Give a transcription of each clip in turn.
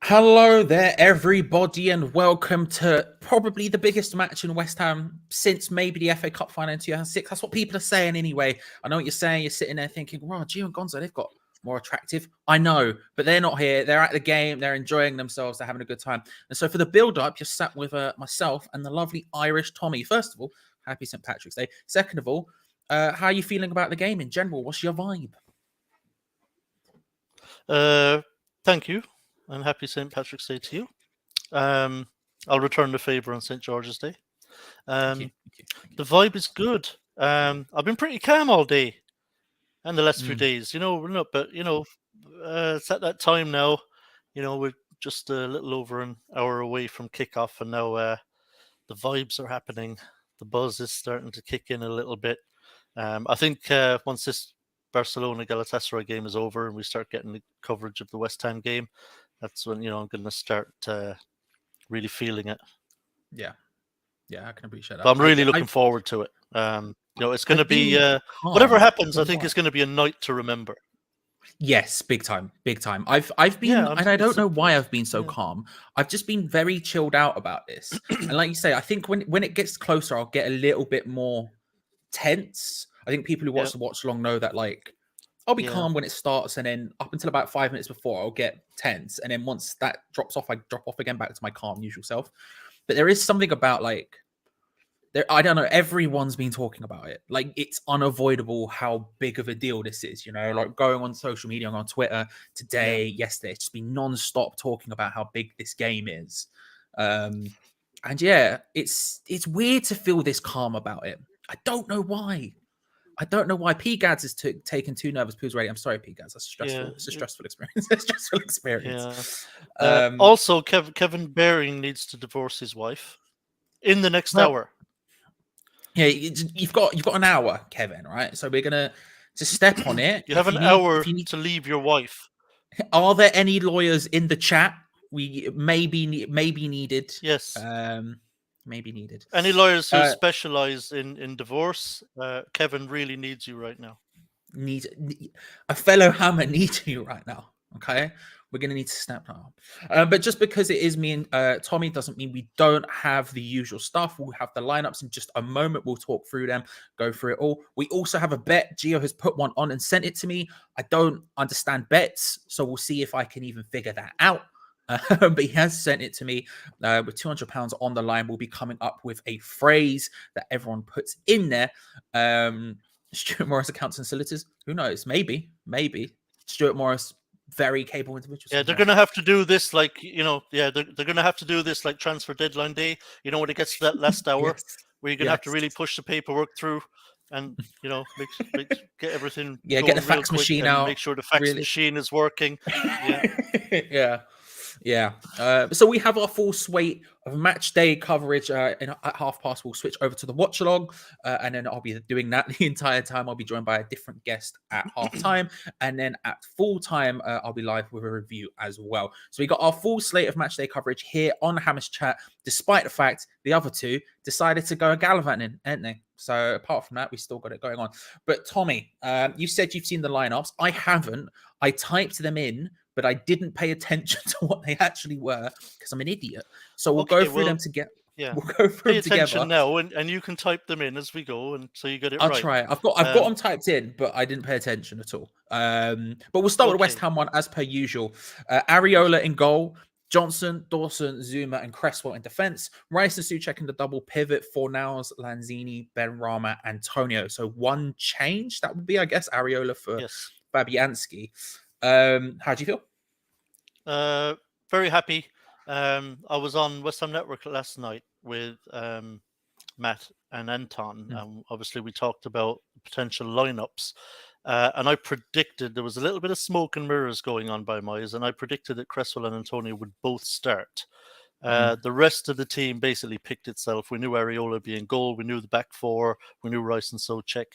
Hello there, everybody, and welcome to probably the biggest match in West Ham since maybe the FA Cup final in 2006. That's what people are saying anyway. I know what you're saying. You're sitting there thinking, wow, Gio and Gonzo, they've got more attractive. I know, but they're not here. They're at the game. They're enjoying themselves. They're having a good time. And so for the build-up, you're sat with myself and the lovely Irish Tommy. First of all, happy St. Patrick's Day. Second of all, how are you feeling about the game in general? What's your vibe? Thank you, and happy St. Patrick's Day to you. I'll return the favour on St. George's Day. Thank you. The vibe is good. I've been pretty calm all day and the last few days. But it's at that time now. We're just a little over an hour away from kickoff, and now the vibes are happening. The buzz is starting to kick in a little bit. I think once this Barcelona Galatasaray game is over and we start getting the coverage of the West Ham game, that's when I'm going to start really feeling it. Yeah, I can appreciate that. But I'm really looking forward to it. It's going to be whatever happens. I think it's going to be a night to remember. Yes, big time. I've been, and I don't know why I've been so calm. I've just been very chilled out about this. And like you say, I think when it gets closer, I'll get a little bit more tense. I think people who watch the watch long know that, like, I'll be calm when it starts, and then up until about 5 minutes before, I'll get tense. And then once that drops off, I drop off again back to my calm usual self. But there is something about, like, I don't know, everyone's been talking about it. Like, it's unavoidable how big of a deal this is, like going on social media, on Twitter today, yesterday, it's just been non-stop talking about how big this game is. And yeah, it's weird to feel this calm about it. I don't know why. P. Gads is taking too nervous poos already. I'm sorry, P. Gads. That's stressful. It's a stressful experience. It's a stressful experience. Also, Kevin Baring needs to divorce his wife in the next hour. Yeah, you've got an hour, Kevin. Right, so we're gonna just step on it. You have an hour to leave your wife. Are there any lawyers in the chat? We maybe needed. Yes. Maybe needed. Any lawyers who specialize in divorce? Kevin really needs you right now. A fellow Hammer needs you right now. Okay, we're gonna need to snap that up. But just because it is me and Tommy doesn't mean we don't have the usual stuff. We'll have the lineups in just a moment. We'll talk through them, go through it all. We also have a bet. Gio has put one on and sent it to me. I don't understand bets, so we'll see if I can even figure that out. But he has sent it to me with £200 on the line. We'll be coming up with a phrase that everyone puts in there. Stuart Morris accounts and solicitors. Who knows? Maybe Stuart Morris, very capable individual. Yeah, they're going to have to do this like they're going to have to do this like transfer deadline day. When it gets to that last hour, where you're going to have to really push the papaperwork through. And get everything. Get the fax machine out. Make sure the fax machine is working. Yeah. So we have our full slate of match day coverage. At 1:30, we'll switch over to the watch along, and then I'll be doing that the entire time. I'll be joined by a different guest at halftime, and then at full time, I'll be live with a review as well. So we got our full slate of match day coverage here on Hammers Chat, despite the fact the other two decided to go gallivanting, ain't they? So apart from that, we still got it going on. But Tommy, you said you've seen the lineups. I haven't. I typed them in, but I didn't pay attention to what they actually were because I'm an idiot. So we'll go through them together. Yeah, we'll go through them together. Pay attention now, and you can type them in as we go, and so you get it I'll right. I'll try it. I've got them typed in, but I didn't pay attention at all. But we'll start with the West Ham one as per usual. Areola in goal. Johnson, Dawson, Zuma, and Cresswell in defense. Rice and Souček in the double pivot. Fornals, Lanzini, Benrahma, Antonio. So one change that would be, I guess, Areola for Fabianski. How do you feel? Very happy. I was on West Ham Network last night with Matt and Anton. Obviously, we talked about potential lineups. And I predicted there was a little bit of smoke and mirrors going on by my eyes, and I predicted that Cresswell and Antonio would both start. The rest of the team basically picked itself. We knew Areola be in goal. We knew the back four. We knew Rice and Souček.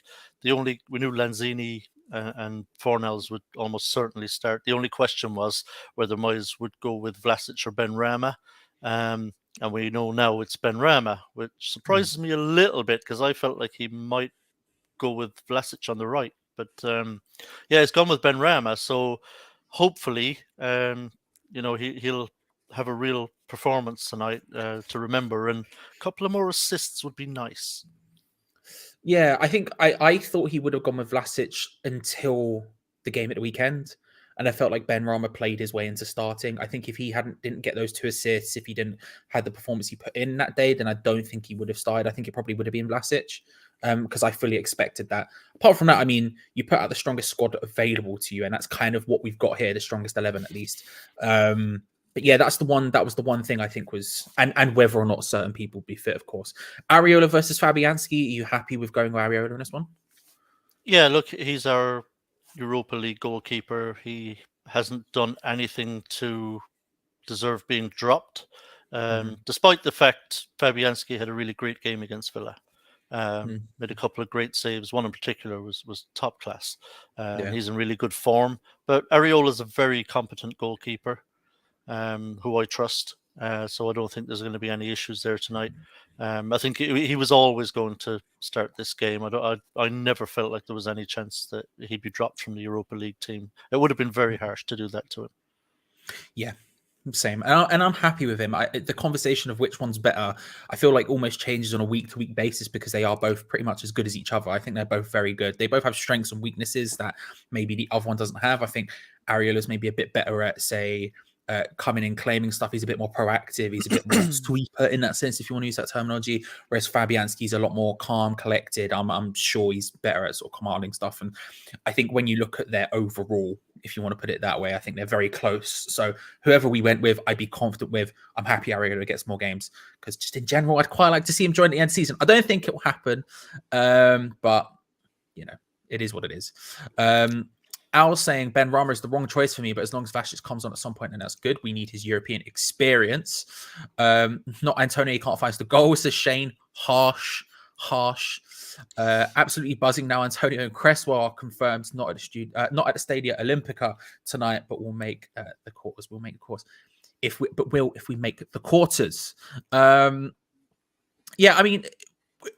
We knew Lanzini and Fornals would almost certainly start. The only question was whether Moyes would go with Vlasic or Benrahma. And we know now it's Benrahma, which surprises me a little bit because I felt like he might go with Vlasic on the right. But he's gone with Benrahma, so hopefully, he'll have a real performance tonight to remember, and a couple of more assists would be nice. Yeah, I think I thought he would have gone with Vlasic until the game at the weekend, and I felt like Ben Rama played his way into starting. I think if he didn't get those 2 assists, if he didn't had the performance he put in that day, then I don't think he would have started. I think it probably would have been Vlasic, because I fully expected that. Apart from that, I mean, you put out the strongest squad available to you, and that's kind of what we've got here, the strongest 11 at least. But yeah, that's the one. That was the one thing I think was, and whether or not certain people be fit, of course. Areola versus Fabianski. Are you happy with going with Areola in this one? Yeah, look, he's our Europa League goalkeeper. He hasn't done anything to deserve being dropped, despite the fact Fabianski had a really great game against Villa. Made a couple of great saves. One in particular was top class. Yeah. He's in really good form. But Areola is a very competent goalkeeper who I trust. So I don't think there's going to be any issues there tonight. I think he was always going to start this game. I never felt like there was any chance that he'd be dropped from the Europa League team. It would have been very harsh to do that to him. Yeah, same. And I'm happy with him. The conversation of which one's better, I feel like almost changes on a week-to-week basis because they are both pretty much as good as each other. I think they're both very good. They both have strengths and weaknesses that maybe the other one doesn't have. I think Ariola's maybe a bit better at, say, coming in, claiming stuff. He's a bit more proactive. He's a bit more sweeper in that sense, if you want to use that terminology. Whereas Fabianski's a lot more calm, collected. I'm sure he's better at sort of commanding stuff. And I think when you look at their overall, if you want to put it that way, I think they're very close. So whoever we went with, I'd be confident with. I'm happy Areola gets more games because just in general, I'd quite like to see him join the end of the season. I don't think it will happen, but you know, it is what it is. Al saying Ben Rama is the wrong choice for me, but as long as Vlasic comes on at some point, then that's good. We need his European experience. Not Antonio, he can't find the goal, says Shane. Harsh. Absolutely buzzing now. Antonio and Cresswell are confirmed not at the Stadia Olimpica tonight, but we'll make the quarters. We'll make the quarters if we make the quarters. Yeah, I mean,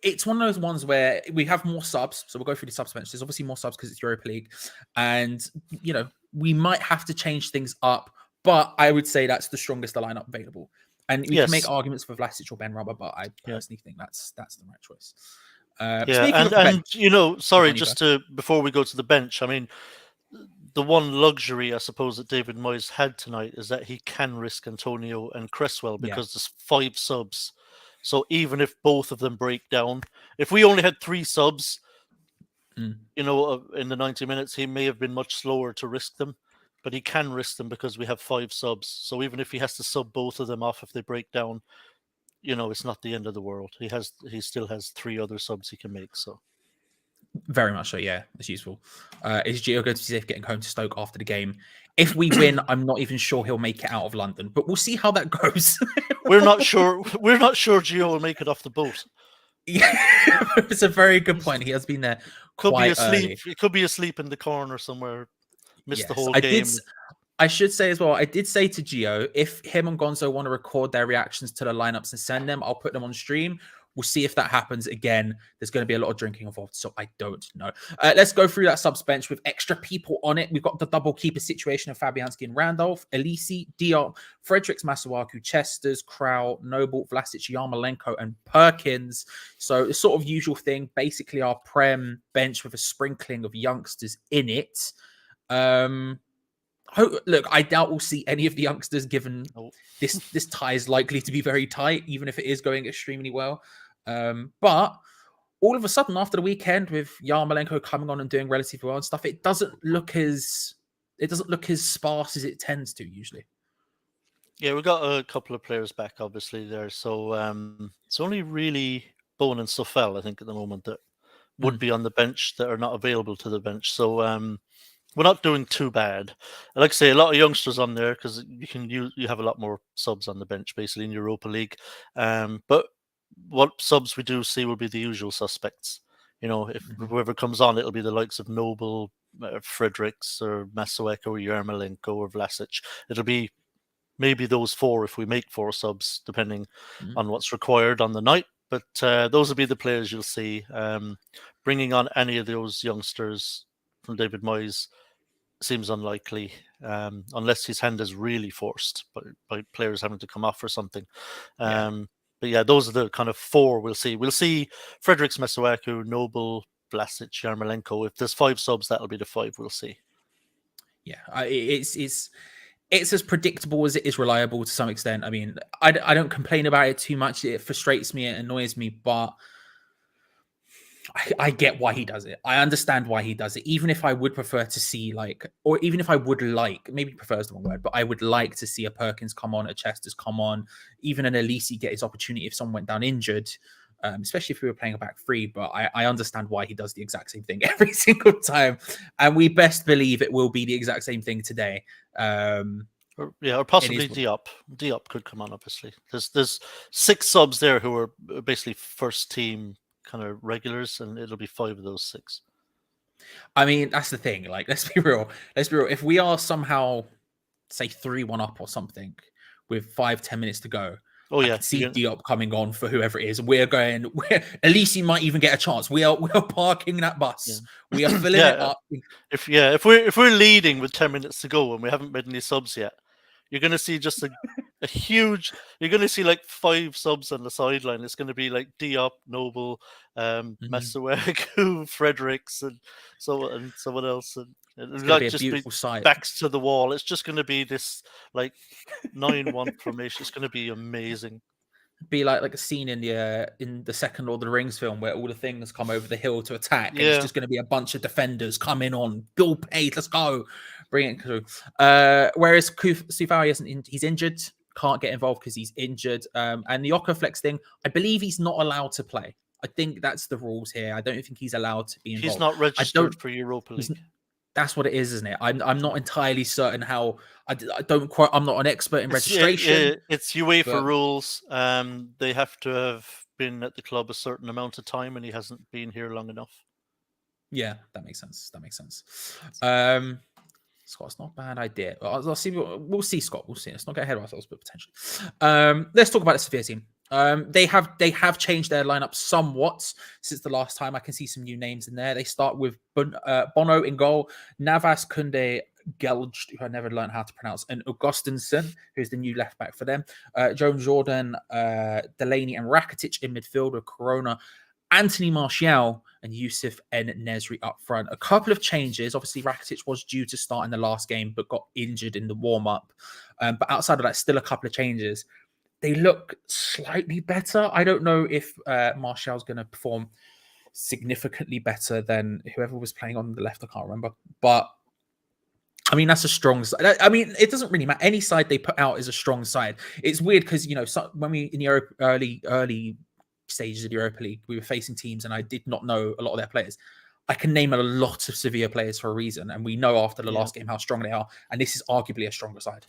it's one of those ones where we have more subs, so we'll go through the subs bench. There's obviously more subs because it's Europa League, and you know we might have to change things up. But I would say that's the strongest lineup available, and we can make arguments for Vlasic or Ben Rama, but I personally think that's the right choice. And you know, sorry, just before we go to the bench, I mean, the one luxury I suppose that David Moyes had tonight is that he can risk Antonio and Cresswell because there's 5 subs. So even if both of them break down, if we only had 3 subs, you know, in the 90 minutes, he may have been much slower to risk them, but he can risk them because we have 5 subs. So even if he has to sub both of them off if they break down, you know, it's not the end of the world. He still has 3 other subs he can make. So very much so, yeah, it's useful. Is Gio going to be safe getting home to Stoke after the game? If we win, I'm not even sure he'll make it out of London, but we'll see how that goes. We're not sure Gio will make it off the boat. Yeah, it's a very good point. He has been there. Could be asleep. He could be asleep in the corner somewhere. Missed the whole game. I should say as well, I did say to Gio, if him and Gonzo want to record their reactions to the lineups and send them, I'll put them on stream. We'll see if that happens. Again, there's going to be a lot of drinking involved, so I don't know. Let's go through that subs bench with extra people on it. We've got the double keeper situation of Fabianski and Randolph, Elisi, Diop, Fredericks, Masuaku, Chesters, Krau, Noble, Vlasic, Yarmolenko, and Perkins. So the sort of usual thing, basically our Prem bench with a sprinkling of youngsters in it. Look, I doubt we'll see any of the youngsters given this tie is likely to be very tight, even if it is going extremely well. But all of a sudden, after the weekend, with Yarmolenko coming on and doing relatively well and stuff, it doesn't look as sparse as it tends to usually. Yeah, we got a couple of players back, obviously there. So it's only really Bowen and Sofel, I think, at the moment that would be on the bench that are not available to the bench. So we're not doing too bad. Like I say, a lot of youngsters on there because you have a lot more subs on the bench basically in Europa League. But what subs we do see will be the usual suspects. You know, if whoever comes on, it'll be the likes of Noble, Fredericks, or Masueko, or Yarmolenko, or Vlasic. It'll be maybe those 4 if we make 4 subs, depending on what's required on the night. But those will be the players you'll see. Bringing on any of those youngsters from David Moyes seems unlikely, unless his hand is really forced by players having to come off or something. But yeah, those are the kind of 4 we'll see. We'll see Fredericks, Masuaku, Noble, Vlasic, Yarmolenko. If there's 5 subs, that'll be the 5 we'll see. Yeah, it's as predictable as it is reliable to some extent. I mean, I don't complain about it too much. It frustrates me, it annoys me, but I get why he does it. I understand why he does it. Even if I would prefer to see or even if I would like, maybe prefer is the wrong word, but I would like to see a Perkins come on, a Chester's come on, even an Elise get his opportunity if someone went down injured, especially if we were playing a back 3. But I understand why he does the exact same thing every single time, and we best believe it will be the exact same thing today. Or possibly Diop. Diop could come on. Obviously, there's 6 subs there who are basically first team kind of regulars, and it'll be 5 of those 6. I mean, that's the thing. Like, let's be real. If we are somehow, say, 3-1 up or something with 5-10 minutes to go, I can see Diop coming on for whoever it is. At least he might even get a chance. We are parking that bus. We are filling it up. If we're leading with 10 minutes to go and we haven't made any subs yet, you're going to see just a huge. You're going to see like 5 subs on the sideline. It's going to be like Diop, Noble, Masuaku, Fredericks, and someone else, and like just be backs to the wall. It's just going to be this like 9-1 formation. It's going to be amazing. Be like a scene in the second Lord of the Rings film where all the things come over the hill to attack, and it's just going to be a bunch of defenders coming on. Bill Pate, let's go, bring it through. Whereas Sifari he's injured, can't get involved because he's injured. And the Okaflex thing, I believe he's not allowed to play. I think that's the rules here. I don't think he's allowed to be involved. He's not registered for Europa League. That's what it is, isn't it? I'm not entirely certain how. I don't quite. I'm not an expert in registration. It's UEFA rules. They have to have been at the club a certain amount of time, and he hasn't been here long enough. Yeah, that makes sense. Scott's not a bad idea. I'll see. We'll see, Scott. We'll see. Let's not get ahead of ourselves, but potentially. Let's talk about the Sevilla team. They have changed their lineup somewhat since the last time. I can see some new names in there. They start with Bono in goal, Navas, Kunde, Gelged, who I never learned how to pronounce, and Augustinsson, who's the new left back for them. Jones Jordan, Delaney, and Rakitic in midfield with Corona, Anthony Martial, and WHUSEV and Nesri up front. A couple of changes. Obviously, Rakitic was due to start in the last game, but got injured in the warm-up. But outside of that, still a couple of changes. They look slightly better. I don't know if Martial's going to perform significantly better than whoever was playing on the left. I can't remember. But, I mean, that's a strong side. I mean, it doesn't really matter. Any side they put out is a strong side. It's weird because, when we, in the early stages of the Europa League, we were facing teams and I did not know a lot of their players. I can name a lot of Sevilla players for a reason. And we know after the last game how strong they are. And this is arguably a stronger side.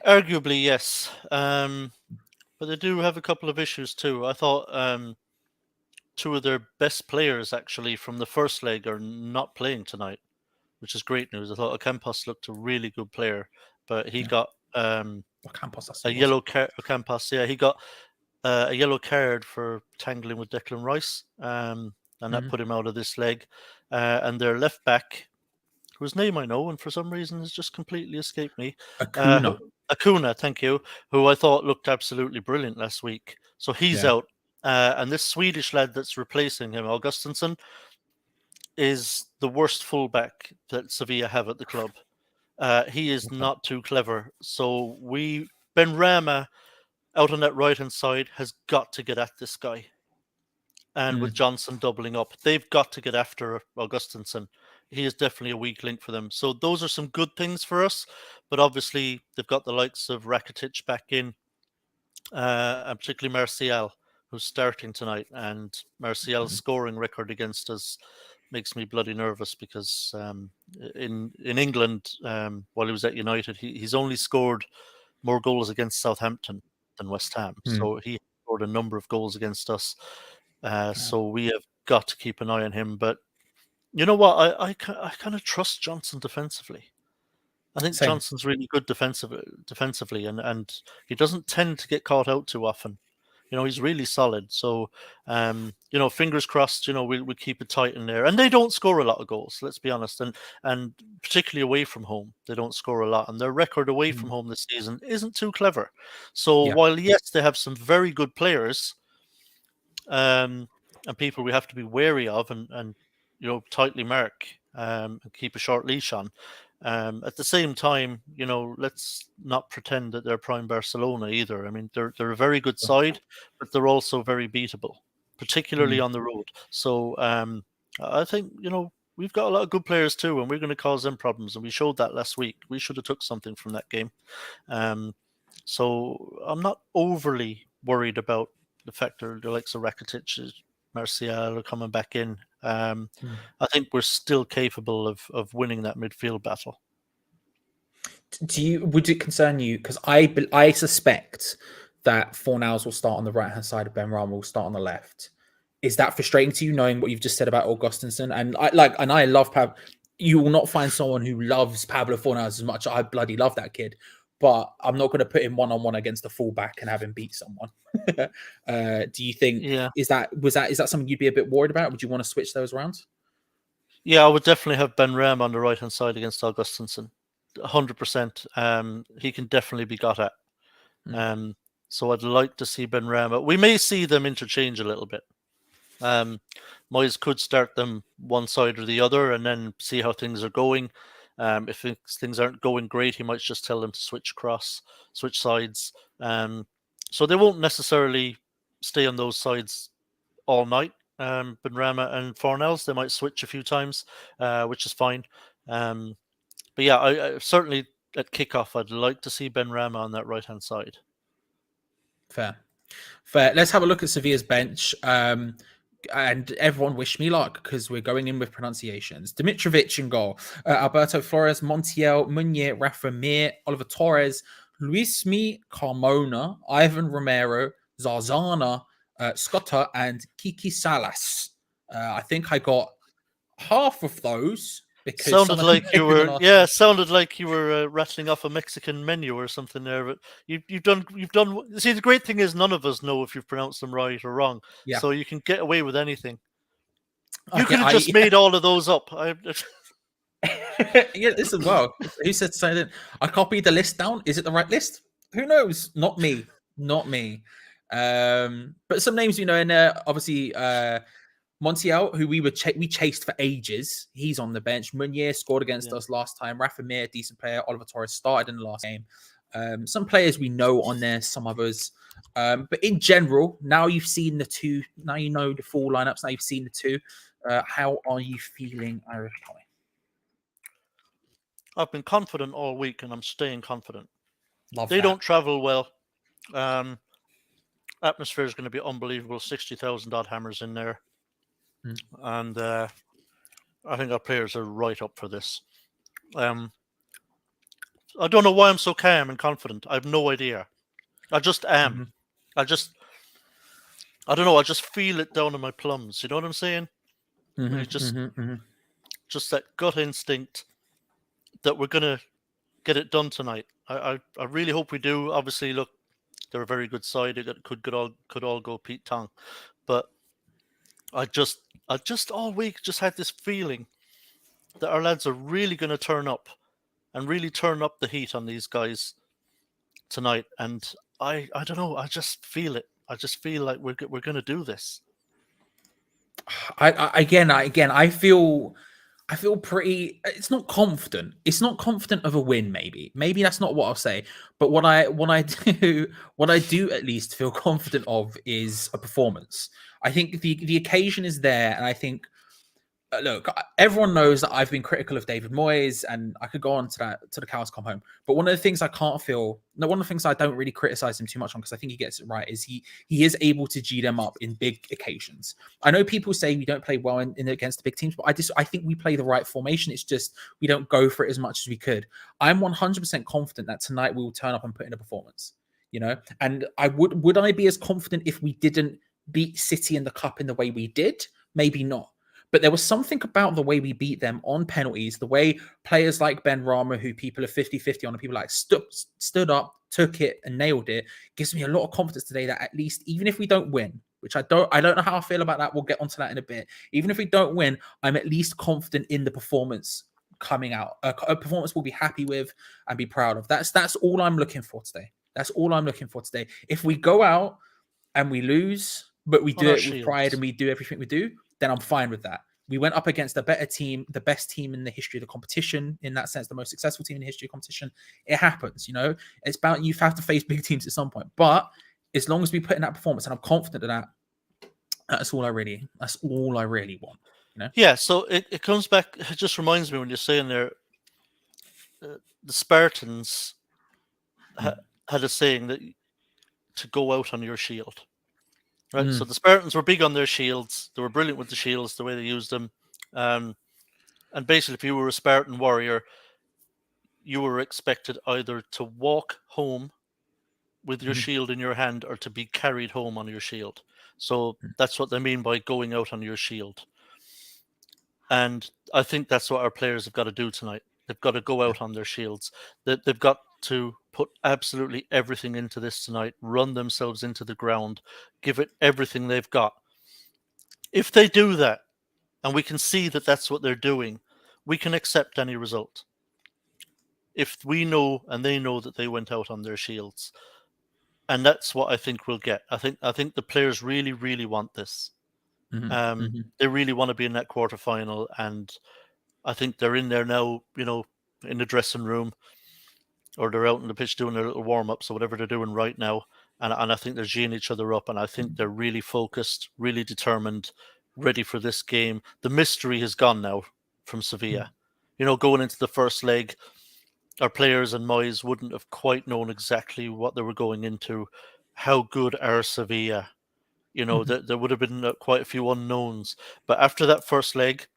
Arguably, yes. But they do have a couple of issues too. I thought 2 of their best players actually from the first leg are not playing tonight, which is great news. I thought Ocampos looked a really good player, but he got a yellow card. Ocampos, he got a yellow card for tangling with Declan Rice, and that put him out of this leg. And their left back, whose name I know, and for some reason has just completely escaped me. Acuna, thank you, who I thought looked absolutely brilliant last week. So he's out. And this Swedish lad that's replacing him, Augustinsson, is the worst fullback that Sevilla have at the club. He is not too clever. So Benrahma out on that right-hand side has got to get at this guy. And with Johnson doubling up, they've got to get after Augustinsson. He is definitely a weak link for them. So those are some good things for us. But obviously, they've got the likes of Rakitic back in, and particularly Martial, who's starting tonight. And Martial's scoring record against us makes me bloody nervous because in England, while he was at United, he's only scored more goals against Southampton than West Ham. So he scored a number of goals against us. So we have got to keep an eye on him. But you know what? I kind of trust Johnson defensively. I think Johnson's really good defensively, and he doesn't tend to get caught out too often. He's really solid. So, fingers crossed. We'll keep it tight in there. And they don't score a lot of goals. Let's be honest. And particularly away from home, they don't score a lot. And their record away from home this season isn't too clever. So while yes, they have some very good players, and people we have to be wary of and tightly mark and keep a short leash on. At the same time, let's not pretend that they're prime Barcelona either. I mean, they're a very good side, but they're also very beatable, particularly on the road. So I think we've got a lot of good players too, and we're going to cause them problems. And we showed that last week. We should have took something from that game. So I'm not overly worried about the fact that the likes of Rakitic, Martial are coming back in. I think we're still capable of winning that midfield battle. Would it concern you? Because I suspect that Fornals will start on the right hand side, of Benrahma will start on the left. Is that frustrating to you, knowing what you've just said about Augustinsson? And I love Pablo. You will not find someone who loves Pablo Fornals as much. I bloody love that kid, but I'm not going to put him one-on-one against a fullback and have him beat someone. Do you think? Yeah. Is that something you'd be a bit worried about? Would you want to switch those around? Yeah, I would definitely have Benrahma on the right hand side against Augustinsson. 100%. He can definitely be got at. So I'd like to see Benrahma. We may see them interchange a little bit. Moyes could start them one side or the other and then see how things are going. If things aren't going great, he might just tell them to switch sides. So they won't necessarily stay on those sides all night. Benrahma and Fornals, they might switch a few times, which is fine. But yeah, I certainly at kickoff, I'd like to see Benrahma on that right-hand side. Fair. Let's have a look at Sevilla's bench. And everyone wish me luck because we're going in with pronunciations. Dimitrovic in goal. Alberto Flores, Montiel, Meunier, Rafa Mir, Oliver Torres, Luismi Carmona, Ivan Romero, Zarzana, Scotta, and Kiki Salas. I think I got half of those. Sounded like you were rattling off a Mexican menu or something there. But you've done. See, the great thing is none of us know if you've pronounced them right or wrong. Yeah. So you can get away with anything. You could have just made all of those up. Yeah, listen. Well, who said so? I copied the list down. Is it the right list? Who knows? Not me. But some names in there. Obviously, Montiel, who we chased for ages, he's on the bench. Meunier scored against us last time. Rafa Mir, decent player. Oliver Torres started in the last game. Some players we know on there, some others. But in general, now you've seen the two. Now you know the full lineups. Now you've seen the two. How are you feeling, Irish Tommy? I've been confident all week, and I'm staying confident. They don't travel well. Atmosphere is going to be unbelievable. 60,000 odd hammers in there. And I think our players are right up for this. I don't know why I'm so calm and confident. I have no idea. I just am. I don't know. I just feel it down in my plums. You know what I'm saying? Just that gut instinct that we're going to get it done tonight. I really hope we do. Obviously, look, they're a very good side. It could all go Pete Tong. But I just all week just had this feeling that our lads are really going to turn up and really turn up the heat on these guys tonight. And I don't know. I just feel it. I just feel like we're going to do this. I feel pretty. It's not confident. It's not confident of a win. Maybe that's not what I'll say. But what I do at least feel confident of is a performance. I think the occasion is there, and I think look, everyone knows that I've been critical of David Moyes, and I could go on to that to the cows come home. But one of the things one of the things I don't really criticize him too much on, because I think he gets it right, is he is able to G them up in big occasions. I know people say we don't play well in against the big teams, but I think we play the right formation. It's just we don't go for it as much as we could. I'm 100% confident that tonight we will turn up and put in a performance. And would I be as confident if we didn't beat City in the cup in the way we did? Maybe not. But there was something about the way we beat them on penalties, the way players like Ben Rama, who people are 50-50 on, and people like stood up, took it, and nailed it, gives me a lot of confidence today that at least, even if we don't win, which I don't know how I feel about that. We'll get onto that in a bit. Even if we don't win, I'm at least confident in the performance coming out. A performance we'll be happy with and be proud of. That's all I'm looking for today. That's all I'm looking for today. If we go out and we lose, but we do it with pride and we do everything we do, then I'm fine with that. We went up against a better team, the best team in the history of the competition, in that sense, the most successful team in the history of competition. It happens, you know. It's about you have to face big teams at some point. But as long as we put in that performance, and I'm confident of that, that's all I really want. You know? Yeah, so it comes back, it just reminds me when you're saying there, the Spartans had a saying that to go out on your shield. Right, so the Spartans were big on their shields. They were brilliant with the shields, the way they used them. And basically, if you were a Spartan warrior, you were expected either to walk home with your shield in your hand or to be carried home on your shield. So that's what they mean by going out on your shield. And I think that's what our players have got to do tonight. They've got to go out on their shields. They've got to put absolutely everything into this tonight, run themselves into the ground, give it everything they've got. If they do that, and we can see that that's what they're doing, we can accept any result. If we know and they know that they went out on their shields, and that's what I think we'll get. I think the players really, really want this. They really want to be in that quarterfinal, and I think they're in there now, you know, in the dressing room, or they're out on the pitch doing their little warm-ups or whatever they're doing right now. And I think they're geeing each other up, and I think they're really focused, really determined, ready for this game. The mystery has gone now from Sevilla. You know, going into the first leg, our players and Moyes wouldn't have quite known exactly what they were going into. How good are Sevilla? You know, there would have been quite a few unknowns. But after that first leg,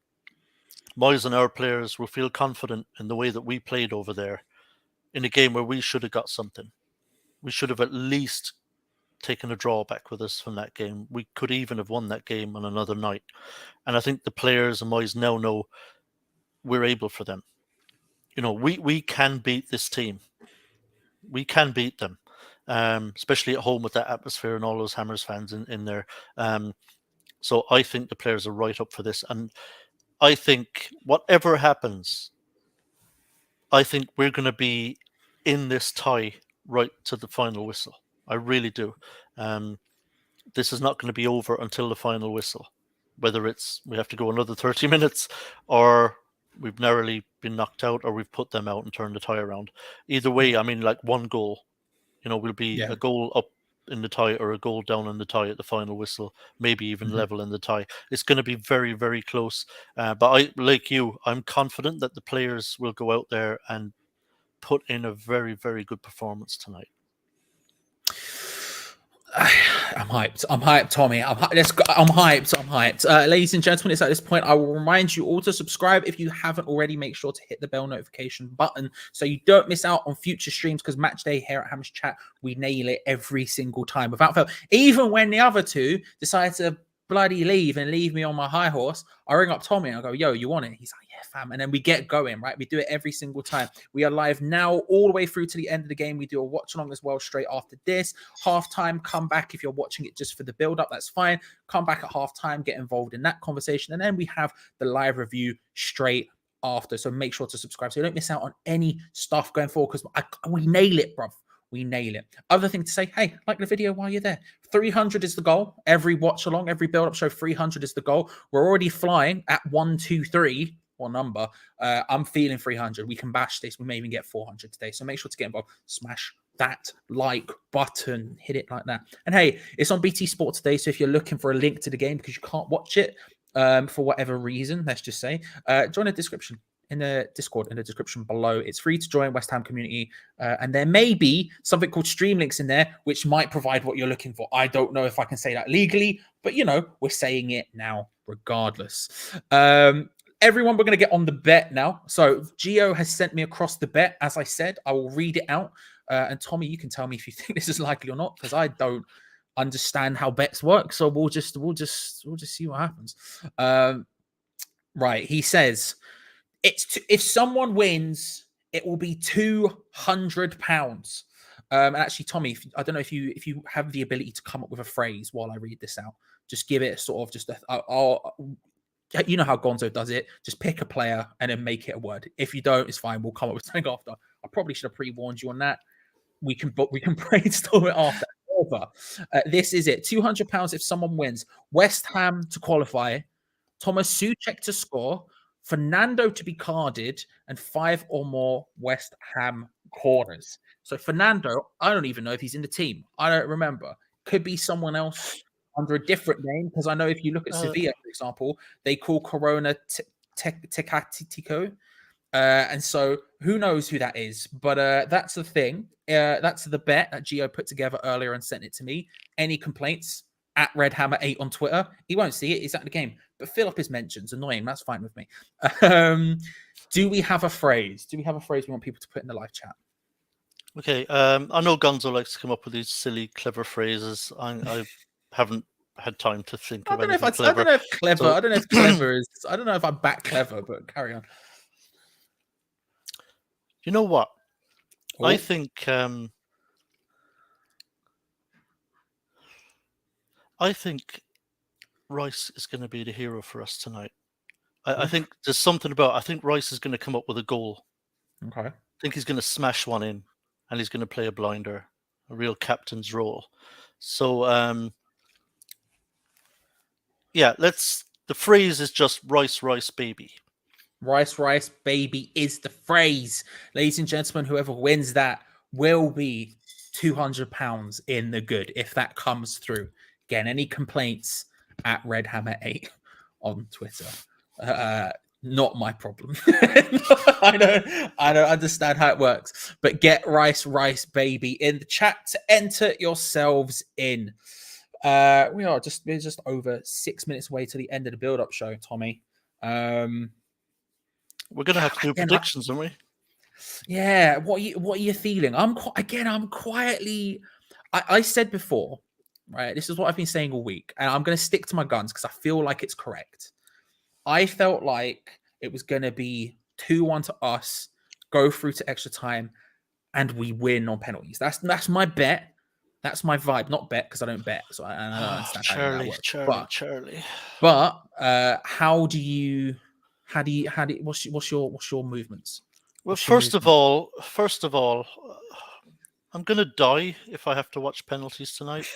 Moyes and our players will feel confident in the way that we played over there in a game where we should have got something. We should have at least taken a draw back with us from that game. We could even have won that game on another night. And I think the players and Moyes now know we're able for them. You know, we can beat this team. We can beat them, especially at home with that atmosphere and all those Hammers fans in there. So I think the players are right up for this. And I think whatever happens, I think we're going to be in this tie right to the final whistle. I really do. This is not going to be over until the final whistle, whether it's we have to go another 30 minutes or we've narrowly been knocked out or we've put them out and turned the tie around. Either way, I mean, like one goal, you know, will be a goal up in the tie or a goal down in the tie at the final whistle, maybe even level in the tie. It's going to be very, very close. But I'm confident that the players will go out there and put in a very, very good performance tonight. I'm hyped, Tommy. I'm hyped. Ladies and gentlemen, it's at this point I will remind you all to subscribe if you haven't already. Make sure to hit the bell notification button so you don't miss out on future streams, because match day here at Hammers Chat, we nail it every single time without fail. Even when the other two decide to bloody leave and leave me on my high horse, I ring up Tommy and I go, yo, you want it? He's like, yeah, fam. And then we get going, right? We do it every single time. We are live now all the way through to the end of the game. We do a watch along as well straight after this. Halftime, come back if you're watching it just for the build up. That's fine. Come back at halftime, get involved in that conversation. And then we have the live review straight after. So make sure to subscribe so you don't miss out on any stuff going forward, because we nail it, bruv. We nail it. Other thing to say, hey, like the video while you're there. 300 is the goal. Every watch along, every build up show, 300 is the goal. We're already flying at 123 or number. I'm feeling 300. We can bash this. We may even get 400 today. So make sure to get involved. Smash that like button. Hit it like that. And hey, it's on BT Sport today. So if you're looking for a link to the game because you can't watch it for whatever reason, let's just say, join the description. In the Discord, in the description below. It's free to join West Ham community, and there may be something called stream links in there which might provide what you're looking for. I don't know if I can say that legally, but you know, we're saying it now regardless. Everyone, we're going to get on the bet now. So Gio has sent me across the bet. As I said, I will read it out, and Tommy, you can tell me if you think this is likely or not, because I don't understand how bets work. So we'll just see what happens. Right. He says if someone wins, it will be £200. And actually, Tommy, I don't know if you have the ability to come up with a phrase while I read this out. Just give it sort of just you know how Gonzo does it. Just pick a player and then make it a word. If you don't, it's fine. We'll come up with something after. I probably should have pre-warned you on that. We can brainstorm it after. However, this is it. £200 if someone wins. West Ham to qualify. Thomas Souček to score. Fernando to be carded, and 5 or more West Ham corners. So Fernando, I don't even know if he's in the team. I don't remember. Could be someone else under a different name, because I know if you look at Sevilla, for example, they call Corona Tecatitico. And so who knows who that is, but that's the thing. That's the bet that Gio put together earlier and sent it to me. Any complaints? At Redhammer8 on Twitter. He won't see it. He's at the game. But fill up his mentions. Annoying. That's fine with me. Do we have a phrase? Do we have a phrase we want people to put in the live chat? Okay. I know Gonzo likes to come up with these silly, clever phrases. I haven't had time to think of anything clever. I don't know if clever. I don't know if clever is. I don't know if I'm back clever, but carry on. You know what? Oh. I think Rice is going to be the hero for us tonight. I think there's something about. I think Rice is going to come up with a goal. Okay. I think he's going to smash one in, and he's going to play a blinder, a real captain's role. So, yeah, the phrase is just Rice, Rice, baby. Rice, Rice, baby is the phrase. Ladies and gentlemen, whoever wins that will be £200 in the good if that comes through. Again, any complaints at Redhammer8 on Twitter. Not my problem. I don't understand how it works. But get Rice, Rice, baby in the chat to enter yourselves in. We're just over 6 minutes away to the end of the build-up show, Tommy. We're going to have to do predictions, aren't we? Yeah. What are you feeling? I'm quietly. I said before, right? This is what I've been saying all week, and I'm going to stick to my guns because I feel like it's correct. I felt like it was going to be 2-1 to us, go through to extra time, and we win on penalties. That's my bet. That's my vibe. Not bet because I don't bet, so I don't understand how that works. Charlie. But what's your movements? Well, first of all, I'm gonna die if I have to watch penalties tonight.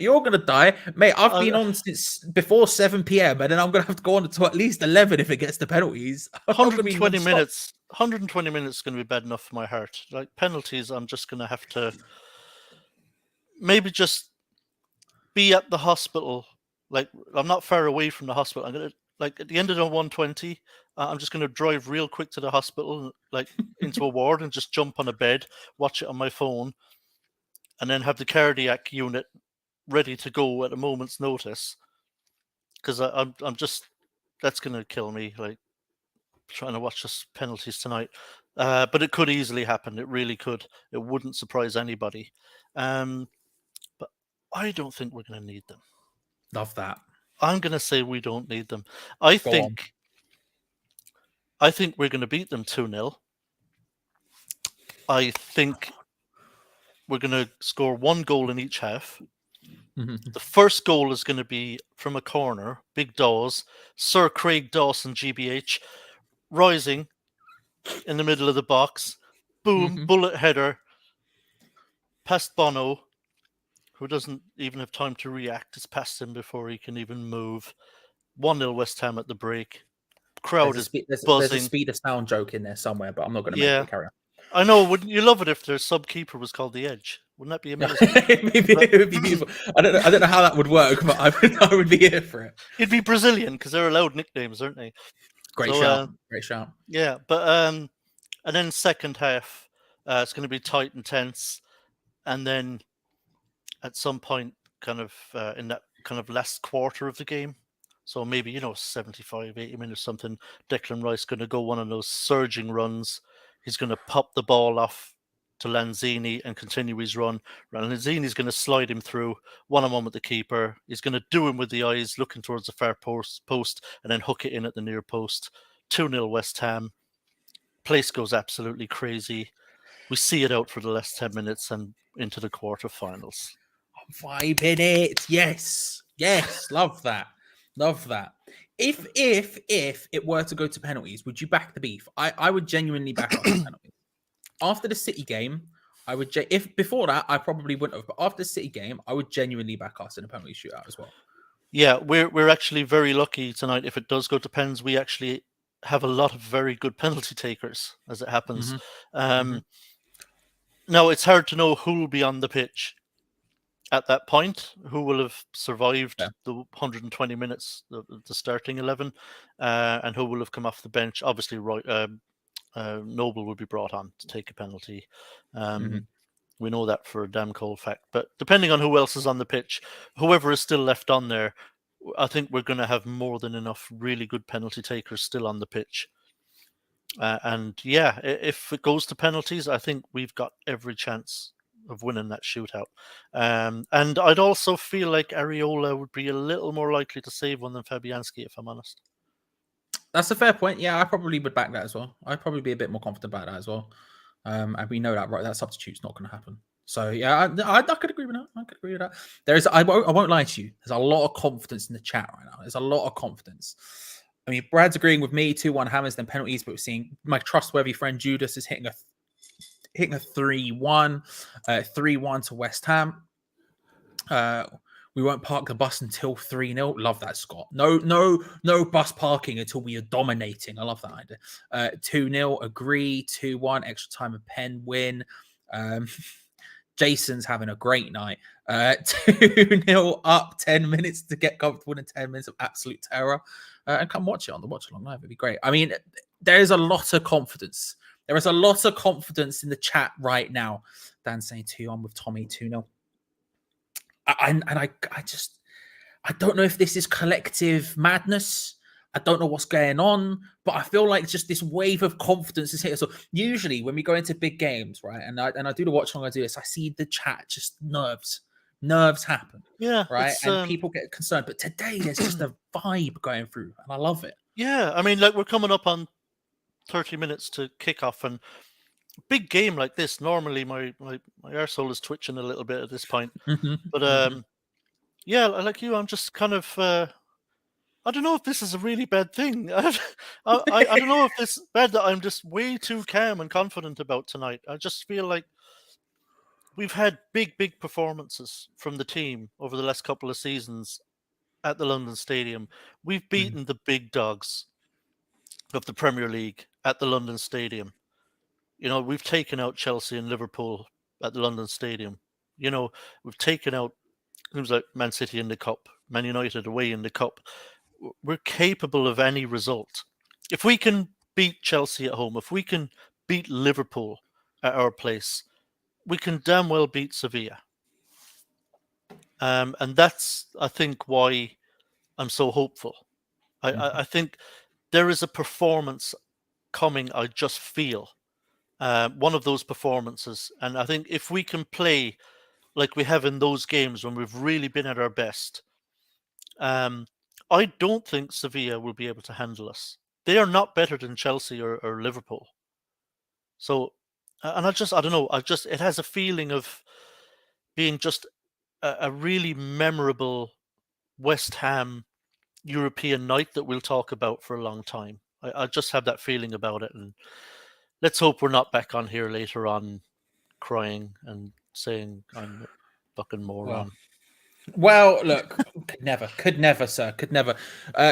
You're gonna die, mate. I've been on since before 7 p.m. and then I'm gonna have to go on until at least 11 if it gets to penalties. 120 minutes. 120 minutes is gonna be bad enough for my heart. Like penalties, I'm just gonna have to maybe just be at the hospital. Like I'm not far away from the hospital. I'm gonna like at the end of the 120. I'm just going to drive real quick to the hospital, like into a ward, and just jump on a bed, watch it on my phone, and then have the cardiac unit ready to go at a moment's notice. Because I'm just that's going to kill me, like trying to watch this penalties tonight. But it could easily happen. It really could. It wouldn't surprise anybody. But I don't think we're going to need them. Love that. I'm going to say we don't need them. I think we're going to beat them 2-0. I think we're going to score 1 goal in each half. Mm-hmm. The first goal is going to be from a corner, Big Dawes, Sir Craig Dawson, GBH, rising in the middle of the box. Boom, bullet header, past Bono, who doesn't even have time to react. It's past him before he can even move. 1-0 West Ham at the break. Crowd is buzzing. There's a speed of sound joke in there somewhere, but I'm not going to make it. Carry on. I know. Wouldn't you love it if their sub-keeper was called The Edge? Wouldn't that be amazing? It would be beautiful. I don't know how that would work, but I would be here for it. It'd be Brazilian because they're allowed nicknames, aren't they? Great shout. Yeah, but and then second half, it's going to be tight and tense, and then at some point, kind of in that kind of last quarter of the game. So maybe, 75, 80 minutes or something, Declan Rice going to go one of those surging runs. He's going to pop the ball off to Lanzini and continue his run. Lanzini's going to slide him through one-on-one with the keeper. He's going to do him with the eyes, looking towards the far post, and then hook it in at the near post. 2-0 West Ham. Place goes absolutely crazy. We see it out for the last 10 minutes and into the quarterfinals. I'm vibing it. Yes. Love that. If it were to go to penalties, would you back the beef? I would genuinely back us the penalties. After the City game, I would. If before that, I probably wouldn't have. But after the City game, I would genuinely back us in a penalty shootout as well. Yeah, we're actually very lucky tonight. If it does go to pens, we actually have a lot of very good penalty takers, as it happens. Now it's hard to know who will be on the pitch at that point, who will have survived the 120 minutes, the starting 11, and who will have come off the bench. Obviously, Noble will be brought on to take a penalty. We know that for a damn cold fact. But depending on who else is on the pitch, whoever is still left on there, I think we're going to have more than enough really good penalty takers still on the pitch. And yeah, if it goes to penalties, I think we've got every chance of winning that shootout. And I'd also feel like Areola would be a little more likely to save one than Fabianski, if I'm honest. That's a fair point. Yeah, I probably would back that as well. I'd probably be a bit more confident about that as well. And we know that, right? That substitute's not going to happen. So yeah, I could agree with that. I won't lie to you. There's a lot of confidence in the chat right now. There's a lot of confidence. I mean, Brad's agreeing with me. 2-1 Hammers, then penalties. But we're seeing my trustworthy friend Judas is hitting a 3-1, 3-1 to West Ham. We won't park the bus until 3-0. Love that, Scott. No bus parking until we are dominating. I love that idea. 2-0, agree. 2-1, extra time of pen win. Jason's having a great night. 2-0 up, 10 minutes to get comfortable in 10 minutes of absolute terror. And come watch it on the watch along live. It'd be great. I mean, there is a lot of confidence. There is a lot of confidence in the chat right now. Dan saying 2-1 with Tommy, 2-0. I don't know if this is collective madness. I don't know what's going on, but I feel like just this wave of confidence is here. So usually when we go into big games, right, and I do the watch along, I do this, I see the chat just nerves happen. Yeah, right, and people get concerned. But today there's just a vibe going through, and I love it. Yeah, I mean, like we're coming up on 30 minutes to kick off, and big game like this, normally my arsehole is twitching a little bit at this point. But yeah, like you, I'm just kind of I don't know if this is a really bad thing. I don't know if it's bad that I'm just way too calm and confident about tonight. I just feel like we've had big performances from the team over the last couple of seasons at the London Stadium. We've beaten the big dogs of the Premier League at the London Stadium. You know, we've taken out Chelsea and Liverpool at the London Stadium. You know, we've taken out things like Man City in the Cup, Man United away in the Cup. We're capable of any result. If we can beat Chelsea at home, if we can beat Liverpool at our place, we can damn well beat Sevilla. And that's, I think, why I'm so hopeful. I think there is a performance coming, I just feel. One of those performances. And I think if we can play like we have in those games when we've really been at our best, I don't think Sevilla will be able to handle us. They are not better than Chelsea or Liverpool. So, and I don't know, it has a feeling of being just a really memorable West Ham European night that we'll talk about for a long time. I just have that feeling about it. And let's hope we're not back on here later on crying and saying I'm a fucking moron. Well, look, could never, sir.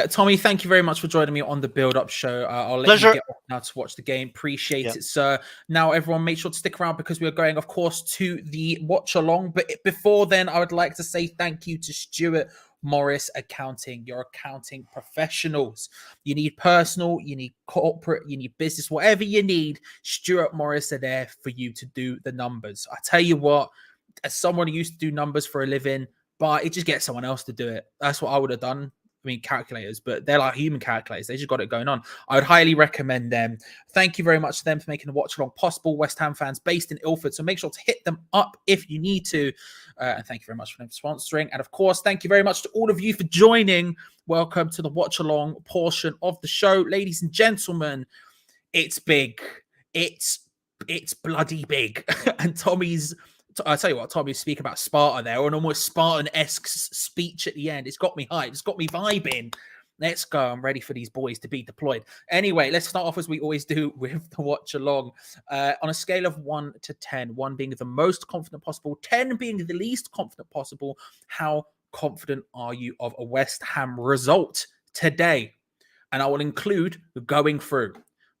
Tommy, thank you very much for joining me on the build-up show. I'll let you get off now to watch the game. Appreciate it, sir. Now, everyone, make sure to stick around because we are going, of course, to the watch-along. But before then, I would like to say thank you to Stuart Morris Accounting, your accounting professionals. You need personal, you need corporate, you need business, whatever you need, Stuart Morris are there for you to do the numbers. I tell you what, as someone who used to do numbers for a living, but it just gets someone else to do it. That's what I would have done calculators, but they're like human calculators. They just got it going on. I would highly recommend them. Thank you very much to them for making the watch along possible. West Ham fans based in Ilford, so make sure to hit them up if you need to. And thank you very much for them sponsoring. And of course, thank you very much to all of you for joining. Welcome to the watch along portion of the show, ladies and gentlemen. It's big. It's bloody big. And Tommy's. I'll tell you what, Tommy was speaking about Sparta there, or an almost Spartan-esque speech at the end. It's got me hyped. It's got me vibing. Let's go. I'm ready for these boys to be deployed. Anyway, let's start off as we always do with the watch along. On a scale of 1 to 10, 1 being the most confident possible, 10 being the least confident possible, how confident are you of a West Ham result today? And I will include going through.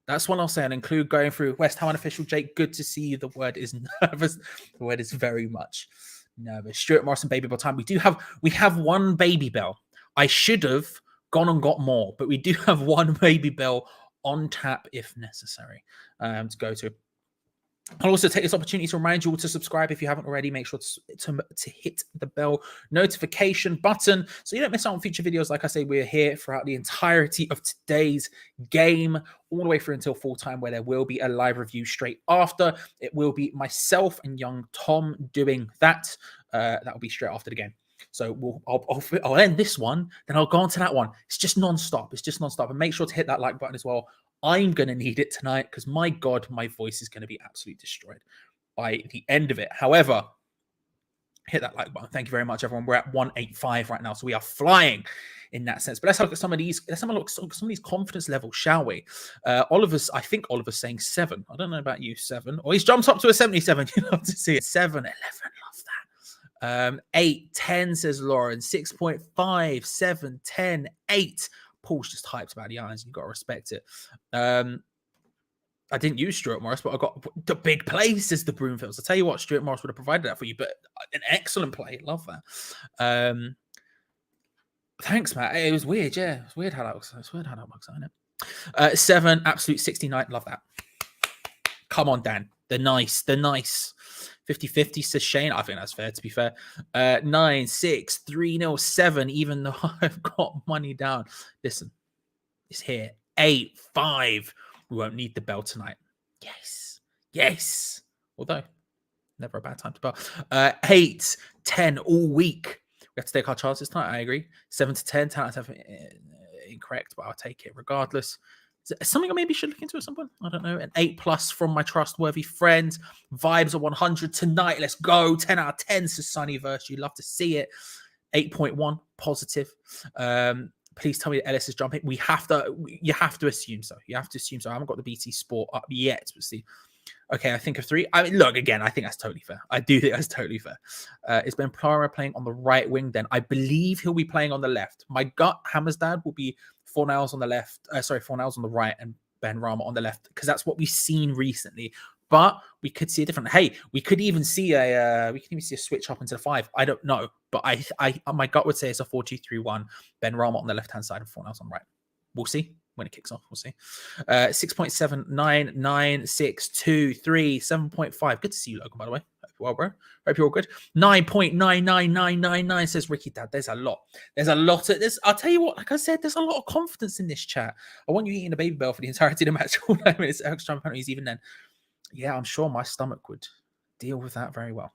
That's what I'll say. I'll include going through. West Ham unofficial Jake, good to see you. The word is nervous. The word is very much nervous. Stuart Morrison, Baby Bell time. We have one Baby Bell. I should have gone and got more, but we do have one Baby Bell on tap if necessary to go to. I'll also take this opportunity to remind you all to subscribe if you haven't already. Make sure to hit the bell notification button so you don't miss out on future videos. Like I say, we're here throughout the entirety of today's game, all the way through until full time, where there will be a live review straight after. It will be myself and young Tom doing that. That will be straight after the game. So I'll end this one, then I'll go on to that one. It's just non-stop. And make sure to hit that like button as well. I'm going to need it tonight because, my God, my voice is going to be absolutely destroyed by the end of it. However, hit that like button. Thank you very much, everyone. We're at 185 right now, so we are flying in that sense. But let's look at some of these. Let's have a look at some of these confidence levels, shall we? Oliver's, I think Oliver's saying 7. I don't know about you, 7. Or he's jumped up to a 77. You love to see it. 7, 11. Love that. 8, 10 says Lauren. 6.5, 7, 10, 8. Paul's just hyped about the Irons. You've got to respect it. I didn't use Stuart Morris, but I got the big play, says the Broomfields. I'll tell you what, Stuart Morris would have provided that for you, but an excellent play. Love that. Thanks, Matt. It was weird, yeah. It's weird how that works. It's weird how that works, isn't it? 7, absolute 69. Love that. Come on, Dan. They're nice. 50-50 says Shane. I think that's fair, to be fair. 9, 6, 3-0, 7, even though I've got money down. Listen, it's here. 8, 5. We won't need the bell tonight. Yes. Although, never a bad time to bell. 8, 10 all week. We have to take our chances tonight. I agree. 7 to 10. 10 out of 7. Incorrect, but I'll take it regardless. Something I maybe should look into at some point. I don't know. An 8+ from my trustworthy friend. Vibes are 100 tonight. Let's go. 10 out of 10 says Sunny Verse. You love to see it. 8.1 positive. Please tell me that Ellis is jumping. You have to assume so. I haven't got the BT Sport up yet, but see. Okay, I think of 3. I mean, look, again, I think that's totally fair. I do think that's totally fair. Is Ben Plara playing on the right wing then? I believe he'll be playing on the left. My gut, Hammersdad, will be 4 nails on the left. 4 nails on the right and Ben Rama on the left, because that's what we've seen recently. But we could see a different. Hey, we could even see a switch up into the 5. I don't know, but I my gut would say it's a 4-2-3-1. Ben Rama on the left hand side and 4 nails on the right. We'll see when it kicks off. We'll see. 6.7, 9, 9, 6, 2, 3, 7.5. Good to see you, Logan, by the way. Hope you're well, bro. Hope you're all good. 9.99999 says Ricky Dad. There's a lot. There's a lot of this. I'll tell you what, like I said, there's a lot of confidence in this chat. I want you eating a Baby Bell for the entirety of the match. All 9 minutes extra penalties, even then. Yeah, I'm sure my stomach would deal with that very well.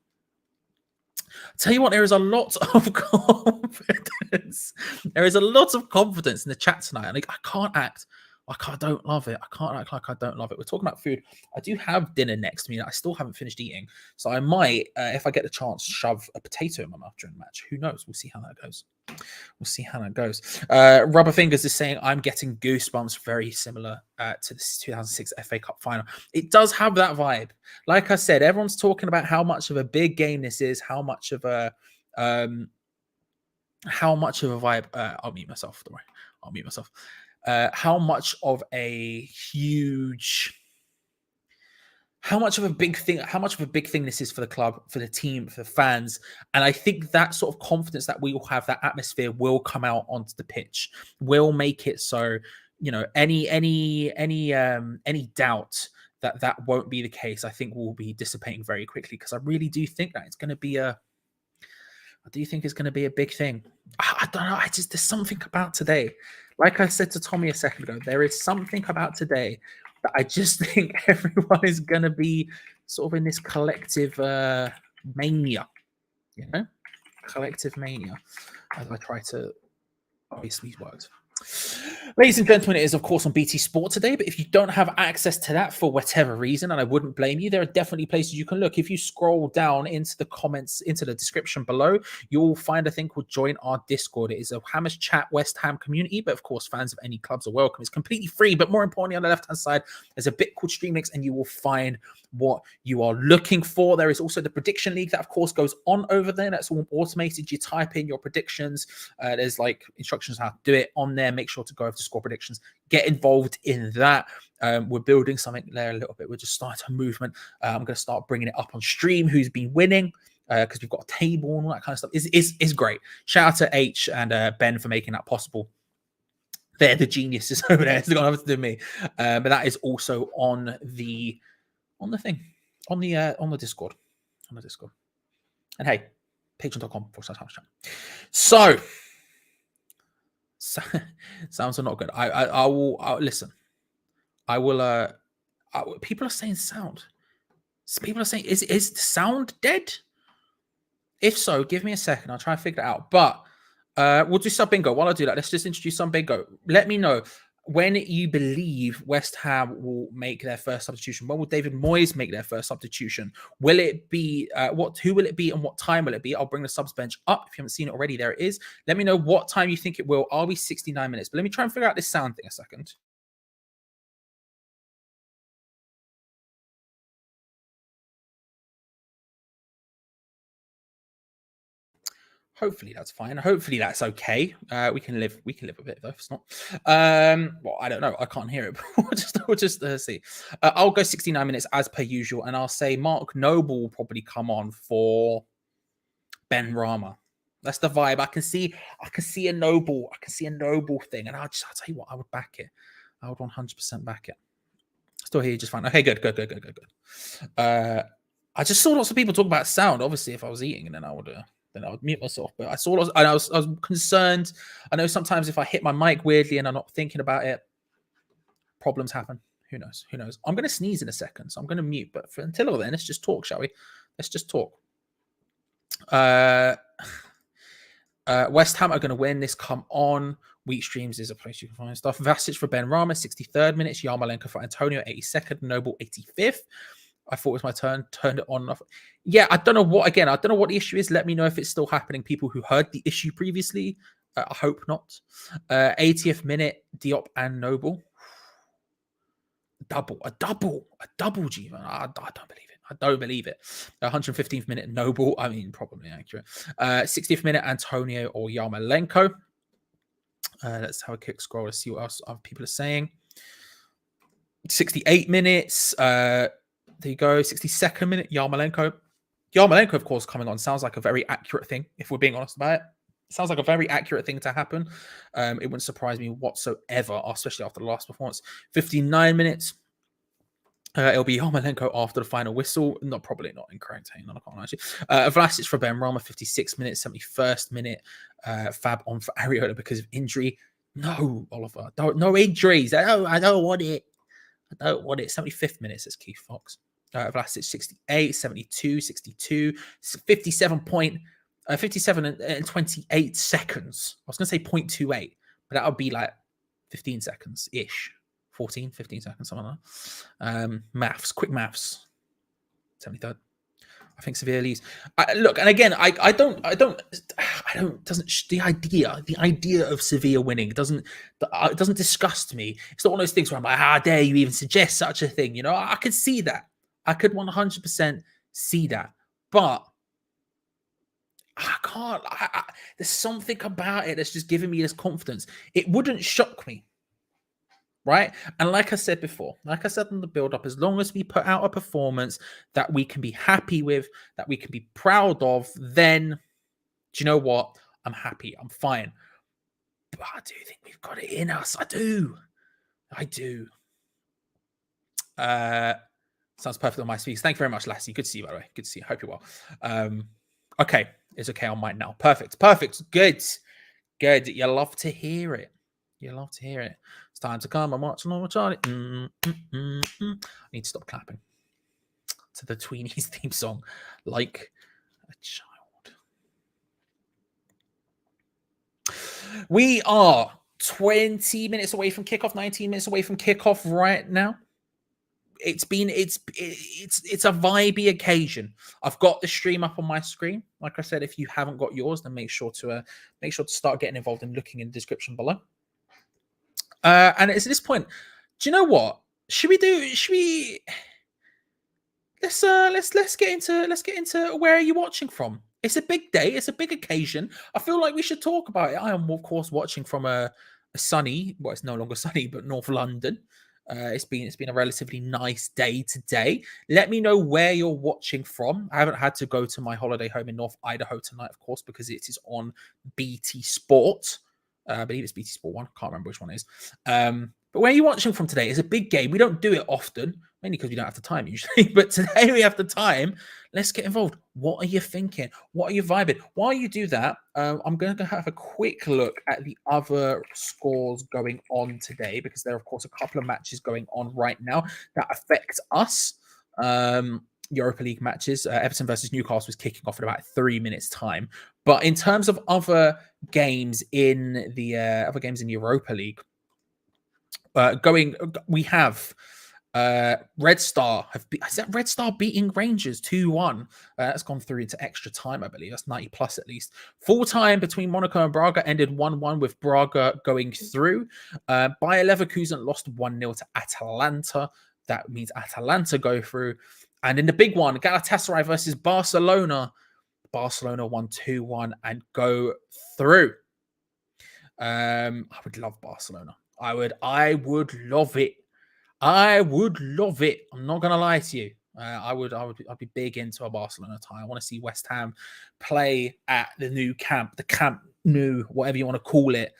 Tell you what, there is a lot of confidence. There is a lot of confidence in the chat tonight. And I can't act like I don't love it. I can't act like I don't love it. We're talking about food. I do have dinner next to me. I still haven't finished eating. So I might, if I get the chance, shove a potato in my mouth during the match. Who knows? We'll see how that goes. Rubber Fingers is saying, I'm getting goosebumps, very similar to the 2006 FA Cup final. It does have that vibe. Like I said, everyone's talking about how much of a big game this is, how much of a vibe. I'll mute myself. Don't worry. I'll mute myself. How much of a big thing this is for the club, for the team, for the fans. And I think that sort of confidence that we will have, that atmosphere will come out onto the pitch, will make it so, any doubt that won't be the case, I think will be dissipating very quickly, because I really do think that it's going to be I do think it's going to be a big thing. I don't know. There's something about today. Like I said to Tommy a second ago, there is something about today that I just think everyone is going to be sort of in this collective mania, collective mania. As I try to obviously words. Ladies and gentlemen, it is of course on BT Sport today, but if you don't have access to that for whatever reason, and I wouldn't blame you, there are definitely places you can look. If you scroll down into the comments, into the description below, you'll find a thing called Join Our Discord. It is a Hammers Chat West Ham community, but of course fans of any clubs are welcome. It's completely free, but more importantly, on the left hand side, there's a bit called Stream Links, and you will find what you are looking for. There is also the prediction league that of course goes on over there. That's all automated. You type in your predictions. There's like instructions how to do it on there. Make sure to go over to score predictions, get involved in that. We're building something there a little bit. We're just starting a movement. I'm going to start bringing it up on stream, who's been winning, because we've got a table and all that kind of stuff. It's great. Shout out to H and Ben for making that possible. They're the geniuses over there. It's got nothing to do with me. But that is also on the thing, on the Discord. On the Discord. And hey, patreon.com/chat. So sounds are not good. I will listen. I will. People are saying sound. People are saying is the sound dead? If so, give me a second. I'll try and figure it out. But we'll do sub bingo. While I do that, let's just introduce some bingo. Let me know when you believe West Ham will make their first substitution. When will David Moyes make their first substitution? Will it be who will it be and what time will it be? I'll bring the subs bench up. If you haven't seen it already, there it is. Let me know what time you think it will. Are we 69 minutes? But let me try and figure out this sound thing a second. Hopefully that's fine. Hopefully that's okay. We can live with it though. If it's not. Well, I don't know. I can't hear it. we'll just see. I'll go 69 minutes as per usual, and I'll say Mark Noble will probably come on for Ben Rama. That's the vibe. I can see a Noble. I can see a Noble thing, and I'll tell you what. I would back it. I would 100% back it. Still here, just fine. Okay, good. I just saw lots of people talk about sound. Obviously, if I was eating, and then I would mute myself. But I saw, I was concerned. I know sometimes if I hit my mic weirdly and I'm not thinking about it, problems happen. Who knows? I'm going to sneeze in a second, so I'm going to mute. But until then, let's just talk, shall we? Let's just talk. West Ham are going to win this. Come on. Week streams is a place you can find stuff. Vasic for Ben Rama, 63rd minutes. Yarmolenko for Antonio, 82nd. Noble, 85th. I thought it was my turn. Turned it on and off. Yeah, I don't know what. Again, I don't know what the issue is. Let me know if it's still happening. People who heard the issue previously. I hope not. 80th minute. Diop and Noble. A double, G. I don't believe it. I don't believe it. 115th minute. Noble. I mean, probably accurate. 60th minute. Antonio or Yarmolenko. Let's have a quick scroll to see what else other people are saying. 68 minutes. There you go. 62nd minute. Yarmolenko. Yarmolenko, of course, coming on sounds like a very accurate thing, if we're being honest about it. Sounds like a very accurate thing to happen. It wouldn't surprise me whatsoever, especially after the last performance. 59 minutes. It'll be Yarmolenko after the final whistle. Probably not incorrect. Hang on, I can't actually. Vlasic for Ben Rama, 56 minutes, 71st minute. Fab on for Areola because of injury. No, Oliver. No injuries. I don't want it. 75th minutes, says Keith Fox. Vlasic 68, 72, 62, 57 and 28 seconds. I was going to say 0.28, but that would be like 15 seconds-ish. 15 seconds, something like that. Quick maths. 73rd. I think Sevilla leads. Look, and again, the idea of Sevilla winning doesn't disgust me. It's not one of those things where I'm like, how dare you even suggest such a thing? You know, I could see that. I could 100% see that. But I can't. There's something about it that's just giving me this confidence. It wouldn't shock me. Right. And like I said before, like I said in the build up, as long as we put out a performance that we can be happy with, that we can be proud of, then do you know what? I'm happy. I'm fine. But I do think we've got it in us. I do. Sounds perfect on my speaks. Thank you very much, Lassie. Good to see you, by the way. Good to see you. Hope you're well. Okay, it's okay on mine now. Perfect. Good. You love to hear it. It's time to come and watch Normal Charlie. I need to stop clapping to the Tweenies theme song like a child. We are 20 minutes away from kickoff, 19 minutes away from kickoff right now. It's a vibey occasion. I've got the stream up on my screen. Like I said, if you haven't got yours, then make sure to start getting involved and looking in the description below. And it's at this point, do you know what? Let's get into where are you watching from? It's a big day. It's a big occasion. I feel like we should talk about it. I am, of course, watching from a sunny, well, it's no longer sunny, but North London. It's been a relatively nice day today. Let me know where you're watching from. I haven't had to go to my holiday home in North Idaho tonight, of course, because it is on BT Sport. I believe it's BT Sport 1. I can't remember which one it is. But where are you watching from today? It's a big game. We don't do it often, mainly because we don't have the time usually. But today we have the time. Let's get involved. What are you thinking? What are you vibing? While you do that, I'm going to have a quick look at the other scores going on today, because there are, of course, a couple of matches going on right now that affect us. Europa League matches. Everton versus Newcastle was kicking off in about 3 minutes' time. But in terms of other games in the Europa League, we have Red Star Red Star beating Rangers 2-1. That's gone through into extra time, I believe. That's 90 plus at least. Full time between Monaco and Braga ended 1-1 with Braga going through. Bayer Leverkusen lost 1-0 to Atalanta. That means Atalanta go through. And in the big one, Galatasaray versus Barcelona. Barcelona won 2-1 and go through. I would love Barcelona. I would love it. I'm not gonna lie to you. I'd be big into a Barcelona tie. I want to see West Ham play at the new camp, the Camp Nou, whatever you want to call it.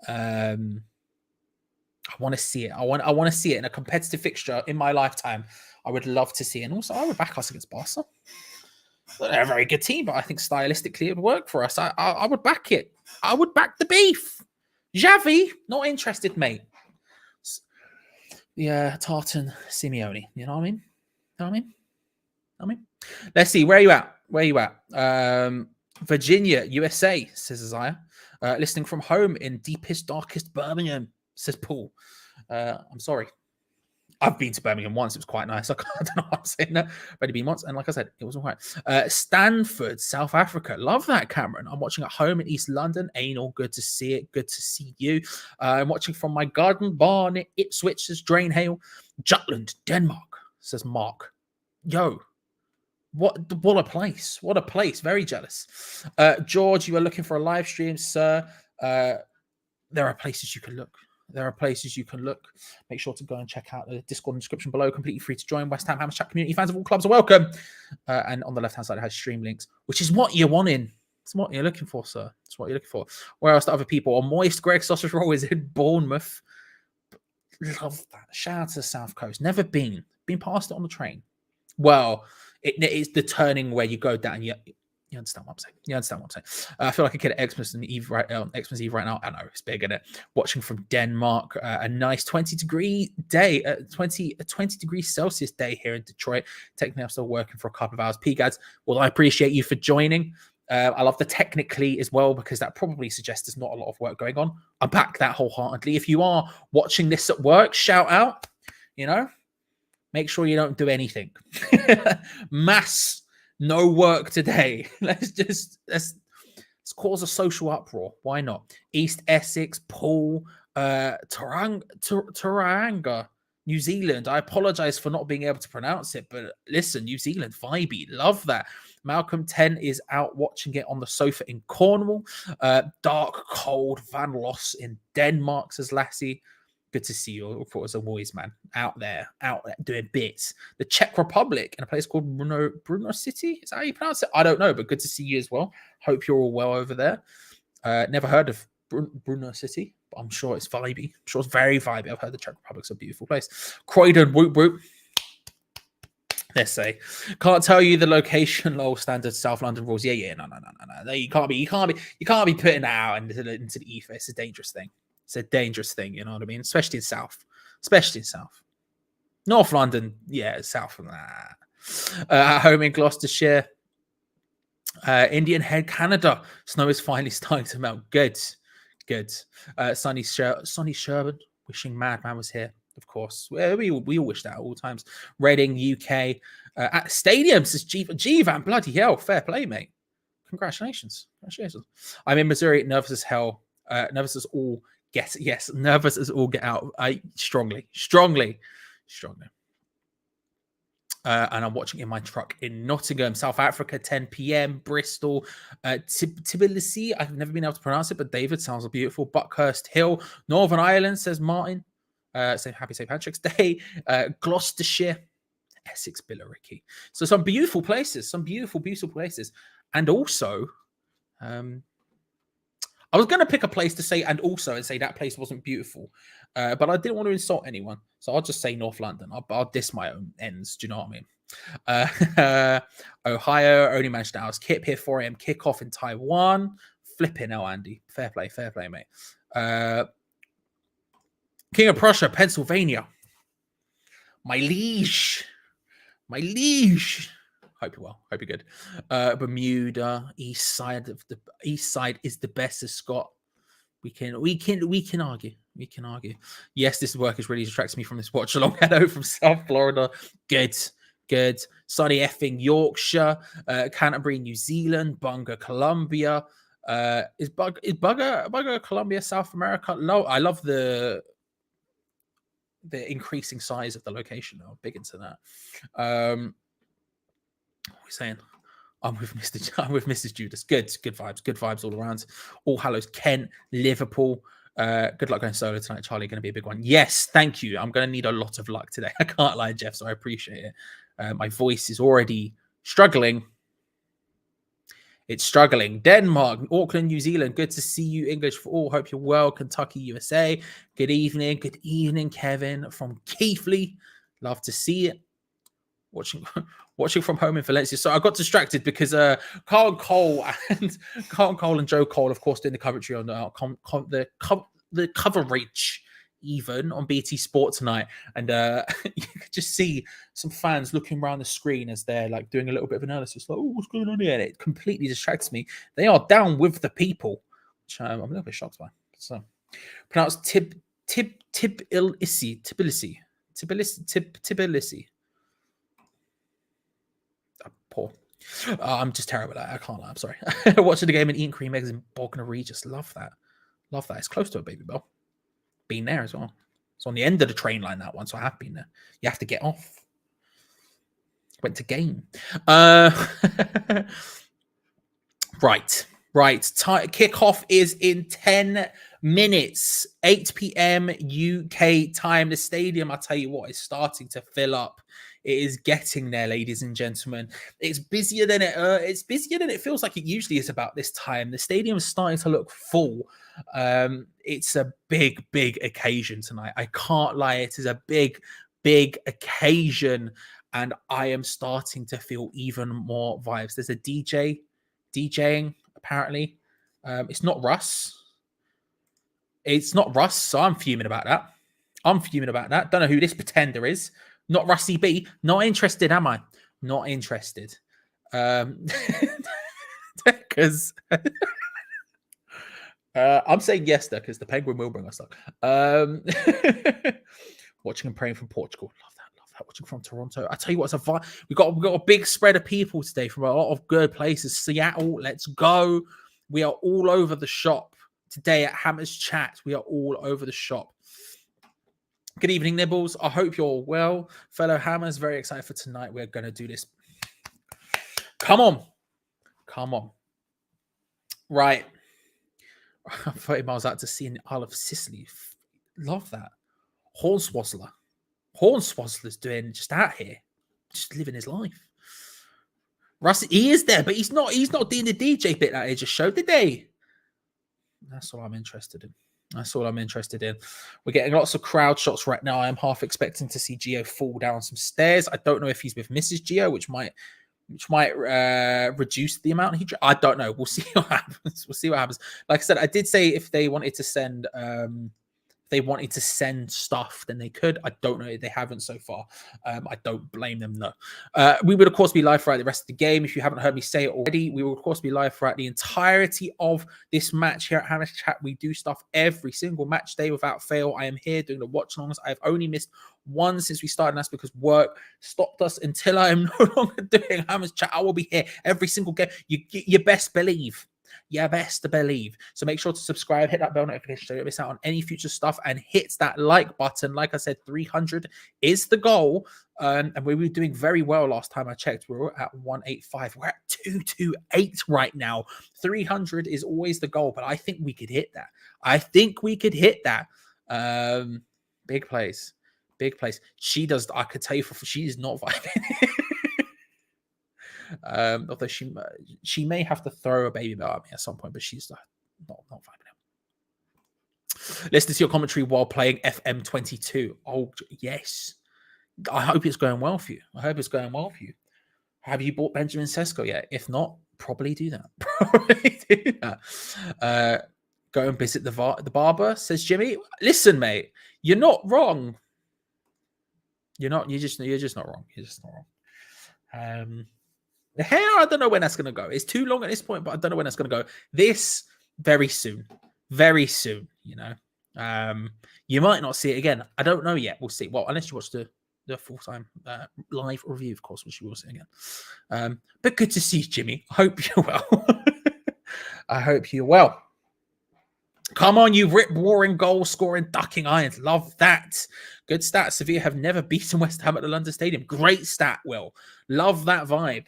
I want to see it. I want to see it in a competitive fixture in my lifetime. I would love to see it. And also, I would back us against Barca. They're a very good team, but I think stylistically it would work for us. I would back it. I would back the beef. Xavi, not interested, mate. Yeah, Tartan Simeone. You know what I mean? Let's see. Where are you at? Virginia, USA, says Isaiah. Listening from home in deepest, darkest Birmingham, says Paul. I'm sorry. I've been to Birmingham once. It was quite nice. I don't know why I'm saying that. I've only been once. And like I said, it was all right. Stanford, South Africa. Love that, Cameron. I'm watching at home in East London. Anal, good to see it. Good to see you. I'm watching from my garden barn at Ipswich, says Drainhale. Jutland, Denmark, says Mark. Yo, what a place. What a place. Very jealous. George, you are looking for a live stream, sir. There are places you can look. Make sure to go and check out the Discord description below. Completely free to join. West Ham Hammers Chat community fans of all clubs are welcome. And on the left-hand side, it has stream links, which is what you're wanting. It's what you're looking for, sir. It's what you're looking for. Where else do other people? A moist Greg sausage roll is in Bournemouth. Love that. Shout out to the South Coast. Never been past it on the train. Well, it is the turning where you go down. You understand what I'm saying? I feel like a kid at Xmas Eve right now. I know it's big, isn't it? Watching from Denmark, a nice 20-degree day, 20 degrees Celsius day here in Detroit. Technically, I'm still working for a couple of hours. P-Gads, well, I appreciate you for joining. I love the technically as well, because that probably suggests there's not a lot of work going on. I back that wholeheartedly. If you are watching this at work, shout out. Make sure you don't do anything. Mass. No work today. Let's cause a social uproar. Why not? East Essex, Paul, Taranga, New Zealand. I apologize for not being able to pronounce it, but listen, New Zealand, vibey. Love that. Malcolm 10 is out watching it on the sofa in Cornwall. Dark, cold Van Loss in Denmark, says Lassie. Good to see you. I thought it was always, man, out there doing bits. The Czech Republic in a place called Brno City. Is that how you pronounce it? I don't know, but good to see you as well. Hope you're all well over there. Never heard of Brno City, but I'm sure it's vibey. I'm sure it's very vibey. I've heard the Czech Republic's a beautiful place. Croydon, whoop whoop. Let's say, can't tell you the location. Low standard South London rules. Yeah. No. You can't be putting that out into the ether. It's a dangerous thing. It's a dangerous thing. You know what I mean? Especially in South. North London, yeah, South of that. At home in Gloucestershire, Indian Head, Canada. Snow is finally starting to melt. Good. Sunny Sherburn. Wishing Madman was here. Of course, we all wish that at all times. Reading, UK, at stadiums. Says G-Van, bloody hell, fair play, mate. Congratulations. I'm in Missouri, nervous as hell. Nervous as all get. Yes, nervous as all get out. Strongly. And I'm watching in my truck in Nottingham, South Africa, 10 p.m. Bristol, Tbilisi. I've never been able to pronounce it, but David sounds beautiful. Buckhurst Hill, Northern Ireland, says Martin. Happy St. Patrick's Day. Gloucestershire, Essex, Billericay. So some beautiful places, beautiful places. And also, I was going to pick a place to say and say that place wasn't beautiful, but I didn't want to insult anyone. So I'll just say North London. I'll diss my own ends. Do you know what I mean? Ohio, only managed hours. Kip here, 4 a.m. Kickoff in Taiwan. Flipping hell, Andy. Fair play, mate. King of Prussia, Pennsylvania. My liege. Hope you're well. Hope you're good. Bermuda, East side is the best of Scott. We can argue. Yes, this work is really distracts me from this watch along. Hello from South Florida. Good. Sunny effing Yorkshire, Canterbury, New Zealand, Bunga, Colombia. Is Bunga, Colombia, South America? No, I love the increasing size of the location. I'm big into that. What are we saying? I'm with Mrs. Judas. Good vibes all around. All Hallows, Kent, Liverpool. Good luck going solo tonight, Charlie. Going to be a big one. Yes, thank you. I'm going to need a lot of luck today. I can't lie, Jeff. So I appreciate it. My voice is already struggling. It's struggling. Denmark, Auckland, New Zealand. Good to see you. English for all. Hope you're well. Kentucky, USA. Good evening. Kevin from Keithley. Love to see it. Watching from home in Valencia. So I got distracted because Carl Cole and Joe Cole, of course, doing the commentary on the coverage even on BT Sport tonight, and you could just see some fans looking around the screen as they're like doing a little bit of analysis, like, "Oh, what's going on here?" And it completely distracts me. They are down with the people, which I'm a little bit shocked by. So pronounced Tbilisi. Poor. I'm just terrible at it. I can't lie. I'm sorry. Watching the game and eating cream eggs in Bognor Regis. Love that. It's close to a Baby Bell. Been there as well. It's on the end of the train line, that one, so I have been there. You have to get off. Went to game. Right. Kickoff is in 10 minutes. 8 p.m. UK time. The stadium, I tell you what, is starting to fill up. It is getting there, ladies and gentlemen. It's busier than it feels like it usually is about this time. The stadium is starting to look full. It's a big occasion tonight. I can't lie. It is a big occasion, and I am starting to feel even more vibes. There's a DJ DJing apparently. It's not Russ. So I'm fuming about that. Don't know who this pretender is. Not Rusty B. Not interested, am I? Not interested. Because I'm saying yes, though, because the Penguin will bring us luck. Watching and praying from Portugal. Love that. Watching from Toronto. I tell you what, it's a we got a big spread of people today from a lot of good places. Seattle, let's go. We are all over the shop today at Hammers Chat. We are all over the shop. Good evening, Nibbles. I hope you're well. Fellow Hammers, very excited for tonight. We're going to do this. Come on. Right. 30 miles out to sea in the Isle of Sicily. Love that. Hornswazzler's doing just out here. Just living his life. Rusty, he is there, but he's not doing the DJ bit that they just showed, did they? That's what I'm interested in. That's all I'm interested in. We're getting lots of crowd shots right now. I am half expecting to see Gio fall down some stairs. I don't know if he's with Mrs. Gio, which might reduce the amount he. I don't know. We'll see what happens. We'll see what happens. Like I said, I did say if they wanted to send stuff, then they could. I don't know. They haven't so far. I don't blame them, though. We would, of course, be live throughout the rest of the game. If you haven't heard me say it already, we will, of course, be live throughout the entirety of this match here at Hammers Chat. We do stuff every single match day without fail. I am here doing the watch-alongs. I've only missed one since we started, and that's because work stopped us. Until I am no longer doing Hammers Chat, I will be here every single game. You best believe. Yeah, best to believe. So make sure to subscribe, hit that bell notification so you don't miss out on any future stuff, and hit that like button. Like I said, 300 is the goal. And we were doing very well last time I checked. We were at 185. We're at 228 right now. 300 is always the goal, but I think we could hit that. Big place. Big place. She does. I could tell you she is not vibing. Although she may have to throw a baby bell at me at some point, but she's not vibing out. Listen to your commentary while playing FM22. Oh yes, I hope it's going well for you. Have you bought Benjamin Sesko yet? If not, probably do that. Go and visit the barber, says Jimmy. Listen, mate, you're not wrong. You're just not wrong. The hair, I don't know when that's going to go. It's too long at this point, but I don't know when that's going to go. This, very soon. You know. You might not see it again. I don't know yet. We'll see. Well, unless you watch the full-time live review, of course, which you will see again. But good to see you, Jimmy. I hope you're well. Come on, you rip-roaring, goal-scoring, ducking irons. Love that. Good stat. Sevilla have never beaten West Ham at the London Stadium. Great stat, Will. Love that vibe.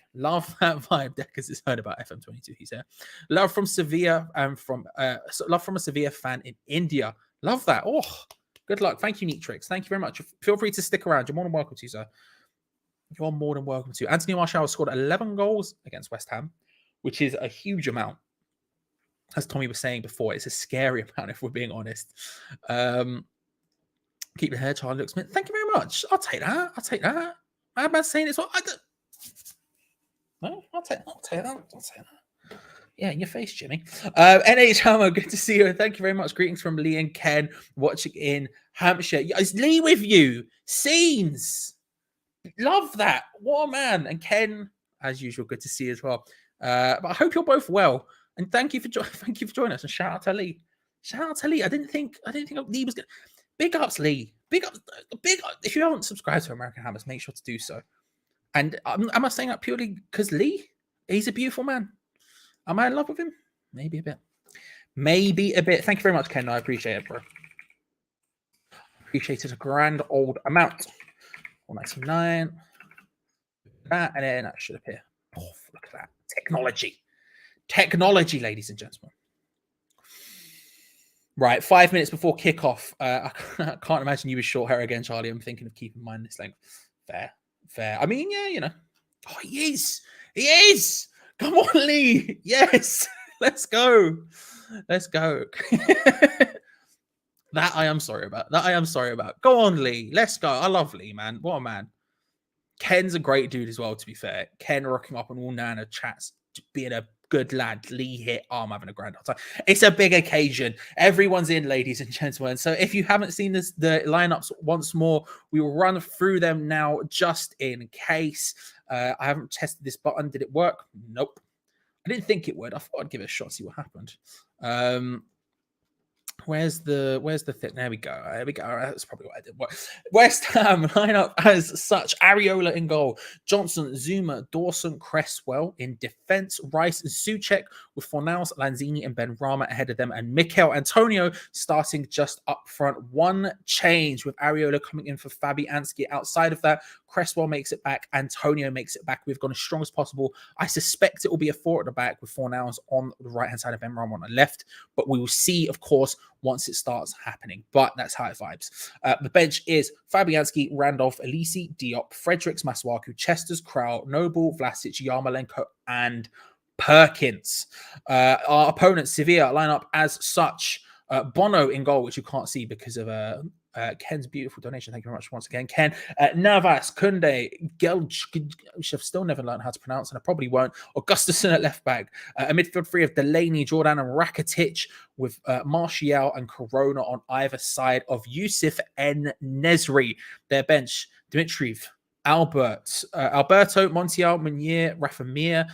Deckers has heard about FM22, he said. Love from Sevilla and love from a Sevilla fan in India. Love that. Oh, good luck. Thank you, Neatrix. Thank you very much. Feel free to stick around. You're more than welcome to, sir. You're more than welcome to. Anthony Martial scored 11 goals against West Ham, which is a huge amount. As Tommy was saying before, it's a scary amount if we're being honest. Keep the hair, Charlie looks mint. Thank you very much. I'll take that. I'm about saying it's what I do. No, I'll take that. Yeah, in your face, Jimmy. NH Hammer, good to see you. Thank you very much. Greetings from Lee and Ken, watching in Hampshire. Is Lee with you? Scenes. Love that. What a man. And Ken, as usual, good to see you as well. But I hope you're both well. And thank you for joining us. And shout out to Lee. I didn't think Lee was good. Big ups, Lee. Big up. If you haven't subscribed to American Hammers, make sure to do so. And am I saying that purely because Lee? He's a beautiful man. Am I in love with him? Maybe a bit. Thank you very much, Ken. I appreciate it, bro. Appreciate it a grand old amount. 199. That, and then that should appear. Oh, look at that. Technology, ladies and gentlemen. Right, 5 minutes before kickoff. I can't imagine you with short hair again, Charlie. I'm thinking of keeping mine this length. Fair. I mean, yeah, you know. Oh, he is. Come on, Lee. Yes. Let's go. That I am sorry about. Go on, Lee. Let's go. I love Lee, man. What a man. Ken's a great dude as well, to be fair. Ken rocking up on all Nana chats, being a good lad. Lee hit. Oh, I'm having a grand old time. It's a big occasion. Everyone's in, ladies and gentlemen. So if you haven't seen the lineups once more, we will run through them now just in case. I haven't tested this button. Did it work? Nope. I didn't think it would. I thought I'd give it a shot, see what happened. Where's the thing? There we go. That's probably what I did. West Ham lineup as such: Areola in goal, Johnson, Zuma, Dawson, Cresswell in defense, Rice and Souček with Fornals, Lanzini and Benrahma ahead of them, and Mikel Antonio starting just up front. One change with Areola coming in for Fabianski. Outside of that, Cresswell makes it back, Antonio makes it back. We've gone as strong as possible. I suspect it will be a 4 at the back with Fornals on the right hand side of Benrahma on the left, but we will see, of course, once it starts happening. But that's how it vibes. The bench is Fabianski, Randolph, Elisi, Diop, Fredericks, Masuaku, Chesters, Krau, Noble, Vlasic, Yarmolenko, and Perkins. Our opponents, Sevilla, line up as such. Bono in goal, which you can't see because of Ken's beautiful donation. Thank you very much once again, Ken. Navas, Kunde, Gelj, which I've still never learned how to pronounce, and I probably won't. Augustusson at left back. A midfield three of Delaney, Jordan, and Rakitic, with Martial and Corona on either side of Yusuf and Nesri. Their bench, Dimitriv, Alberto, Montiel, Meunier, Rafa Mir,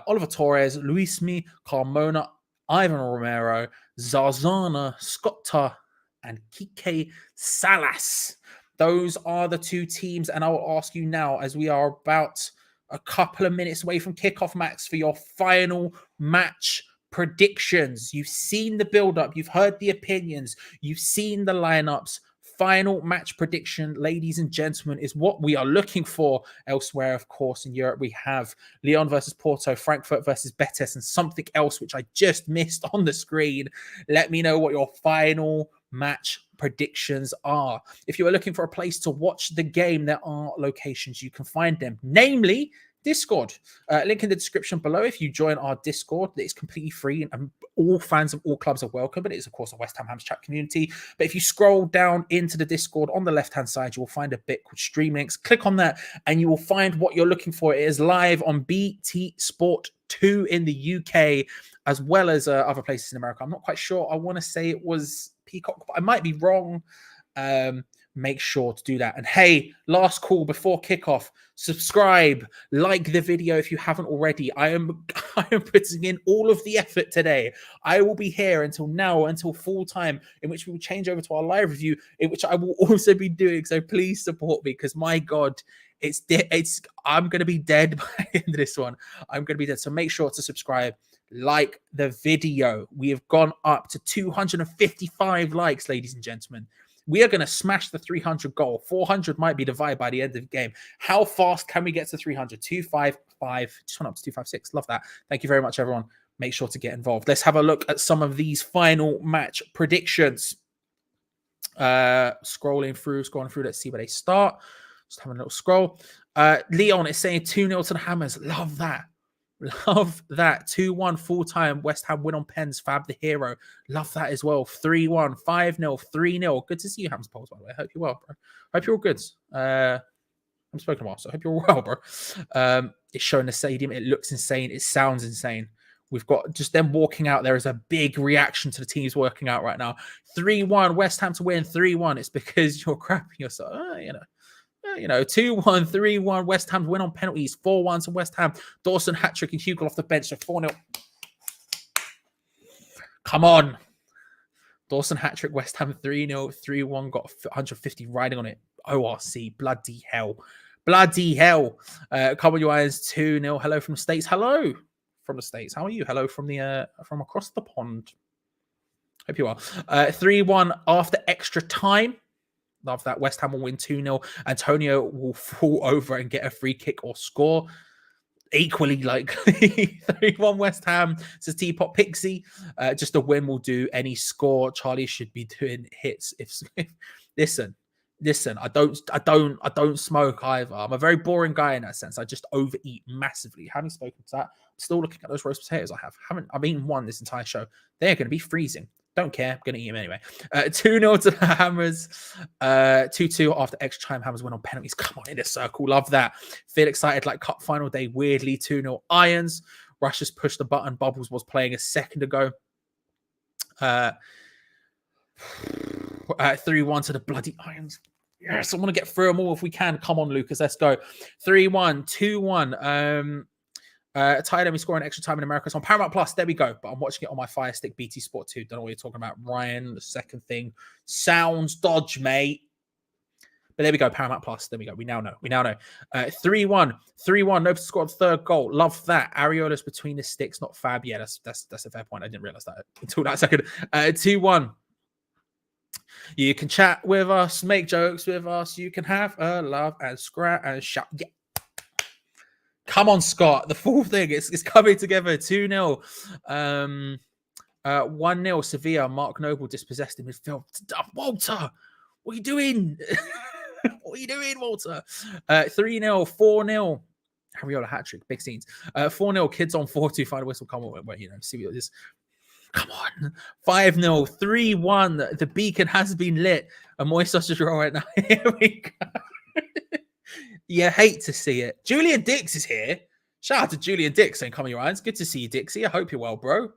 Oliver Torres, Luismi, Carmona, Ivan Romero, Zarzana, Scotta, and Kike Salas. Those are the two teams, and I will ask you now, as we are about a couple of minutes away from kickoff, Max, for your final match predictions. You've seen the build-up, you've heard the opinions, you've seen the lineups. Final match prediction, ladies and gentlemen, is what we are looking for. Elsewhere, of course, in Europe, we have Lyon versus Porto, Frankfurt versus Betis, and something else which I just missed on the screen. Let me know what your final match predictions are. If you are looking for a place to watch the game, there are locations you can find them, namely Discord. Link in the description below. If you join our Discord, it's completely free and all fans of all clubs are welcome. But it is, of course, a West Ham Hams chat community. But if you scroll down into the Discord on the left-hand side, you will find a bit called Stream Links. Click on that and you will find what you're looking for. It is live on BT Sport 2 in the UK, as well as other places in America. I'm not quite sure. I want to say it was Peacock, but I might be wrong. Make sure to do that. And hey, last call before kickoff, subscribe, like the video if you haven't already. I am putting in all of the effort today. I will be here until full time, in which we will change over to our live review, in which I will also be doing. So please support me, because my God, I'm going to be dead by the end of this one. I'm going to be dead. So make sure to subscribe, like the video. We have gone up to 255 likes, ladies and gentlemen. We are going to smash the 300 goal. 400 might be divided by the end of the game. How fast can we get to 300? 255. Just went up to 256. Love that. Thank you very much, everyone. Make sure to get involved. Let's have a look at some of these final match predictions. Scrolling through. Let's see where they start. Just having a little scroll. Leon is saying 2-0 to the Hammers. Love that. Love that. 2-1 full-time West Ham win on pens. Fab the hero. Love that as well. 3-1, 5-0, 3-0. Good to see you, Hams Poles, by the way. I hope you're well, bro. Hope you're all good. I'm spoken a while, so I hope you're all well, bro. It's showing the stadium. It looks insane. It sounds insane. We've got just them walking out. There is a big reaction to the teams working out right now. 3-1, West Ham to win. 3-1. It's because you're crapping yourself. 2-1, 3-1, West Ham win on penalties, 4-1 to West Ham. Dawson hat-trick and Hugo off the bench, so 4-0. Come on. Dawson hat-trick, West Ham 3-0, 3-1, got 150 riding on it. ORC, bloody hell. Bloody hell. Come on, you Irons, 2-0. Hello from the States. Hello from the States. How are you? Hello from from across the pond. Hope you are. 3-1 after extra time. Love that. West Ham will win 2-0. Antonio will fall over and get a free kick or score. Equally likely. 3-1 West Ham, says Teapot Pixie. Just a win will do any score. Charlie should be doing hits. Listen, I don't smoke either. I'm a very boring guy in that sense. I just overeat massively. Having spoken to that, I'm still looking at those roast potatoes I have. I've eaten one this entire show. They're going to be freezing. Don't care. I'm going to eat him anyway. 2-0 to the Hammers. 2-2 after extra time. Hammers win on penalties. Come on, in the circle. Love that. Feel excited like cup final day. Weirdly, 2-0 Irons. Russia's pushed the button. Bubbles was playing a second ago. 3-1 to the bloody Irons. Yes, I want to get through them all if we can. Come on, Lucas. Let's go. 3-1, 2-1. Thailand, we score in extra time in America. It's on Paramount Plus. There we go. But I'm watching it on my Fire Stick BT Sport 2. Don't know what you're talking about. Ryan, the second thing. Sounds dodge, mate. But there we go. Paramount Plus. There we go. We now know. 3-1. 3-1. No score on third goal. Love that. Areola's between the sticks. Not Fab. Yeah, that's a fair point. I didn't realize that until that second. 2-1. You can chat with us, make jokes with us. You can have a laugh and scrap and shout. Yeah. Come on, Scott. The full thing is coming together. 2-0. 1-0 Sevilla. Mark Noble dispossessed in midfield. Walter, what are you doing? What are you doing, Walter? 3-0. 4-0. Ariola hat-trick. Big scenes. 4-0. Kids on 4-2. Final whistle. Come on. See what it is. Come on. 5-0, 3-1. The beacon has been lit. A moist sausage roll right now. Here we go. You hate to see it. Julian Dix is here. Shout out to Julian Dix saying, come on, your irons. Good to see you, Dixie. I hope you're well, bro.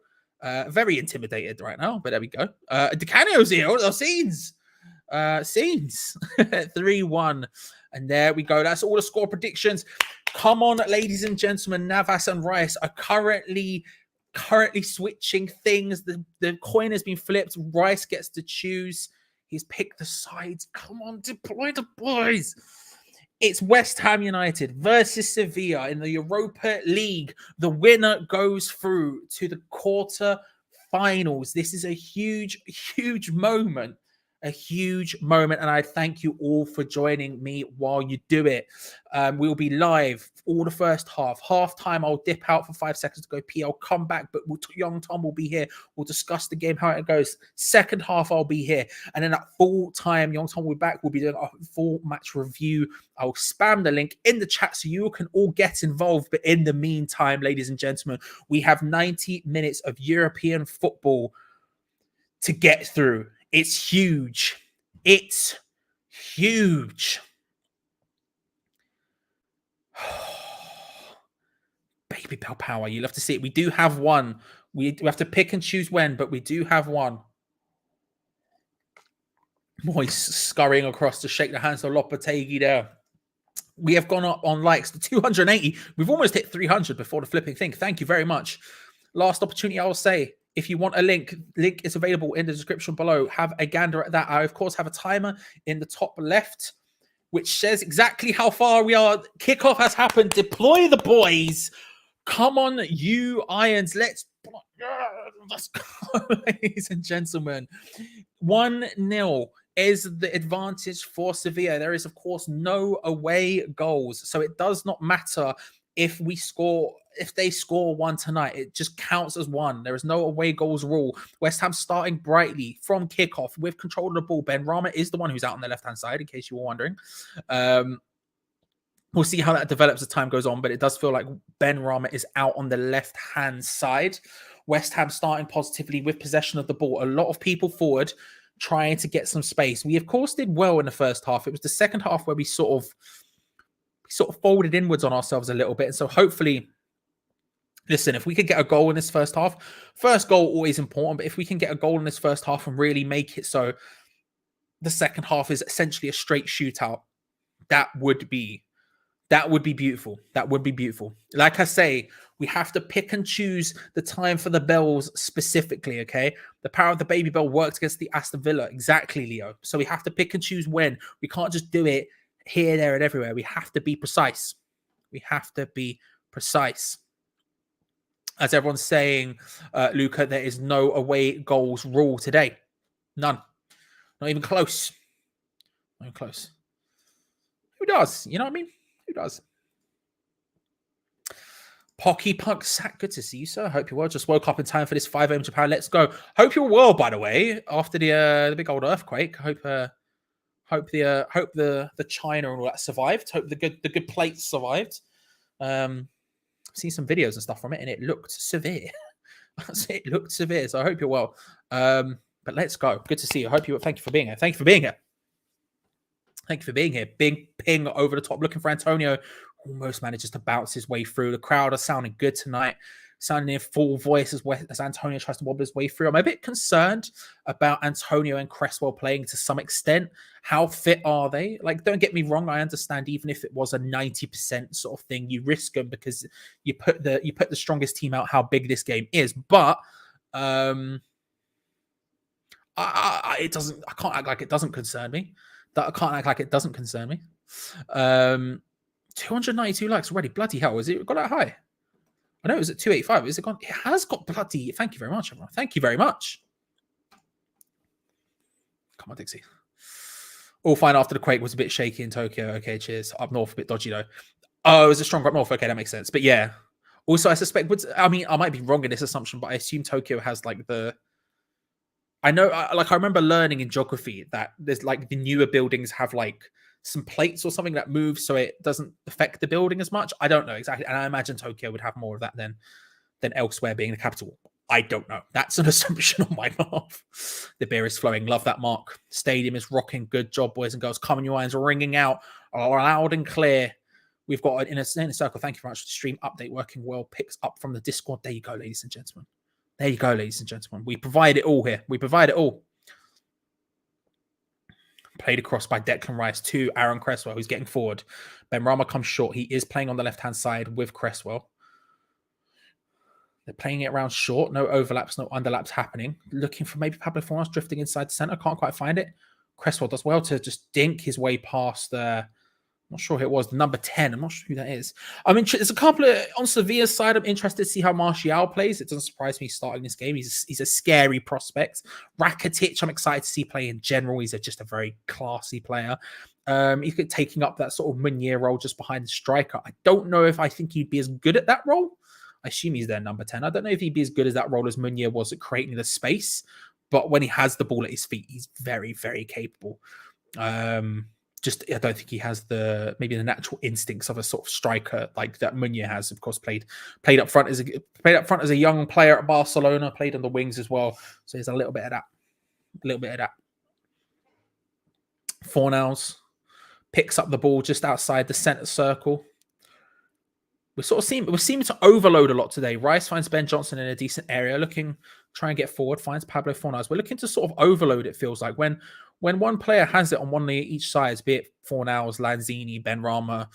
Very intimidated right now, but there we go. DeCanio's here. Oh, scenes. Scenes. 3-1. And there we go. That's all the score predictions. Come on, ladies and gentlemen. Navas and Rice are currently switching things. The coin has been flipped. Rice gets to choose. He's picked the sides. Come on, deploy the boys. It's West Ham United versus Sevilla in the Europa League. The winner goes through to the quarter-finals. This is a huge, huge moment. A huge moment, and I thank you all for joining me while you do it. We'll be live all the first half. Half time, I'll dip out for 5 seconds to go pee. I'll come back, but young Tom will be here. We'll discuss the game, how it goes. Second half, I'll be here. And then at full time, young Tom will be back. We'll be doing a full match review. I'll spam the link in the chat so you can all get involved. But in the meantime, ladies and gentlemen, we have 90 minutes of European football to get through. It's huge. It's huge. Baby Bell power. You love to see it. We do have one. We have to pick and choose when, but we do have one. Moist scurrying across to shake the hands of Lopetegui there. We have gone up on likes to 280. We've almost hit 300 before the flipping thing. Thank you very much. Last opportunity, I will say. If you want a link is available in the description below. Have a gander at that. I, of course, have a timer in the top left, which says exactly how far we are. Kickoff has happened. Deploy the boys. Come on, you Irons. Let's go, ladies and gentlemen. 1-0 is the advantage for Sevilla. There is, of course, no away goals. So it does not matter if they score one tonight. It just counts as one. There is no away goals rule. West Ham starting brightly from kickoff with control of the ball. Ben Rama is the one who's out on the left-hand side, in case you were wondering. We'll see how that develops as time goes on, but it does feel like Ben Rama is out on the left-hand side. West Ham starting positively with possession of the ball. A lot of people forward trying to get some space. We, of course, did well in the first half. It was the second half where we sort of folded inwards on ourselves a little bit. And so hopefully, listen, if we could get a goal in this first half, first goal always important, but if we can get a goal in this first half and really make it so the second half is essentially a straight shootout, that would be beautiful. That would be beautiful. Like I say, we have to pick and choose the time for the bells specifically, okay? The power of the baby bell works against the Aston Villa. Exactly, Leo. So we have to pick and choose when. We can't just do it here, there, and everywhere. We have to be precise. We have to be precise. As everyone's saying, Luca, there is no away goals rule today. None. Not even close. Not even close. Who does? You know what I mean? Who does? Pocky Punk Sack, good to see you, sir. Hope you're well. Just woke up in time for this 5 a.m. Japan. Let's go. Hope you're well, by the way, after the big old earthquake. Hope the China and all that survived. Hope the good plates survived. I've seen some videos and stuff from it, and it looked severe. It looked severe. So I hope you're well. But let's go. Good to see you. Thank you for being here. Thank you for being here. Thank you for being here. Big ping over the top. Looking for Antonio. Almost manages to bounce his way through. The crowd are sounding good tonight. Sounding in full voice as Antonio tries to wobble his way through. I'm a bit concerned about Antonio and Cresswell playing to some extent. How fit are they? Like, don't get me wrong. I understand even if it was a 90% sort of thing, you risk them because you put the strongest team out. How big this game is, but it doesn't. I can't act like it doesn't concern me. I can't act like it doesn't concern me. 292 likes already. Bloody hell! Is it got that high? I know it was at 285. Is it gone? It has got bloody. Thank you very much, everyone. Thank you very much. Come on, Dixie. All fine after the quake was a bit shaky in Tokyo. Okay, cheers. Up north, a bit dodgy though. Oh, it was a stronger up north. Okay, that makes sense. But yeah. Also, I suspect. I mean, I might be wrong in this assumption, but I assume Tokyo has like the. I know, like I remember learning in geography that there's like the newer buildings have like some plates or something that moves so it doesn't affect the building as much. I don't know exactly. And I imagine Tokyo would have more of that than elsewhere being the capital. I don't know. That's an assumption on my behalf. The beer is flowing. Love that, Mark. Stadium is rocking. Good job, boys and girls. Common Lines ringing out loud and clear. We've got in a circle. Thank you very much for the stream update working well. Picks up from the Discord. There you go, ladies and gentlemen. There you go, ladies and gentlemen. We provide it all here. We provide it all. Played across by Declan Rice to Aaron Cresswell, who's getting forward. Benrahma comes short. He is playing on the left-hand side with Cresswell. They're playing it around short. No overlaps, no underlaps happening. Looking for maybe Pablo Fornas drifting inside the centre. Can't quite find it. Cresswell does well to just dink his way past the... I'm not sure who it was. Number 10. I'm not sure who that is. I'm interested. There's a couple of... On Sevilla's side, I'm interested to see how Martial plays. It doesn't surprise me starting this game. He's a scary prospect. Rakitic, I'm excited to see play in general. He's just a very classy player. He's taking up that sort of Meunier role just behind the striker. I don't know if I think he'd be as good at that role. I assume he's their number 10. I don't know if he'd be as good as that role as Meunier was at creating the space, but when he has the ball at his feet, he's very, very capable. I don't think he has maybe the natural instincts of a sort of striker like that Meunier has. Of course, played up front as a young player at Barcelona, played on the wings as well. So there's a little bit of that. Fornals picks up the ball just outside the centre circle. We're seeming to overload a lot today. Rice finds Ben Johnson in a decent area, try and get forward, finds Pablo Fornals. We're looking to sort of overload, it feels like. When one player has it on one of each sides, be it Fornals, Lanzini, Benrahma,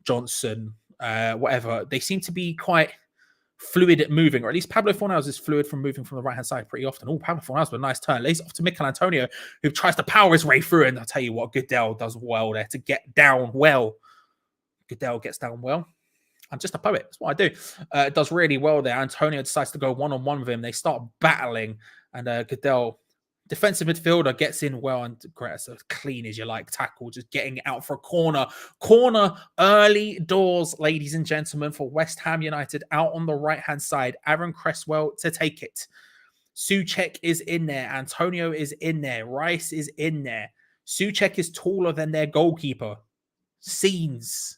Johnson, whatever, they seem to be quite fluid at moving, or at least Pablo Fornals is fluid from moving from the right-hand side pretty often. Oh, Pablo Fornals with a nice turn. Lays off to Mikel Antonio, who tries to power his way through, and I'll tell you what, Goodell does well there to get down well. Goodell gets down well. I'm just a poet. That's what I do. Does really well there. Antonio decides to go one-on-one with him. They start battling, and Goodell, defensive midfielder, gets in well and creates a clean as you like tackle, just getting out for a corner. Corner early doors, ladies and gentlemen, for West Ham United out on the right-hand side. Aaron Cresswell to take it. Souček is in there. Antonio is in there. Rice is in there. Souček is taller than their goalkeeper. Scenes.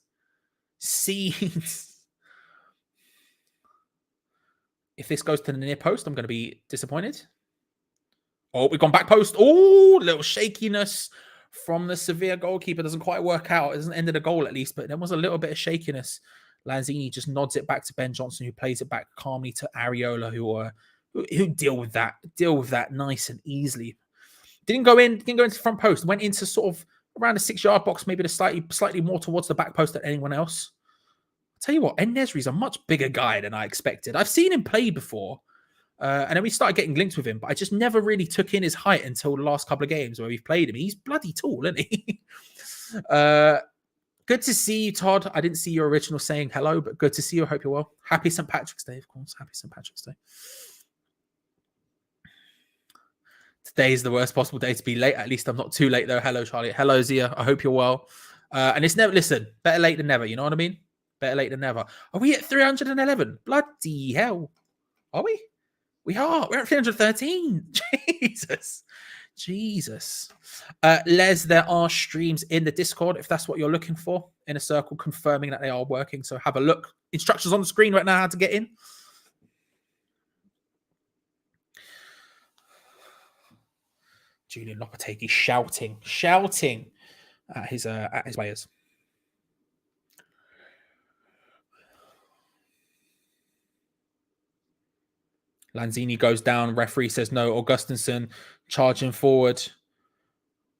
If this goes to the near post, I'm going to be disappointed. Oh, we've gone back post. Oh, little shakiness from the Sevilla goalkeeper. Doesn't quite work out. It doesn't end in a goal at least, but there was a little bit of shakiness. Lanzini just nods it back to Ben Johnson, who plays it back calmly to Areola, who deal with that nice and easily. Didn't go into the front post. Went into sort of around the 6-yard box, maybe slightly more towards the back post than anyone else. I'll tell you what, En-Nesyri's a much bigger guy than I expected. I've seen him play before, and then we started getting linked with him, but I just never really took in his height until the last couple of games where we've played him. He's bloody tall, isn't he? Good to see you, Todd. I didn't see your original saying hello, but good to see you. I hope you're well. Happy St. Patrick's Day, of course. Happy St. Patrick's Day. Today is the worst possible day to be late. At least I'm not too late, though. Hello, Charlie. Hello, Zia. I hope you're well. And it's never, listen, better late than never. You know what I mean? Better late than never. Are we at 311? Bloody hell. Are we? We are. We're at 313. Jesus. Les, there are streams in the Discord if that's what you're looking for. In a circle confirming that they are working. So have a look. Instructions on the screen right now how to get in. Julian Lopetegui shouting at his players. Lanzini goes down. Referee says no. Augustinsson charging forward.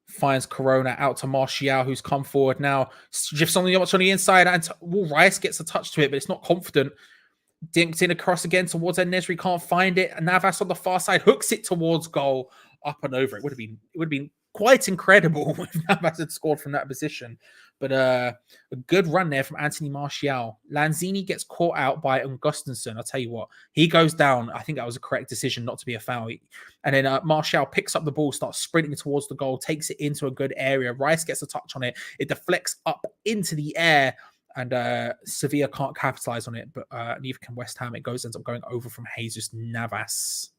Finds Corona out to Martial, who's come forward now. Drifts on the inside. And Rice gets a touch to it, but it's not confident. Dinked in across again towards En-Nesyri. Can't find it. And Navas on the far side hooks it towards goal. Up and over. It would have been quite incredible if Navas had scored from that position. But a good run there from Anthony Martial. Lanzini gets caught out by Augustinsson. I'll tell you what, he goes down. I think that was a correct decision not to be a foul. And then Martial picks up the ball, starts sprinting towards the goal, takes it into a good area. Rice gets a touch on it. It deflects up into the air. And Sevilla can't capitalize on it, but neither can West Ham. It ends up going over from Jesus Navas.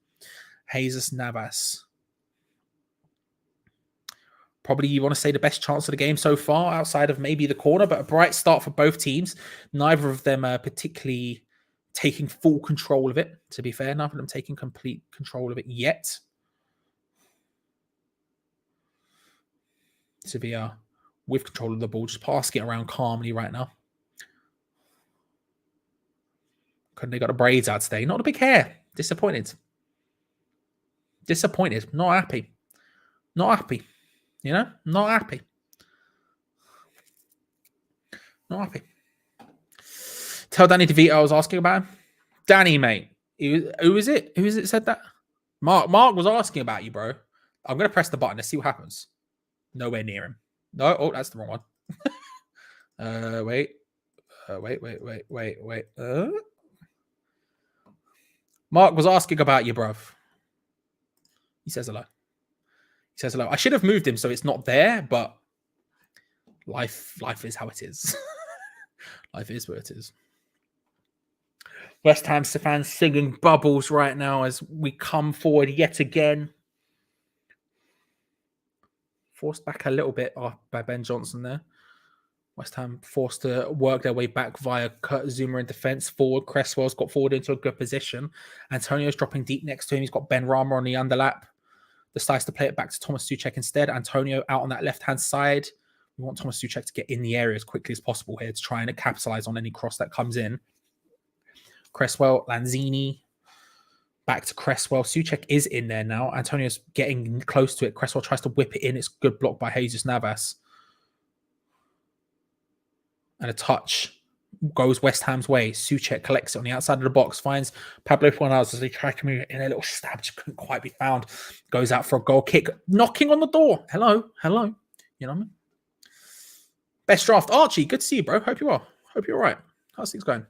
Probably you want to say the best chance of the game so far, outside of maybe the corner, but a bright start for both teams. Neither of them are particularly taking full control of it, to be fair. None of them taking complete control of it yet. Sevilla with control of the ball, just passing it around calmly right now. Couldn't they got the braids out today? Not a big hair. Disappointed. Disappointed. Not happy. Not happy. You know? Not happy. Not happy. Tell Danny DeVito I was asking about him. Danny, mate. Who is it? Who is it said that? Mark was asking about you, bro. I'm going to press the button. Let's see what happens. Nowhere near him. No. Oh, that's the wrong one. Wait. Wait. Mark was asking about you, bruv. He says hello. He says hello. I should have moved him so it's not there, but life is how it is. Life is what it is. West Ham fans singing bubbles right now as we come forward yet again. Forced back a little bit by Ben Johnson there. West Ham forced to work their way back via Kurt Zuma in defence. Forward, Cresswell's got forward into a good position. Antonio's dropping deep next to him. He's got Ben Rama on the underlap. Decides to play it back to Thomas Souček instead. Antonio out on that left-hand side. We want Thomas Souček to get in the area as quickly as possible here to try and capitalise on any cross that comes in. Cresswell, Lanzini, back to Cresswell. Souček is in there now. Antonio's getting close to it. Cresswell tries to whip it in. It's good block by Jesus Navas. And a touch goes West Ham's way. Souček collects it on the outside of the box, finds Pablo Fornals as they try to move it in. A little stab, just couldn't quite be found. Goes out for a goal kick, knocking on the door. Hello. You know what I mean? Best draft, Archie. Good to see you, bro. Hope you are. Hope you're all right. How's things going?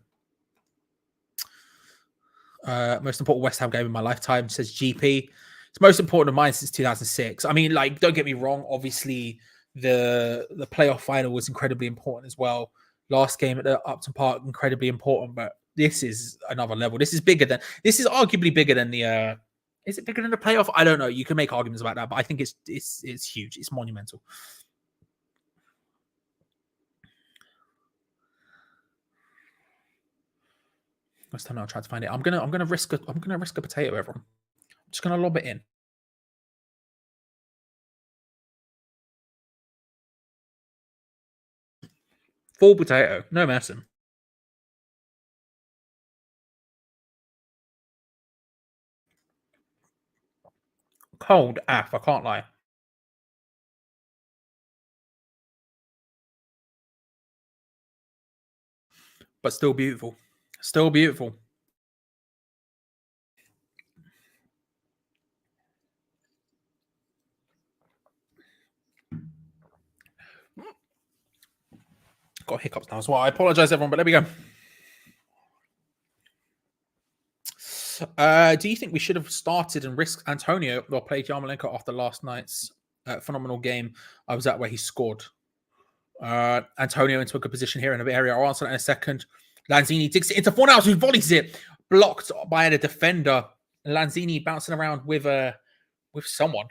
Most important West Ham game in my lifetime, says GP. It's most important of mine since 2006. I mean, like, don't get me wrong. Obviously, the playoff final was incredibly important as well. Last game at the Upton Park, incredibly important. But this is another level. This is arguably bigger than the. Is it bigger than the playoff? I don't know. You can make arguments about that, but I think it's huge. It's monumental. Next time I'll try to find it. I'm gonna risk a potato, everyone. I'm just gonna lob it in. Full potato, no messing. Cold af, I can't lie. But still beautiful. Still beautiful. Got hiccups now as well. I apologize, everyone, but there we go. Do you think we should have started and risked Antonio or played Yarmolenko after last night's phenomenal game I was at where he scored? Antonio into a good position here in the area. I'll answer that in a second. Lanzini digs it into Fornals, who volleys it. Blocked by the defender. Lanzini bouncing around with someone.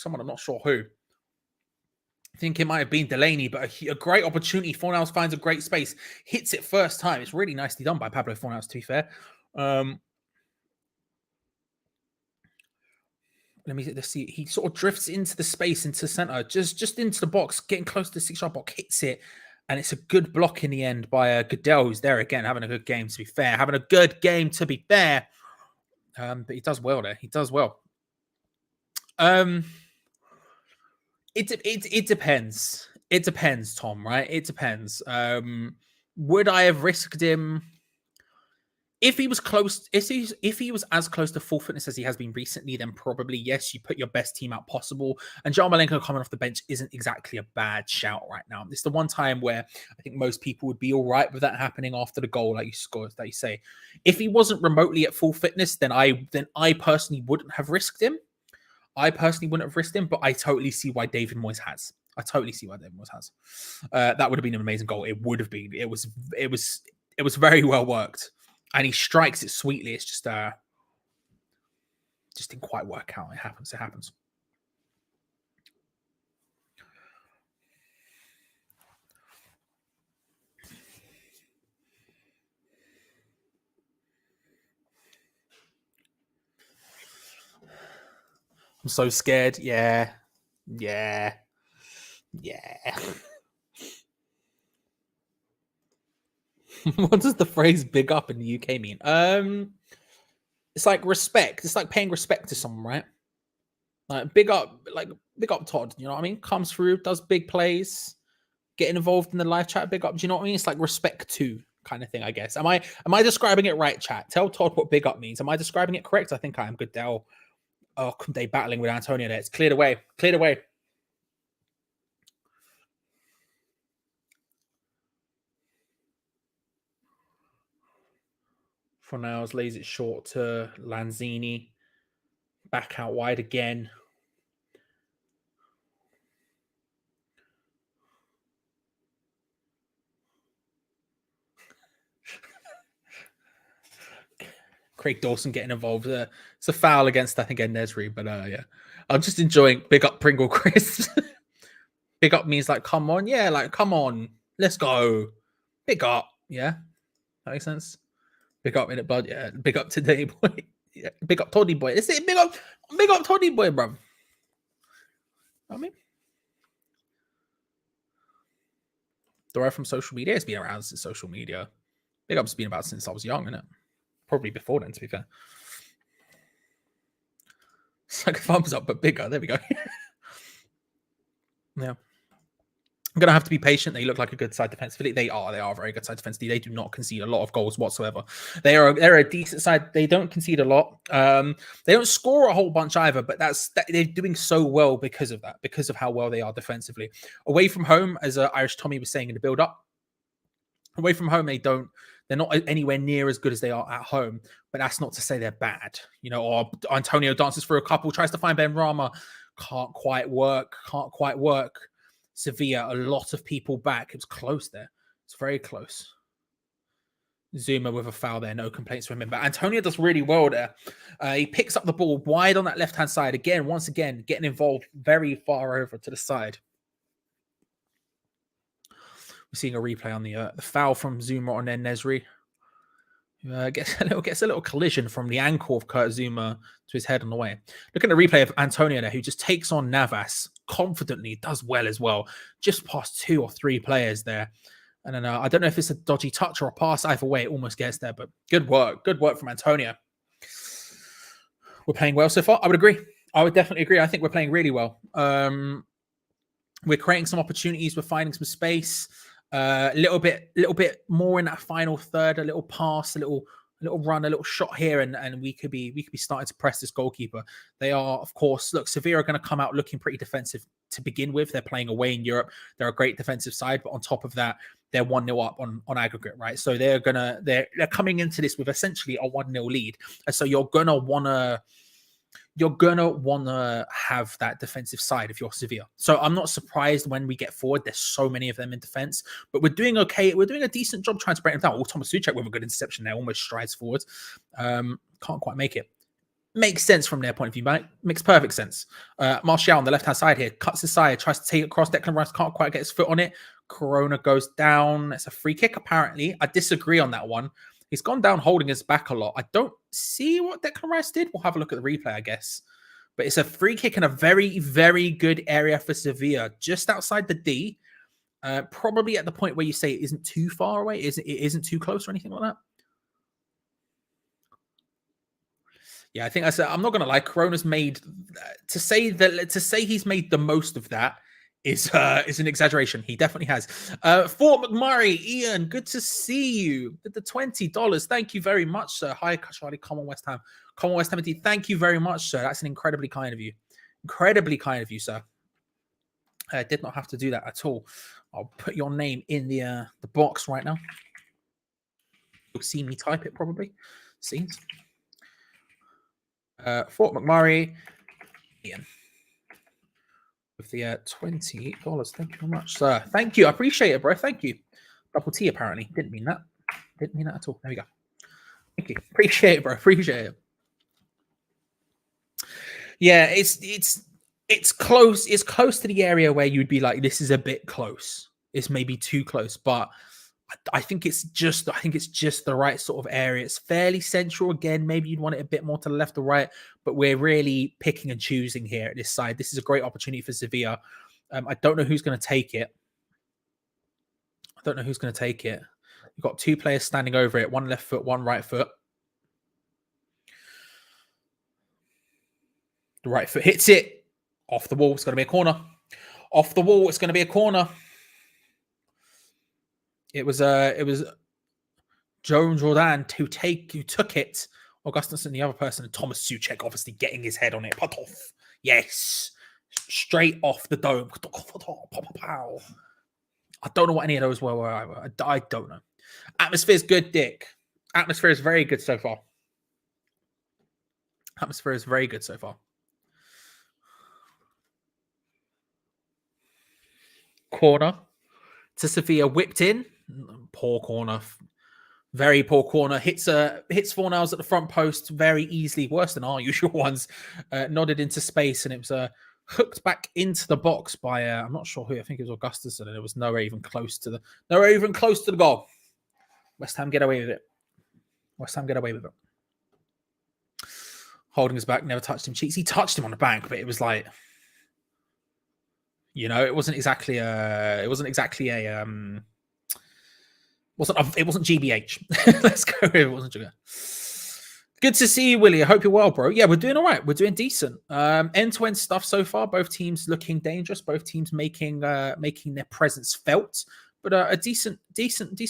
I'm not sure who. I think it might have been Delaney, but a great opportunity. Fornals finds a great space. Hits it first time. It's really nicely done by Pablo Fornals, to be fair. Let's see. He sort of drifts into the space, into the center, just into the box, getting close to the 6-yard box, hits it. And it's a good block in the end by Goodell, who's there again, having a good game, to be fair. But he does well there. He does well. It depends. It depends, Tom, right? It depends. Would I have risked him if he was close? If he was as close to full fitness as he has been recently, then probably yes. You put your best team out possible. And Yarmolenko coming off the bench isn't exactly a bad shout right now. It's the one time where I think most people would be all right with that happening after the goal, like you scored, that you say. If he wasn't remotely at full fitness, then I personally wouldn't have risked him. But I totally see why David Moyes has. That would have been an amazing goal. It would have been. It was very well worked, and he strikes it sweetly. It's just didn't quite work out. It happens. I'm so scared. Yeah. Yeah. Yeah. What does the phrase big up in the UK mean? It's like respect. It's like paying respect to someone, right? Like big up Todd, you know what I mean? Comes through, does big plays, getting involved in the live chat, big up. Do you know what I mean? It's like respect to kind of thing, I guess. Am I describing it right, chat? Tell Todd what big up means. Am I describing it correct? I think I am. Good Dell. Oh, they battling with Antonio there. It's cleared away. Cleared away. For now, lays it short to Lanzini. Back out wide again. Craig Dawson getting involved. It's a foul against, I think, Nesri, but yeah. I'm just enjoying big up Pringle Chris. Big up means like, come on. Yeah, like, come on. Let's go. Big up. Yeah. That makes sense. Big up in it, bud. Yeah. Big up today, boy. Yeah. Big up Toddy boy. It's it. Big up Toddy boy, bro. I mean, derived from social media. It's been around since social media. Big up's been about since I was young, isn't it? Probably before then, to be fair. It's like a thumbs up, but bigger. There we go. Yeah. I'm gonna have to be patient. They look like a good side defensively. They are a very good side defensively. They do not concede a lot of goals whatsoever. They're a decent side. They don't concede a lot. They don't score a whole bunch either, but they're doing so well because of that, because of how well they are defensively. Away from home, as Irish Tommy was saying in the build-up, away from home, they're not anywhere near as good as they are at home, but that's not to say they're bad. You know, or Antonio dances through a couple, tries to find Ben Rama, can't quite work. Sevilla, a lot of people back. It was close there. It's very close. Zuma with a foul there. No complaints from him. But Antonio does really well there. He picks up the ball wide on that left-hand side. Once again, getting involved very far over to the side. We're seeing a replay on the foul from Zuma on Nesri. Gets a little collision from the ankle of Kurt Zuma to his head on the way. Look at the replay of Antonio there, who just takes on Navas confidently, does well as well. Just past 2 or 3 players there. And then I don't know if it's a dodgy touch or a pass. Either way, it almost gets there. But good work from Antonio. We're playing well so far. I would agree. I would definitely agree. I think we're playing really well. We're creating some opportunities. We're finding some space. A little bit more in that final third, a little pass, a little run, a little shot here, and we could be starting to press this goalkeeper. They are, of course, look, Sevilla are going to come out looking pretty defensive to begin with. They're playing away in Europe. They're a great defensive side, but on top of that, they're 1-0 up on aggregate, right? So they're coming into this with essentially a 1-0 lead. And so you're gonna wanna have that defensive side if you're Sevilla. So I'm not surprised when we get forward. There's so many of them in defense, but we're doing okay. We're doing a decent job trying to break them down. Thomas Suchek with a good interception there, almost strides forwards. Can't quite make it. Makes sense from their point of view, mate. Makes perfect sense. Martial on the left-hand side here, cuts aside, tries to take it across. Declan Rice can't quite get his foot on it. Corona goes down. It's a free kick, apparently. I disagree on that one. He's gone down holding his back a lot. I don't see what Declan Rice did. We'll have a look at the replay, I guess. But it's a free kick in a very, very good area for Sevilla, just outside the D. Probably at the point where you say it isn't too far away. It isn't too close or anything like that. Yeah, I think I'm not going to lie. Corona's made to say he's made the most of that is an exaggeration. He definitely has. Fort McMurray, Ian, good to see you. The $20. Thank you very much, sir. Hi, Charlie. Come on, West Ham. Thank you very much, sir. That's incredibly kind of you. Incredibly kind of you, sir. I did not have to do that at all. I'll put your name in the box right now. You'll see me type it probably. Seems. Fort McMurray, Ian. With the $20. Thank you very much, sir. Thank you. I appreciate it, bro. Thank you. Double T, apparently. Didn't mean that. Didn't mean that at all. There we go. Thank you. Appreciate it, bro. Appreciate it. Yeah, it's close. It's close to the area where you'd be like, this is a bit close. It's maybe too close, but I think it's just the right sort of area. It's fairly central again. Maybe you'd want it a bit more to the left or right, but we're really picking and choosing here at this side. This is a great opportunity for Sevilla. I don't know who's going to take it. You've got two players standing over it, one left foot, one right foot. The right foot hits it off the wall. It's going to be a corner. Off the wall. It's going to be a corner. It was Joan Jordan who took it. Augustinson, the other person, and Thomas Souček obviously getting his head on it. Put off. Yes. Straight off the dome. I don't know what any of those were. I don't know. Atmosphere's good, Dick. Atmosphere is very good so far. Corner to Sevilla, whipped in. Poor corner. Very poor corner. Hits Fornals at the front post very easily, worse than our usual ones. Nodded into space, and it was hooked back into the box by I'm not sure who. I think it was Augustinson, and it was nowhere even close to the goal. West Ham get away with it. Holding his back, never touched him cheeks. He touched him on the bank, but it was like, it wasn't exactly a it wasn't GBH. Let's go. It wasn't GBH. Good to see you, Willie. I hope you're well, bro. Yeah, we're doing all right. We're doing decent. End-to-end stuff so far. Both teams looking dangerous. Both teams making their presence felt. But a decent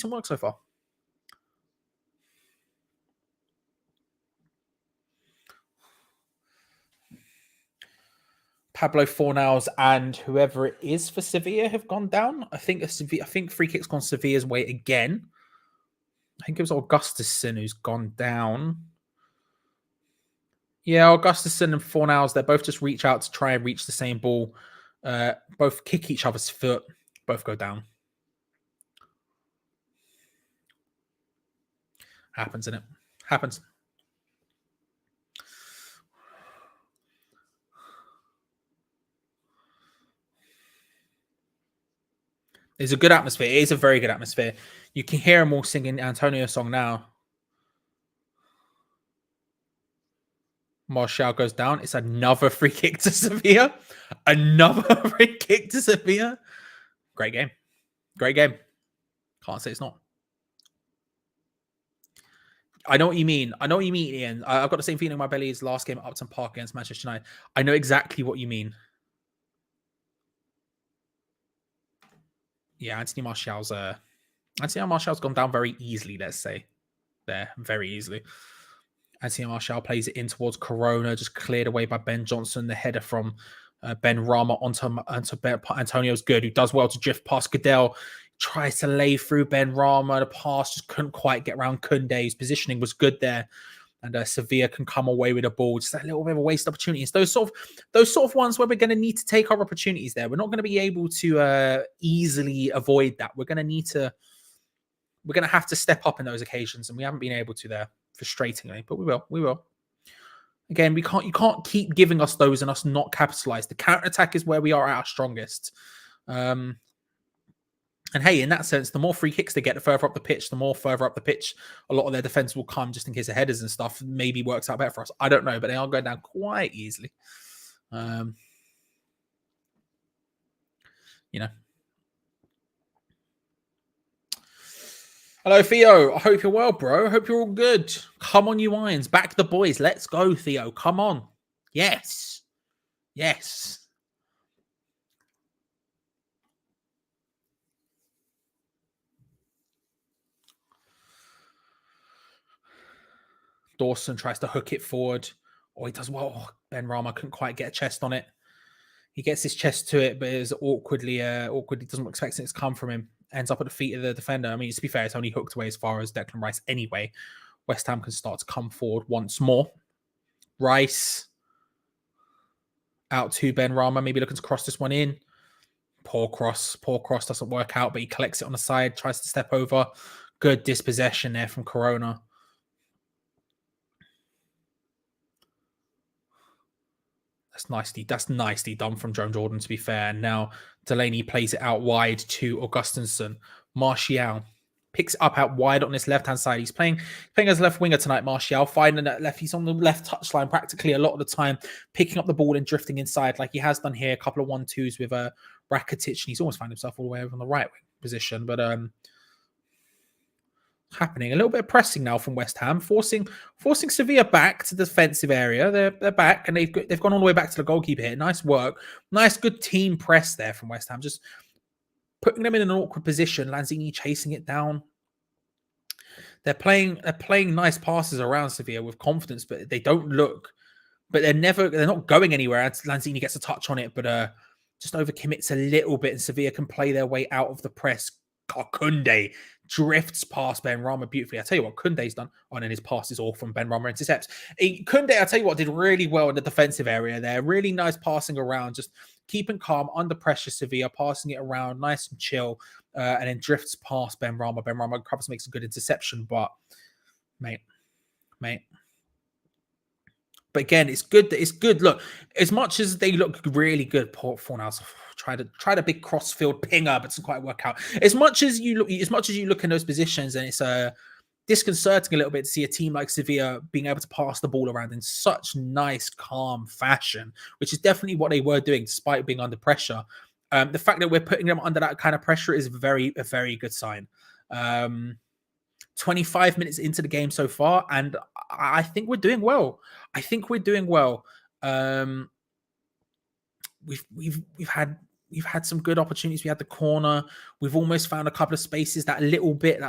work so far. Pablo Fornals and whoever it is for Sevilla have gone down. I think free kick's gone Sevilla's way again. I think it was Augustinson who's gone down. Yeah, Augustinson and Fornals, they both just reach out to try and reach the same ball. Both kick each other's foot. Both go down. Happens, innit? Happens. It's a good atmosphere. It is a very good atmosphere. You can hear them all singing Antonio's song now. Martial goes down. It's another free kick to Sevilla. Great game. Can't say it's not. I know what you mean. Ian. I've got the same feeling in my belly as last game at Upton Park against Manchester United. I know exactly what you mean. Yeah, Anthony Martial's gone down very easily, let's say. There, very easily. Anthony Martial plays it in towards Corona, just cleared away by Ben Johnson. The header from Ben Rama onto Antonio's good, who does well to drift past Goodell. Tries to lay through Ben Rama. The pass just couldn't quite get around Koundé. His positioning was good there. And Sevilla can come away with a ball. Just a little bit of a waste opportunity. It's those sort of ones where we're going to need to take our opportunities there. We're not going to be able to easily avoid that. We're going to have to step up in those occasions, and we haven't been able to there, frustratingly. But we will. Again, you can't keep giving us those and us not capitalize. The counter-attack is where we are at our strongest. And hey, in that sense, the more free kicks they get, the further up the pitch, a lot of their defense will come just in case of headers and stuff. Maybe works out better for us. I don't know, but they are going down quite easily. Hello, Theo. I hope you're well, bro. I hope you're all good. Come on, you Irons. Back the boys. Let's go, Theo. Come on. Yes. Dawson tries to hook it forward. Oh, he does well. Oh, Ben Rama couldn't quite get a chest on it. He gets his chest to it, but it's awkwardly doesn't expect it to come from him. Ends up at the feet of the defender. I mean, to be fair, it's only hooked away as far as Declan Rice anyway. West Ham can start to come forward once more. Rice out to Ben Rama, maybe looking to cross this one in. Poor cross doesn't work out, but he collects it on the side, tries to step over. Good dispossession there from Corona. That's nicely done from Joan Jordan, to be fair. And now Delaney plays it out wide to Augustinson. Martial picks it up out wide on this left-hand side. He's playing as left winger tonight, Martial, finding that left. He's on the left touchline practically a lot of the time, picking up the ball and drifting inside like he has done here. A couple of 1-2s with Rakitic, and he's almost found himself all the way over on the right wing position. But happening a little bit of pressing now from West Ham, forcing Sevilla back to the defensive area. They're back, and they've gone all the way back to the goalkeeper here. Nice work, nice good team press there from West Ham. Just putting them in an awkward position. Lanzini chasing it down. They're playing nice passes around Sevilla with confidence, but they don't look. But they're not going anywhere. Lanzini gets a touch on it, but just overcommits a little bit, and Sevilla can play their way out of the press. Kounde drifts past Benrahma beautifully. I tell you what, Kounde's done. Oh, and then his pass is all from Benrahma intercepts. Kounde, I tell you what, did really well in the defensive area there. Really nice passing around, just keeping calm under pressure. Sevilla passing it around, nice and chill, and then drifts past Benrahma. Benrahma covers, makes a good interception, but mate. But again, it's good. It's good. Look, as much as they look really good, Port Fornals tried a big crossfield pinger, but doesn't quite work out. As much as you look in those positions, and it's disconcerting a little bit to see a team like Sevilla being able to pass the ball around in such nice, calm fashion, which is definitely what they were doing despite being under pressure. The fact that we're putting them under that kind of pressure is a very good sign. 25 minutes into the game so far, and I think we're doing well. We've had some good opportunities. We had the corner. We've almost found a couple of spaces. That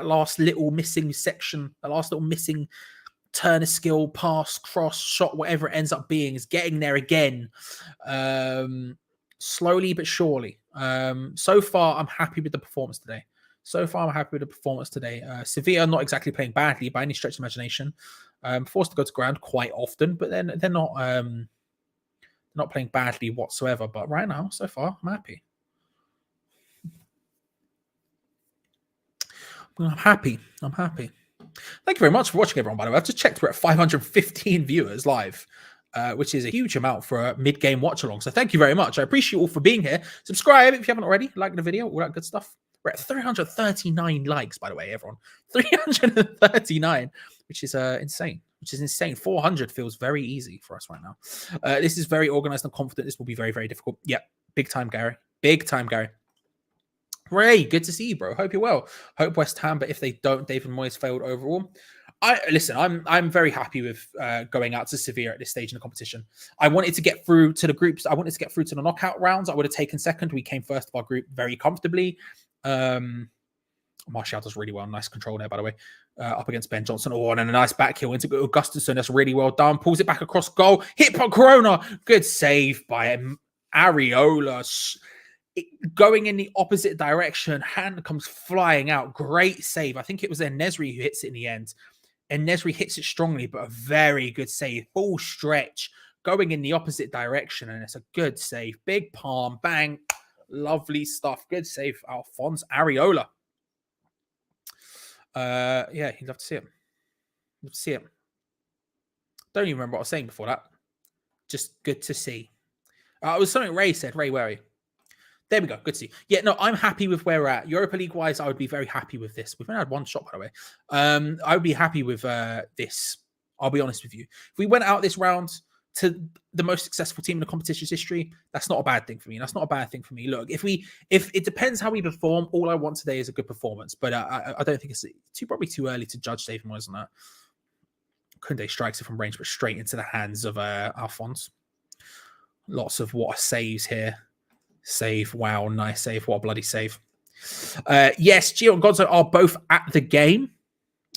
last little missing section, the last little missing turn of skill, pass, cross, shot, whatever it ends up being, is getting there again. Slowly but surely. So far, I'm happy with the performance today. Sevilla not exactly playing badly by any stretch of imagination. Forced to go to ground quite often, but then they're not playing badly whatsoever. But right now, so far, I'm happy. I'm happy. Thank you very much for watching, everyone. By the way, I've just checked, we're at 515 viewers live, which is a huge amount for a mid-game watch-along. So thank you very much. I appreciate you all for being here. Subscribe if you haven't already. Like the video, all that good stuff. We're at 339 likes, by the way, everyone. 339, which is insane. 400 feels very easy for us right now. This is very organized and confident. This will be very difficult. Yeah, big time, Gary. Ray, good to see you, bro. Hope you're well. Hope West Ham, but if they don't, David Moyes failed overall. I'm very happy with going out to Sevilla at this stage in the competition. I wanted to get through to the groups. I wanted to get through to the knockout rounds. I would have taken second. We came first of our group very comfortably. Martial does really well. Nice control there, by the way. Up against Ben Johnson. Oh, and then a nice back heel into Augustinson. That's really well done. Pulls it back across goal. Hit by Corona. Good save by him. Areola. Going in the opposite direction. Hand comes flying out. Great save. I think it was Nesri who hits it in the end. And Nesri hits it strongly, but a very good save. Full stretch. Going in the opposite direction. And it's a good save. Big palm. Bang. Lovely stuff. Good save, Alphonse Areola. Yeah, you'd love to see it. Don't even remember what I was saying before that. Just good to see. It was something Ray said. Ray, where are you? There we go. Good to see. Yeah, no, I'm happy with where we're at. Europa League wise, I would be very happy with this. We've only had one shot, by the way. I would be happy with this. I'll be honest with you. If we went out this round to the most successful team in the competition's history, that's not a bad thing for me. Look, if it depends how we perform, all I want today is a good performance. But I don't think it's probably too early to judge David Moyes on that. Kounde strikes it from range, but straight into the hands of Alphonse. Lots of what saves here. Save. Wow, nice save. What a bloody save. Yes, Gio and Gonzo are both at the game.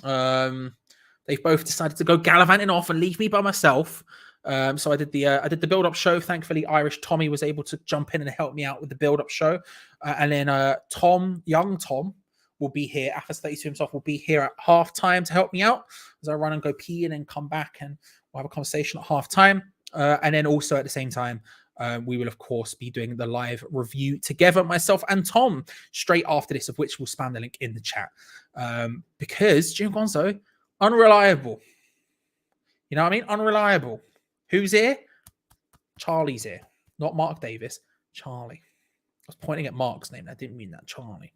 They've both decided to go gallivanting off and leave me by myself. So I did the build-up show. Thankfully, Irish Tommy was able to jump in and help me out with the build-up show. And then young Tom, will be here. Athas32 himself will be here at halftime to help me out as I run and go pee and then come back and we'll have a conversation at halftime. And then also at the same time, we will, of course, be doing the live review together, myself and Tom, straight after this, of which we'll spam the link in the chat. Because Jim Gonzo, unreliable. You know what I mean? Unreliable. Who's here? Charlie's here. Not Mark Davis. Charlie. I was pointing at Mark's name. I didn't mean that. Charlie.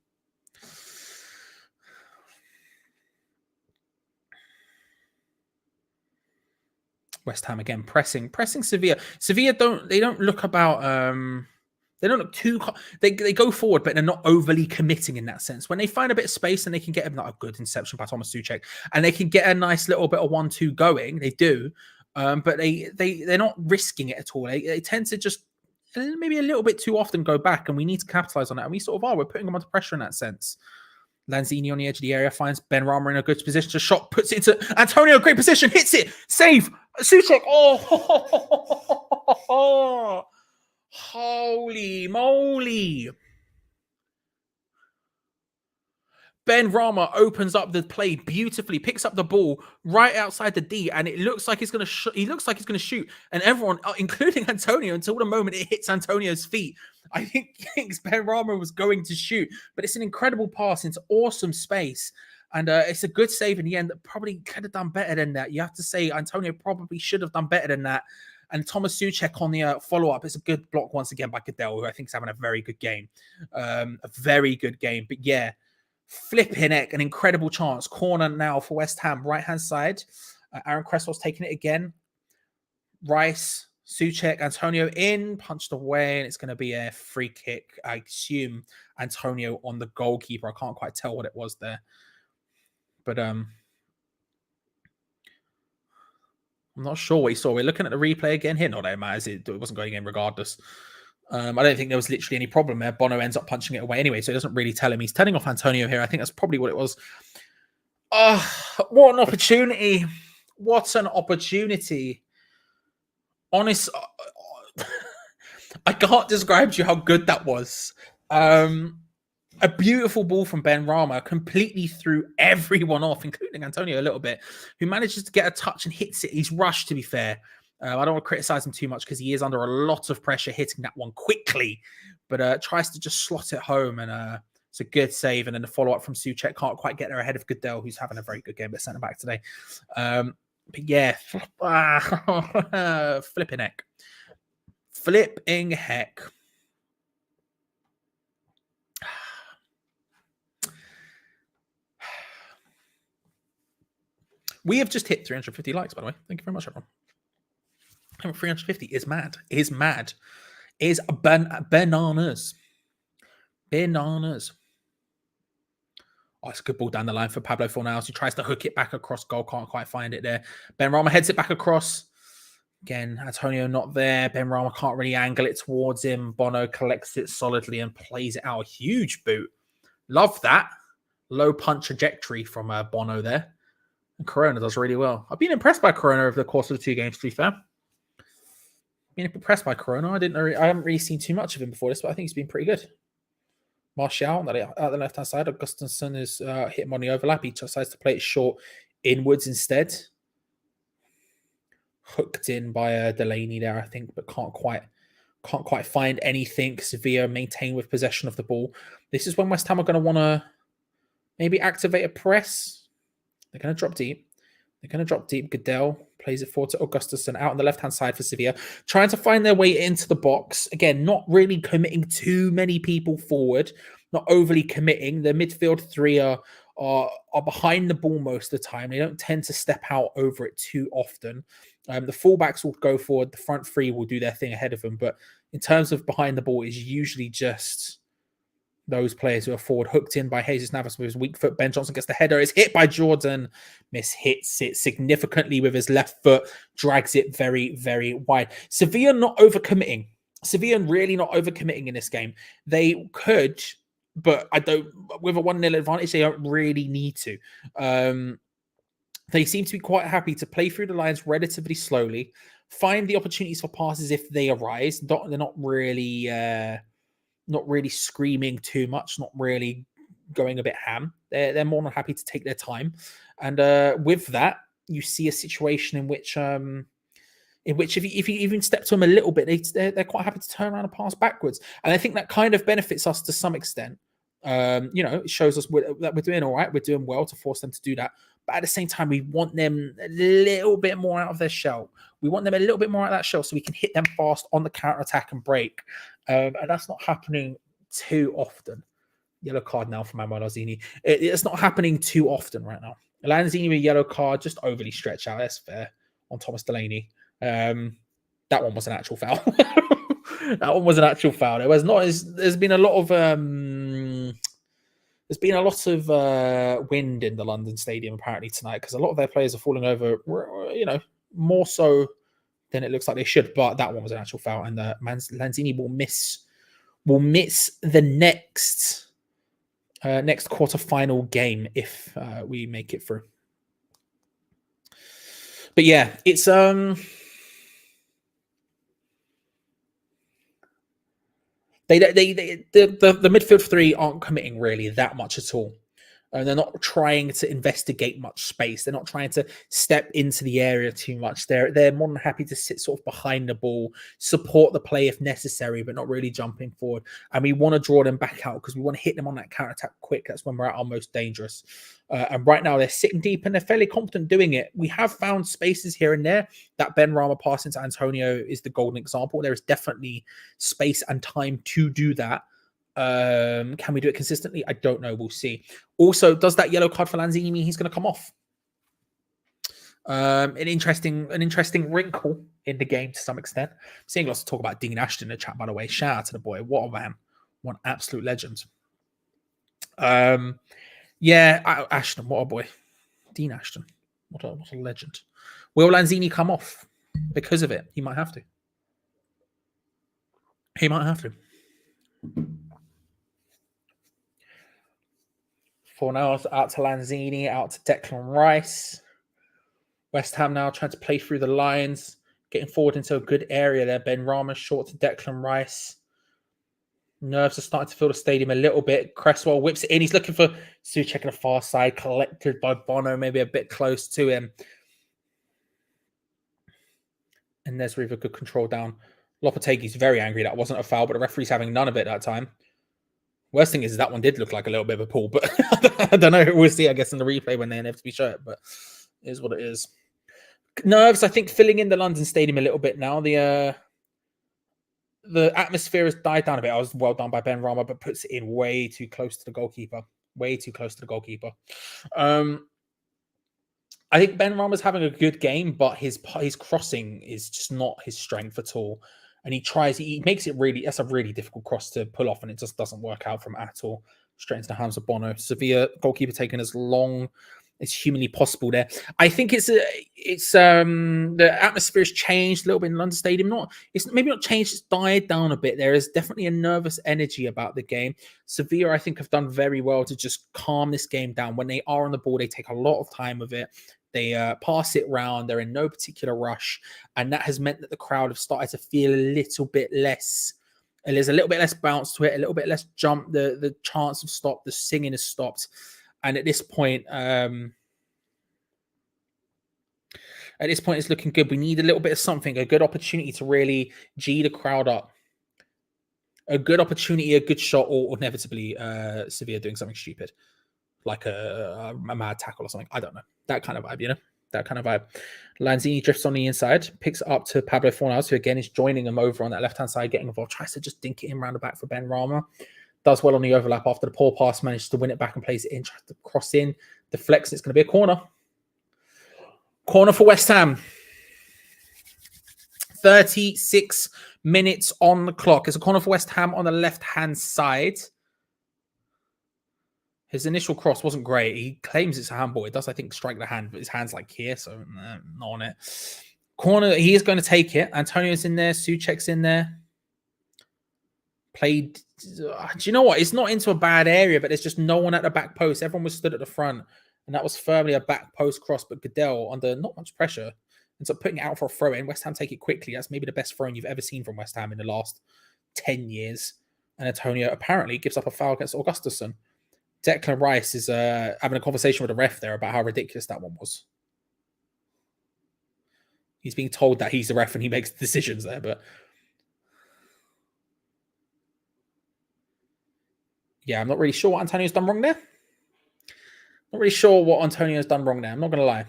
West Ham again pressing Sevilla. Sevilla don't look about they don't look too they go forward, but they're not overly committing in that sense. When they find a bit of space and they can get a good interception by Thomas Souček and they can get a nice little bit of 1-2 going, they do. But they're not risking it at all. They tend to just maybe a little bit too often go back, and we need to capitalize on that. And we sort of are. We're putting them under pressure in that sense. Lanzini on the edge of the area finds Ben Rama in a good position to shot, puts it into Antonio, great position, hits it, save, Souček, oh, holy moly. Ben Rama opens up the play beautifully, picks up the ball right outside the D, and it looks like he's going to he looks like he's going to shoot. And everyone, including Antonio, until the moment it hits Antonio's feet, I think thinks Ben Rama was going to shoot. But it's an incredible pass into awesome space. And it's a good save in the end. Probably could have done better than that. You have to say Antonio probably should have done better than that. And Thomas Souček on the follow-up. It's a good block once again by Goodell, who I think is having a very good game. A very good game. But yeah, flipping heck, an incredible chance. Corner now for West Ham, right-hand side. Aaron Cresswell's taking it again. Rice, Souček, Antonio in, punched away, and it's going to be a free kick. I assume Antonio on the goalkeeper. I can't quite tell what it was there. But I'm not sure what he saw. We're looking at the replay again here. Not that it matters. It wasn't going in regardless. I don't think there was literally any problem there. Bono ends up punching it away anyway, so it doesn't really tell him. He's turning off Antonio here. I think that's probably what it was. What an opportunity. What an opportunity. Honest, I can't describe to you how good that was. A beautiful ball from Ben Rama, completely threw everyone off, including Antonio a little bit, who manages to get a touch and hits it. He's rushed, to be fair. I don't want to criticize him too much because he is under a lot of pressure hitting that one quickly, but tries to just slot it home, and it's a good save. And then the follow-up from Souček can't quite get there ahead of Goodell, who's having a very good game at centre-back today. But yeah, flipping heck. Flipping heck. We have just hit 350 likes, by the way. Thank you very much, everyone. 350 is mad. Is mad. Is bananas. Bananas. Oh, it's a good ball down the line for Pablo Fornals. He tries to hook it back across goal. Can't quite find it there. Ben Rama heads it back across. Again, Antonio not there. Ben Rama can't really angle it towards him. Bono collects it solidly and plays it out. A huge boot. Love that. Low punch trajectory from Bono there. And Corona does really well. I've been impressed by Corona over the course of the 2 games, to be fair. Been impressed by Corona. I haven't really seen too much of him before this, but I think he's been pretty good. Martial on the left-hand side. Augustinson is hit him on the overlap. He decides to play it short inwards instead. Hooked in by Delaney there, I think, but can't quite find anything. Sevilla maintain with possession of the ball. This is when West Ham are going to want to maybe activate a press. They're going to drop deep. Goodell plays it forward to Augustinson out on the left-hand side for Sevilla, trying to find their way into the box. Again, not really committing too many people forward, not overly committing. The midfield 3 are behind the ball most of the time. They don't tend to step out over it too often. The fullbacks will go forward. The front 3 will do their thing ahead of them. But in terms of behind the ball, it's usually just those players who are forward, hooked in by Jesus Navas with his weak foot. Ben Johnson gets the header. Is hit by Jordan. Hits it significantly with his left foot. Drags it very, very wide. Sevilla not overcommitting. Sevilla really not overcommitting in this game. They could, but I don't. With a 1-0 advantage, they don't really need to. They seem to be quite happy to play through the lines relatively slowly, find the opportunities for passes if they arise. They're not really screaming too much, not really going a bit ham. They're more than happy to take their time. And with that, you see a situation in which if you even step to them a little bit, they're quite happy to turn around and pass backwards. And I think that kind of benefits us to some extent. It shows us that we're doing all right. We're doing well to force them to do that. But at the same time, we want them a little bit more out of their shell. We want them a little bit more out of that shell so we can hit them fast on the counter-attack and break. And that's not happening too often. Yellow card now for Manuel Lanzini. It's not happening too often right now. Lanzini with yellow card, just overly stretched out. That's fair on Thomas Delaney. That one was an actual foul. That one was an actual foul. It was not. There's been a lot of wind in the London Stadium apparently tonight because a lot of their players are falling over. More so than it looks like they should. But that one was an actual foul, and Lanzini will miss the next quarterfinal game if we make it through. But yeah, it's the midfield three aren't committing really that much at all. And they're not trying to investigate much space. They're not trying to step into the area too much. They're more than happy to sit sort of behind the ball, support the play if necessary, but not really jumping forward. And we want to draw them back out because we want to hit them on that counter attack quick. That's when we're at our most dangerous. And right now they're sitting deep and they're fairly confident doing it. We have found spaces here and there. That Benrahma pass into Antonio is the golden example. There is definitely space and time to do that. Can we do it consistently? I don't know. We'll see. Also, does that yellow card for Lanzini mean he's going to come off? An interesting wrinkle in the game to some extent. I'm seeing lots of talk about Dean Ashton in the chat, by the way. Shout out to the boy. What a man. What an absolute legend. Yeah, Ashton, what a boy. Dean Ashton. What a legend. Will Lanzini come off because of it? He might have to. For now, out to Lanzini, out to Declan Rice. West Ham now trying to play through the lines, getting forward into a good area there. Benrahma short to Declan Rice. Nerves are starting to fill the stadium a little bit. Cresswell whips it in. He's looking for Souček on the far side, collected by Bono, maybe a bit close to him. And there's really good control down. Lopetegui's very angry. That wasn't a foul, but the referee's having none of it that time. Worst thing is that one did look like a little bit of a pull, but I don't know. We'll see, I guess, in the replay when they inevitably show it, but it is what it is. Nerves, I think, filling in the London Stadium a little bit now. The atmosphere has died down a bit. I was well done by Benrahma, but puts it in way too close to the goalkeeper. I think Benrahma's having a good game, but his crossing is just not his strength at all. And he makes it really, that's a really difficult cross to pull off, and it just doesn't work out from at all. Straight into the hands of Bono. Sevilla goalkeeper taking as long as humanly possible there. I think the atmosphere has changed a little bit in London Stadium. It's maybe not changed, it's died down a bit. There is definitely a nervous energy about the game. Sevilla, I think, have done very well to just calm this game down. When they are on the ball, they take a lot of time with it. They pass it round. They're in no particular rush. And that has meant that the crowd have started to feel a little bit less. And there's a little bit less bounce to it, a little bit less jump. The chants have stopped. The singing has stopped. And at this point, it's looking good. We need a little bit of something, a good opportunity to really G the crowd up. A good opportunity, a good shot, or inevitably Sevilla doing something stupid, like a mad tackle or something. I don't know. That kind of vibe, That kind of vibe. Lanzini drifts on the inside, picks it up to Pablo Fornals, who again is joining him over on that left-hand side, getting involved, tries to just dink it in round the back for Benrahma. Does well on the overlap after the poor pass, manages to win it back and plays it in, tries to cross in, deflects. It's going to be a corner. Corner for West Ham. 36 minutes on the clock. It's a corner for West Ham on the left-hand side. His initial cross wasn't great. He claims it's a handball. It does, I think, strike the hand, but his hand's like here, so not on it. Corner, he is going to take it. Antonio's in there. Souček's in there. Played. Do you know what? It's not into a bad area, but there's just no one at the back post. Everyone was stood at the front, and that was firmly a back post cross, but Goodell, under not much pressure, ends up putting it out for a throw-in. West Ham take it quickly. That's maybe the best throw-in you've ever seen from West Ham in the last 10 years. And Antonio apparently gives up a foul against Augustusson. Declan Rice is having a conversation with the ref there about how ridiculous that one was. He's being told that he's the ref and he makes decisions there, but yeah, I'm not really sure what Antonio's done wrong there. I'm not going to lie.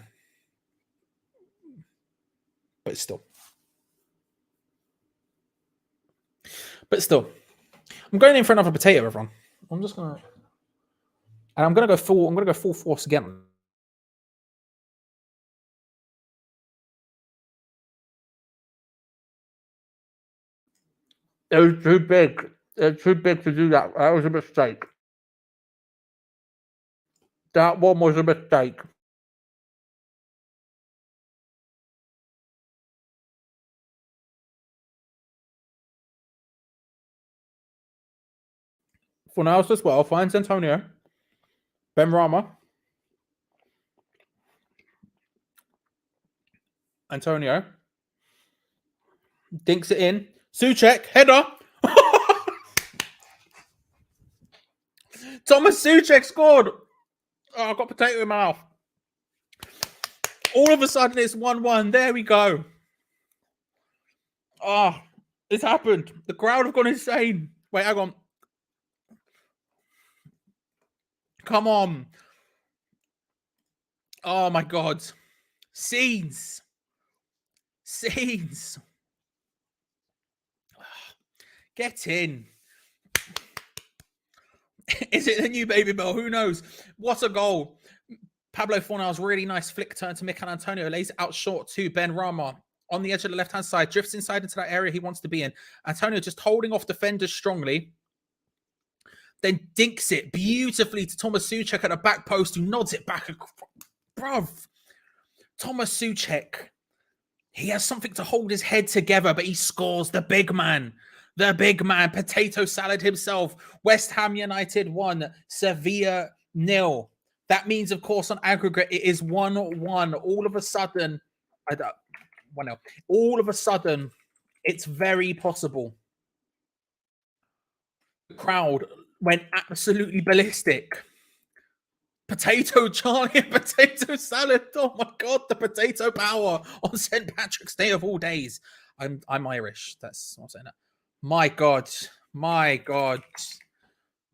But still. I'm going in for another potato, everyone. I'm going to go full force again. It was too big. It was too big to do that. That was a mistake. That one was a mistake. Fornals as well. Finds Antonio. Benrahma. Antonio. Dinks it in. Souček. Header. Thomas Souček scored. Oh, I've got potato in my mouth. All of a sudden, it's 1-1. There we go. Oh, it's happened. The crowd have gone insane. Wait, hang on. Come on. Oh, my God. Scenes. Scenes. Get in. Is it the new Baby Bell? Who knows? What a goal. Pablo Fornals, really nice flick turn to Mikel Antonio. Lays it out short to Benrahma. On the edge of the left-hand side. Drifts inside into that area he wants to be in. Antonio just holding off defenders strongly. Then dinks it beautifully to Thomas Souček at the back post, who nods it back. Bruv. Thomas Souček. He has something to hold his head together, but he scores. The big man. The big man. Potato salad himself. West Ham United 1. Sevilla 0. That means, of course, on aggregate, it is 1-1. All of a sudden, 1-0. All of a sudden, it's very possible. The crowd went absolutely ballistic. Potato Charlie and potato salad. Oh my God, the potato power on St. Patrick's Day of all days. I'm Irish. That's what I'm saying. That. My God. My God.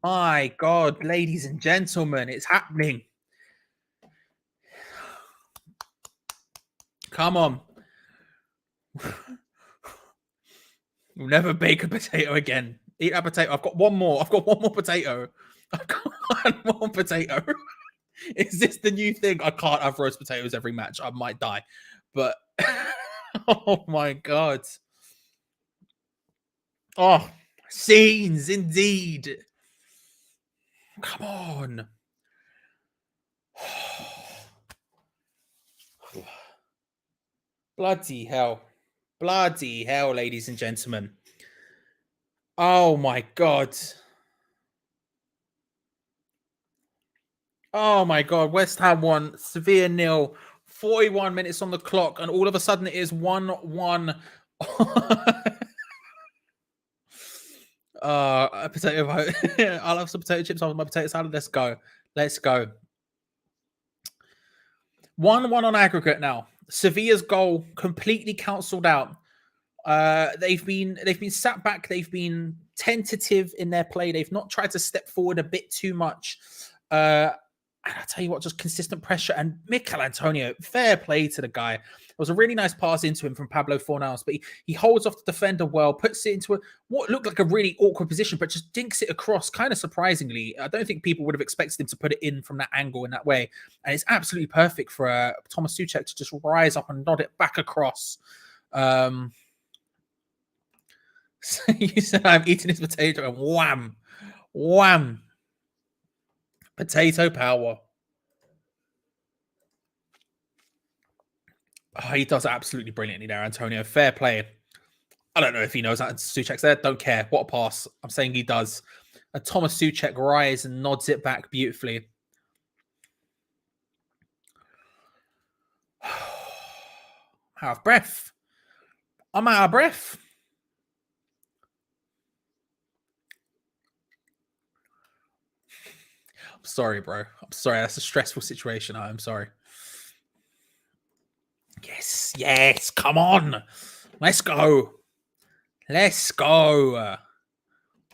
My God, ladies and gentlemen, it's happening. Come on. We'll never bake a potato again. Eat that potato. I've got one more. I've got one more potato. I've got one more potato. Is this the new thing? I can't have roast potatoes every match. I might die. But, oh my God. Oh, scenes indeed. Come on. Bloody hell. Bloody hell, ladies and gentlemen. Oh my God. Oh my God. West Ham 1, Sevilla 0, 41 minutes on the clock, and all of a sudden it is 1-1. A potato. I'll have some potato chips on my potato salad. Let's go. Let's go. 1-1 on aggregate now. Sevilla's goal completely cancelled out. They've been sat back. They've been tentative in their play. They've not tried to step forward a bit too much. And I tell you what, just consistent pressure. And Mikel Antonio, fair play to the guy. It was a really nice pass into him from Pablo Fornals, but he holds off the defender well, puts it into what looked like a really awkward position, but just dinks it across, kind of surprisingly. I don't think people would have expected him to put it in from that angle in that way. And it's absolutely perfect for Thomas Souček to just rise up and nod it back across. So you said I'm eating his potato, and wham, wham. Potato power. Oh, he does absolutely brilliantly there, Antonio. Fair play. I don't know if he knows that Souček's there. Don't care. What a pass. I'm saying he does. And Thomas Souček rises and nods it back beautifully. I'm out of breath. I'm out of breath. I'm sorry, bro. I'm sorry. That's a stressful situation. I'm sorry. Yes, yes. Come on. Let's go. Let's go.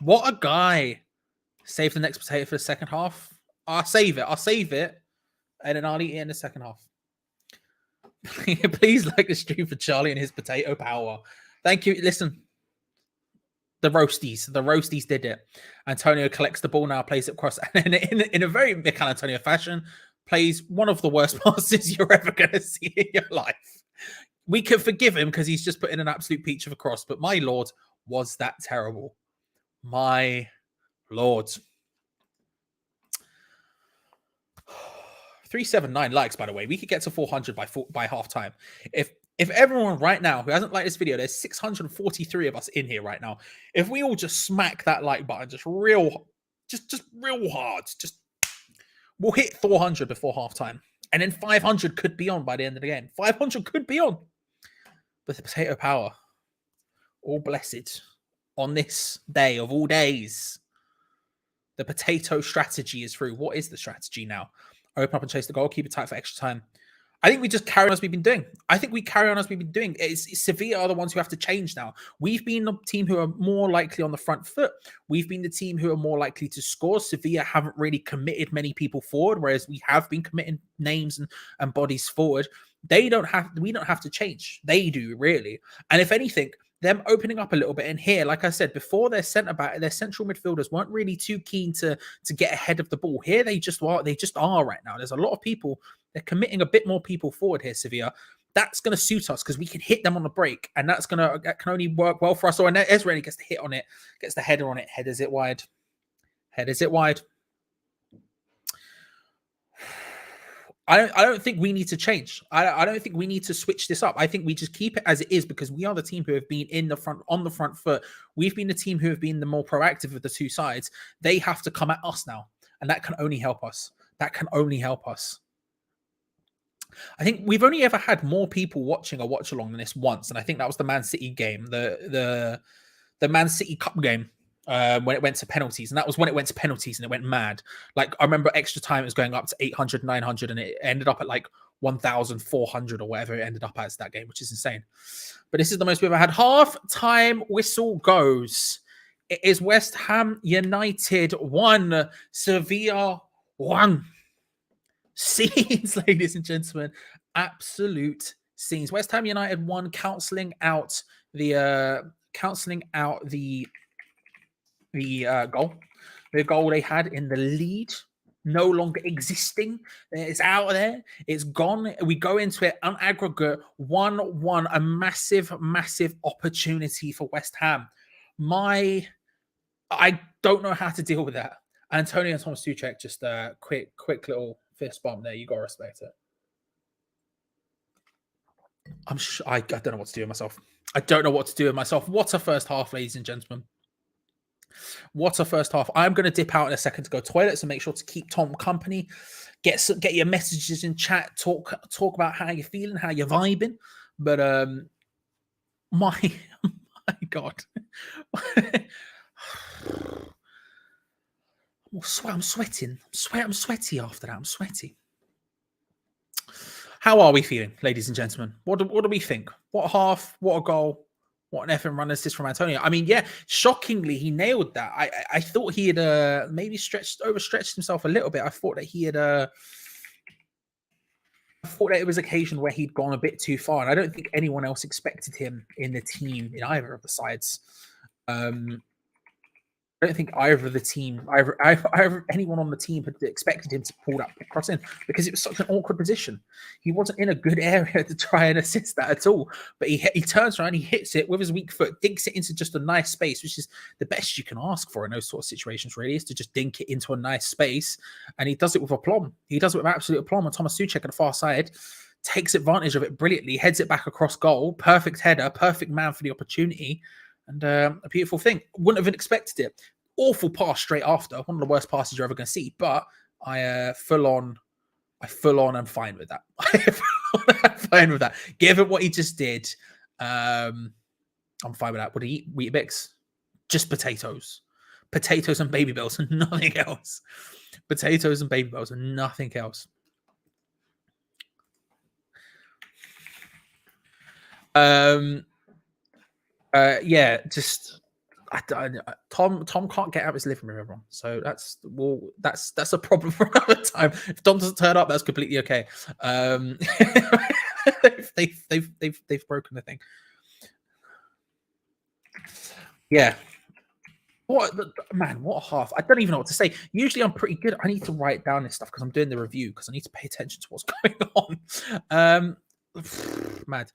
What a guy. Save the next potato for the second half. I'll save it. I'll save it. And then I'll eat it in the second half. Please like the stream for Charlie and his potato power. Thank you. Listen. The roasties did it. Antonio collects the ball now, plays it across, and in a very Mikel Antonio fashion, plays one of the worst passes you're ever going to see in your life. We can forgive him because he's just put in an absolute peach of a cross, but my lord, was that terrible. My Lord. 379 likes, by the way. We could get to 400 by halftime. If everyone right now who hasn't liked this video, there's 643 of us in here right now. If we all just smack that like button, just real hard, we'll hit 400 before halftime. And then 500 could be on by the end of the game. 500 could be on. But the potato power, all blessed on this day of all days. The potato strategy is through. What is the strategy now? Open up and chase the goalkeeper tight for extra time. I think we just carry on as we've been doing. It's Sevilla are the ones who have to change now. We've been the team who are more likely on the front foot. We've been the team who are more likely to score. Sevilla haven't really committed many people forward, whereas we have been committing names and bodies forward. We don't have to change. They do, really. And if anything, them opening up a little bit in here, like I said before, their central midfielders weren't really too keen to get ahead of the ball. Here they just are right now. There's a lot of people. They're committing a bit more people forward here, Sevilla. That's going to suit us because we can hit them on the break, and that can only work well for us. So Ezra gets the hit on it, gets the header on it, headers it wide. I don't think we need to change. I don't think we need to switch this up. I think we just keep it as it is because we are the team who have been on the front foot. We've been the team who have been the more proactive of the two sides. They have to come at us now, and that can only help us. I think we've only ever had more people watching a watch along than this once, and I think that was the Man City game, the Man City Cup game. When it went to penalties, and that was when it went to penalties and it went mad. Like I remember extra time it was going up to 800, 900, and it ended up at like 1,400 or whatever it ended up as that game, which is insane. But this is the most we've ever had. Half-time whistle goes. It is West Ham United 1, Sevilla 1. Scenes, ladies and gentlemen, absolute scenes. West Ham United 1, cancelling out the goal. The goal they had in the lead, no longer existing. It's out there. It's gone. We go into it on aggregate 1-1. A massive, massive opportunity for West Ham. I don't know how to deal with that. Antonio and Thomas Tuchel, just a quick little fist bump there. You got to respect it. I don't know what to do with myself. What a first half, ladies and gentlemen. What a first half. I'm going to dip out in a second to go to toilet, so make sure to keep Tom company. Get your messages in chat. Talk about how you're feeling, how you're vibing. But my God. I'm sweating. I'm sweaty after that. I'm sweaty. How are we feeling, ladies and gentlemen? What do we think? What a half? What a goal? What an effing run is this from Antonio? I mean, yeah, shockingly, he nailed that. I thought he had maybe overstretched himself a little bit. I thought that it was an occasion where he'd gone a bit too far, and I don't think anyone else expected him in the team in either of the sides. I don't think either anyone on the team had expected him to pull that cross in because it was such an awkward position. He wasn't in a good area to try and assist that at all. But he turns around, he hits it with his weak foot, dinks it into just a nice space, which is the best you can ask for in those sort of situations, really, is to just dink it into a nice space. And he does it with aplomb. He does it with absolute aplomb. And Thomas Tuchel on the far side takes advantage of it brilliantly, heads it back across goal. Perfect header, perfect man for the opportunity. And a beautiful thing. Wouldn't have expected it. Awful pass straight after. One of the worst passes you're ever going to see. But I full on am fine with that. I'm fine with that. Given what he just did, I'm fine with that. What do you eat? Weetabix? Just potatoes. Potatoes and baby bells and nothing else. Potatoes and baby bells and nothing else. Yeah, just Tom can't get out of his living room, everyone. So that's a problem for another time. If Tom doesn't turn up, that's completely okay. They've broken the thing. Yeah. What a half. I don't even know what to say. Usually I'm pretty good. I need to write down this stuff because I'm doing the review because I need to pay attention to what's going on. Mad.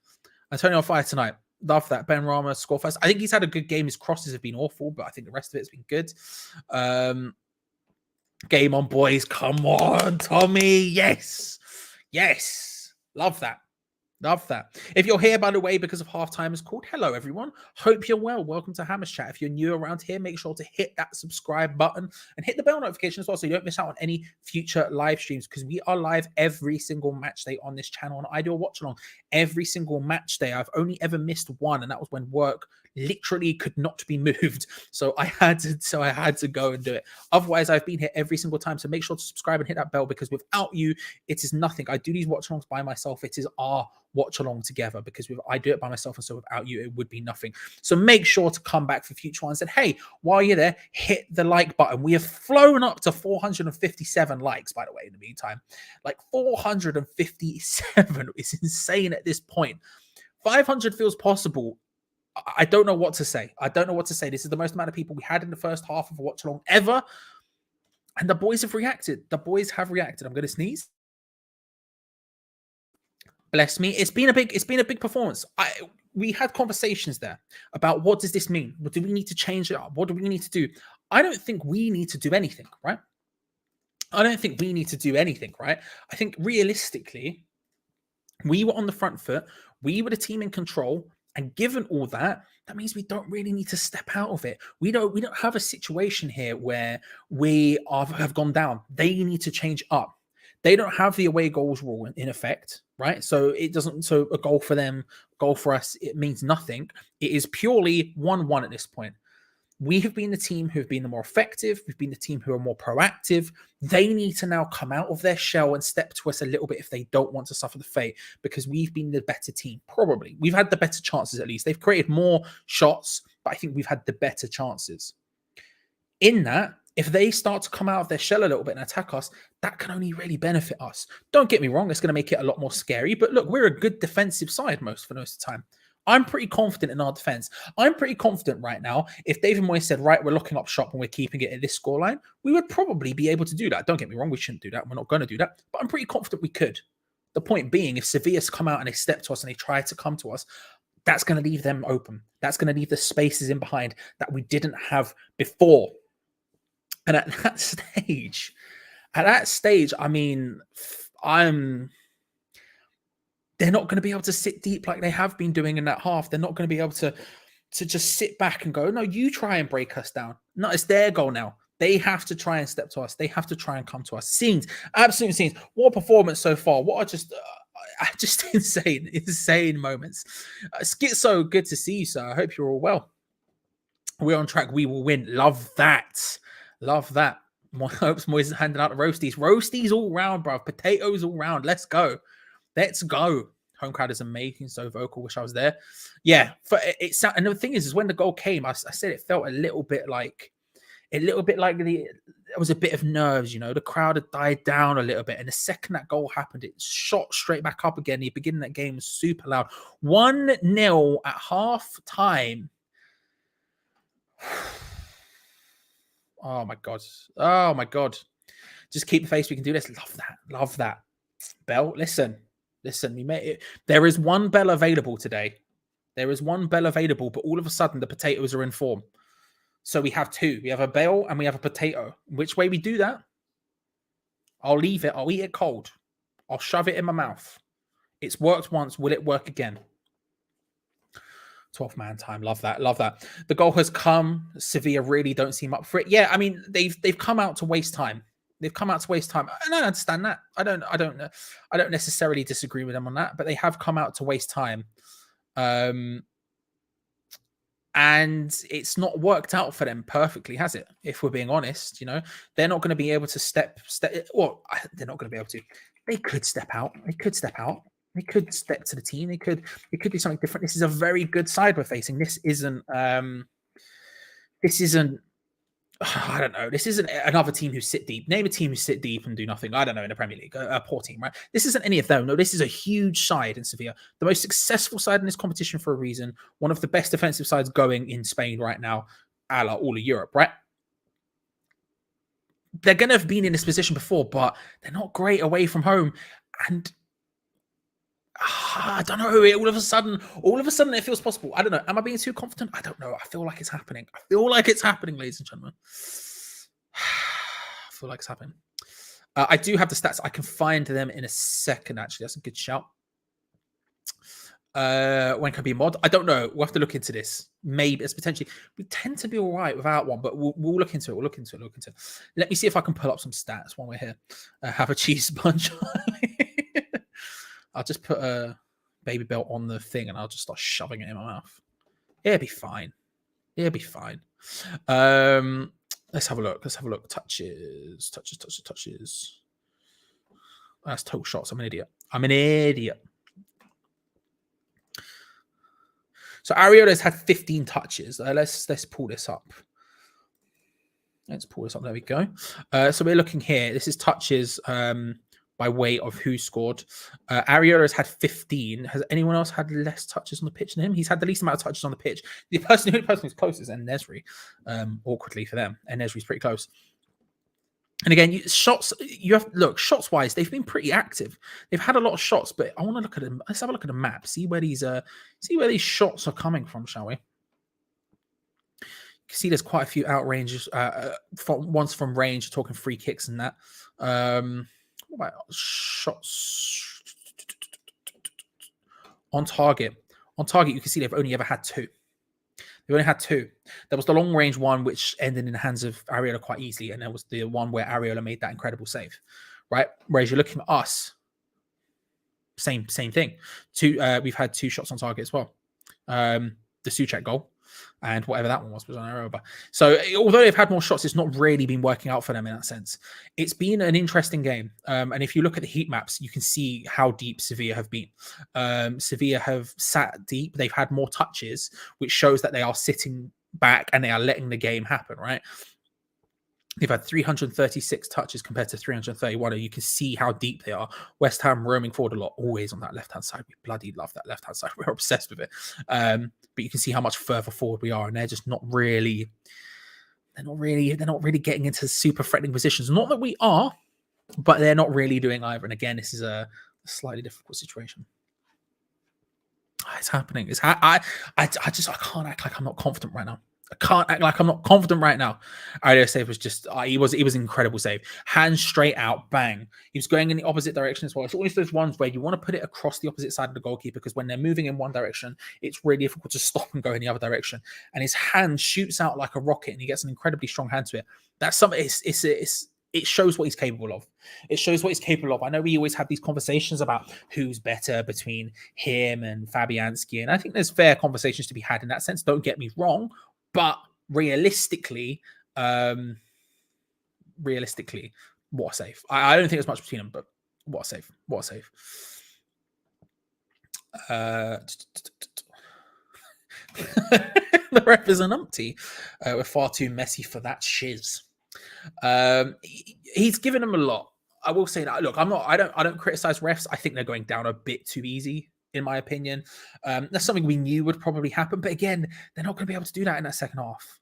Antonio on fire tonight. Love that. Ben Rama score first. I think he's had a good game. His crosses have been awful, but I think the rest of it's been good. Game on, boys. Come on, Tommy. Yes. Yes. Love that. Love that. If you're here, by the way, because of halftime is called, hello, everyone. Hope you're well. Welcome to Hammers Chat. If you're new around here, make sure to hit that subscribe button and hit the bell notification as well so you don't miss out on any future live streams, because we are live every single match day on this channel, and I do a watch along every single match day. I've only ever missed one, and that was when work literally could not be moved. So I had to go and do it. Otherwise, I've been here every single time. So make sure to subscribe and hit that bell, because without you, it is nothing. I do these watch alongs by myself. It is our watch along together, because I do it by myself, and so without you it would be nothing. So make sure to come back for future ones, and hey, while you're there, hit the like button. We have flown up to 457 likes, by the way, in the meantime. Like 457 is insane at this point. 500 feels possible. I don't know what to say. This is the most amount of people we had in the first half of a watch along ever, and the boys have reacted. I'm going to sneeze. Bless me. It's been a big performance. We had conversations there about what does this mean? What do we need to change it up? What do we need to do? I don't think we need to do anything, right? I think realistically, we were on the front foot. We were the team in control. And given all that, that means we don't really need to step out of it. We don't have a situation here where we have gone down. They need to change up. They don't have the away goals rule in effect, right? So it doesn't. So a goal for them, goal for us, it means nothing. It is purely 1-1 at this point. We have been the team who have been the more effective. We've been the team who are more proactive. They need to now come out of their shell and step to us a little bit if they don't want to suffer the fate, because we've been the better team. Probably. We've had the better chances, at least. They've created more shots, but I think we've had the better chances. In that, if they start to come out of their shell a little bit and attack us, that can only really benefit us. Don't get me wrong, it's going to make it a lot more scary. But look, we're a good defensive side most of the time. I'm pretty confident in our defense. I'm pretty confident right now. If David Moyes said, right, we're locking up shop and we're keeping it at this scoreline, we would probably be able to do that. Don't get me wrong, we shouldn't do that. We're not going to do that. But I'm pretty confident we could. The point being, if Sevilla's come out and they step to us and they try to come to us, that's going to leave them open. That's going to leave the spaces in behind that we didn't have before. And at that stage, I mean, they're not going to be able to sit deep like they have been doing in that half. They're not going to be able to just sit back and go, no, you try and break us down. No, it's their goal now. They have to try and step to us. They have to try and come to us. Scenes, absolute scenes. What a performance so far. What are just insane moments. Schizo, good to see you, sir. I hope you're all well. We're on track. We will win. Love that. Love that. Hopes Moyes is handing out the roasties. Roasties all round, bro. Potatoes all round. Let's go. Let's go. Home crowd is amazing. So vocal. Wish I was there. Yeah. And the thing is when the goal came, I said it felt a little bit like there was a bit of nerves, you know. The crowd had died down a little bit. And the second that goal happened, it shot straight back up again. The beginning of that game was super loud. 1-0 at half time. Oh my God. Just keep the face. We can do this. Love that. Bell, listen, we made it. There is one bell available today. But all of a sudden the potatoes are in form. So we have two. We have a bell and we have a potato. Which way we do that? I'll leave it. I'll eat it cold. I'll shove it in my mouth. It's worked once. Will it work again? 12-man time. Love that. The goal has come. Sevilla really don't seem up for it. Yeah, I mean, they've come out to waste time. And I understand that. I don't necessarily disagree with them on that, but they have come out to waste time. And it's not worked out for them perfectly, has it? If we're being honest, you know, they're not going to be able to step. Well, they're not going to be able to. They could step out. They could step to the team. They could do something different. This is a very good side we're facing. This isn't. I don't know. This isn't another team who sit deep. Name a team who sit deep and do nothing. I don't know, in the Premier League. A poor team, right? This isn't any of them. No, this is a huge side in Sevilla. The most successful side in this competition for a reason. One of the best defensive sides going in Spain right now, a la all of Europe, right? They're going to have been in this position before, but they're not great away from home. And I don't know. All of a sudden, it feels possible. I don't know. Am I being too confident? I don't know. I feel like it's happening. Ladies and gentlemen. I feel like it's happening. I do have the stats. I can find them in a second. Actually, that's a good shout. When can be mod? I don't know. We'll have to look into this. Maybe it's potentially. We tend to be all right without one, but we'll look into it. We'll look into it. Let me see if I can pull up some stats while we're here. Have a cheese sponge. I'll just put a baby belt on the thing and I'll just start shoving it in my mouth. It'll be fine. Let's have a look. Touches. That's total shots. I'm an idiot. So Ariola's had 15 touches. Let's pull this up. There we go. So we're looking here. This is touches by way of who scored. Ariola's had 15. Has anyone else had less touches on the pitch than him? He's had the least amount of touches on the pitch. The person who's closest is En-Nesyri. Awkwardly for them. En-Nesyri's pretty close. And again, shots wise, they've been pretty active. They've had a lot of shots, but I want to look at them. Let's have a look at the map. See where these shots are coming from, shall we? You can see there's quite a few outranges. Ones from range, talking free kicks and that. What about shots on target? On target, you can see they've only ever had 2. They only had 2. There was the long range one, which ended in the hands of Ariola quite easily, and there was the one where Ariola made that incredible save, right? Whereas you're looking at us, same thing. We've had 2 shots on target as well. The Souček goal and whatever that one was on Europa. So although they've had more shots, it's not really been working out for them in that sense. It's been an interesting game. And if you look at the heat maps, you can see how deep Sevilla have been. Sevilla have sat deep. They've had more touches, which shows that they are sitting back and they are letting the game happen, right? They've had 336 touches compared to 331, and you can see how deep they are. West Ham roaming forward a lot, always on that left-hand side. We bloody love that left-hand side. We're obsessed with it. But you can see how much further forward we are, and they're just not really getting into super threatening positions. Not that we are, but they're not really doing either. And again, this is a slightly difficult situation. It's happening. I can't act like I'm not confident right now. Ario's save was just he was an incredible save. Hands straight out, bang. He was going in the opposite direction as well. It's always those ones where you want to put it across the opposite side of the goalkeeper, because when they're moving in one direction, it's really difficult to stop and go in the other direction. And his hand shoots out like a rocket, and he gets an incredibly strong hand to it. That's something. It shows what he's capable of. I know we always have these conversations about who's better between him and Fabianski, and I think there's fair conversations to be had in that sense. Don't get me wrong. But realistically, what a save. I don't think there's much between them, but what a save. The ref is an umpty. We're far too messy for that shiz. He's given them a lot. I will say that. Look, I don't criticize refs. I think they're going down a bit too easy, in my opinion. That's something we knew would probably happen, but again, they're not going to be able to do that in that second half.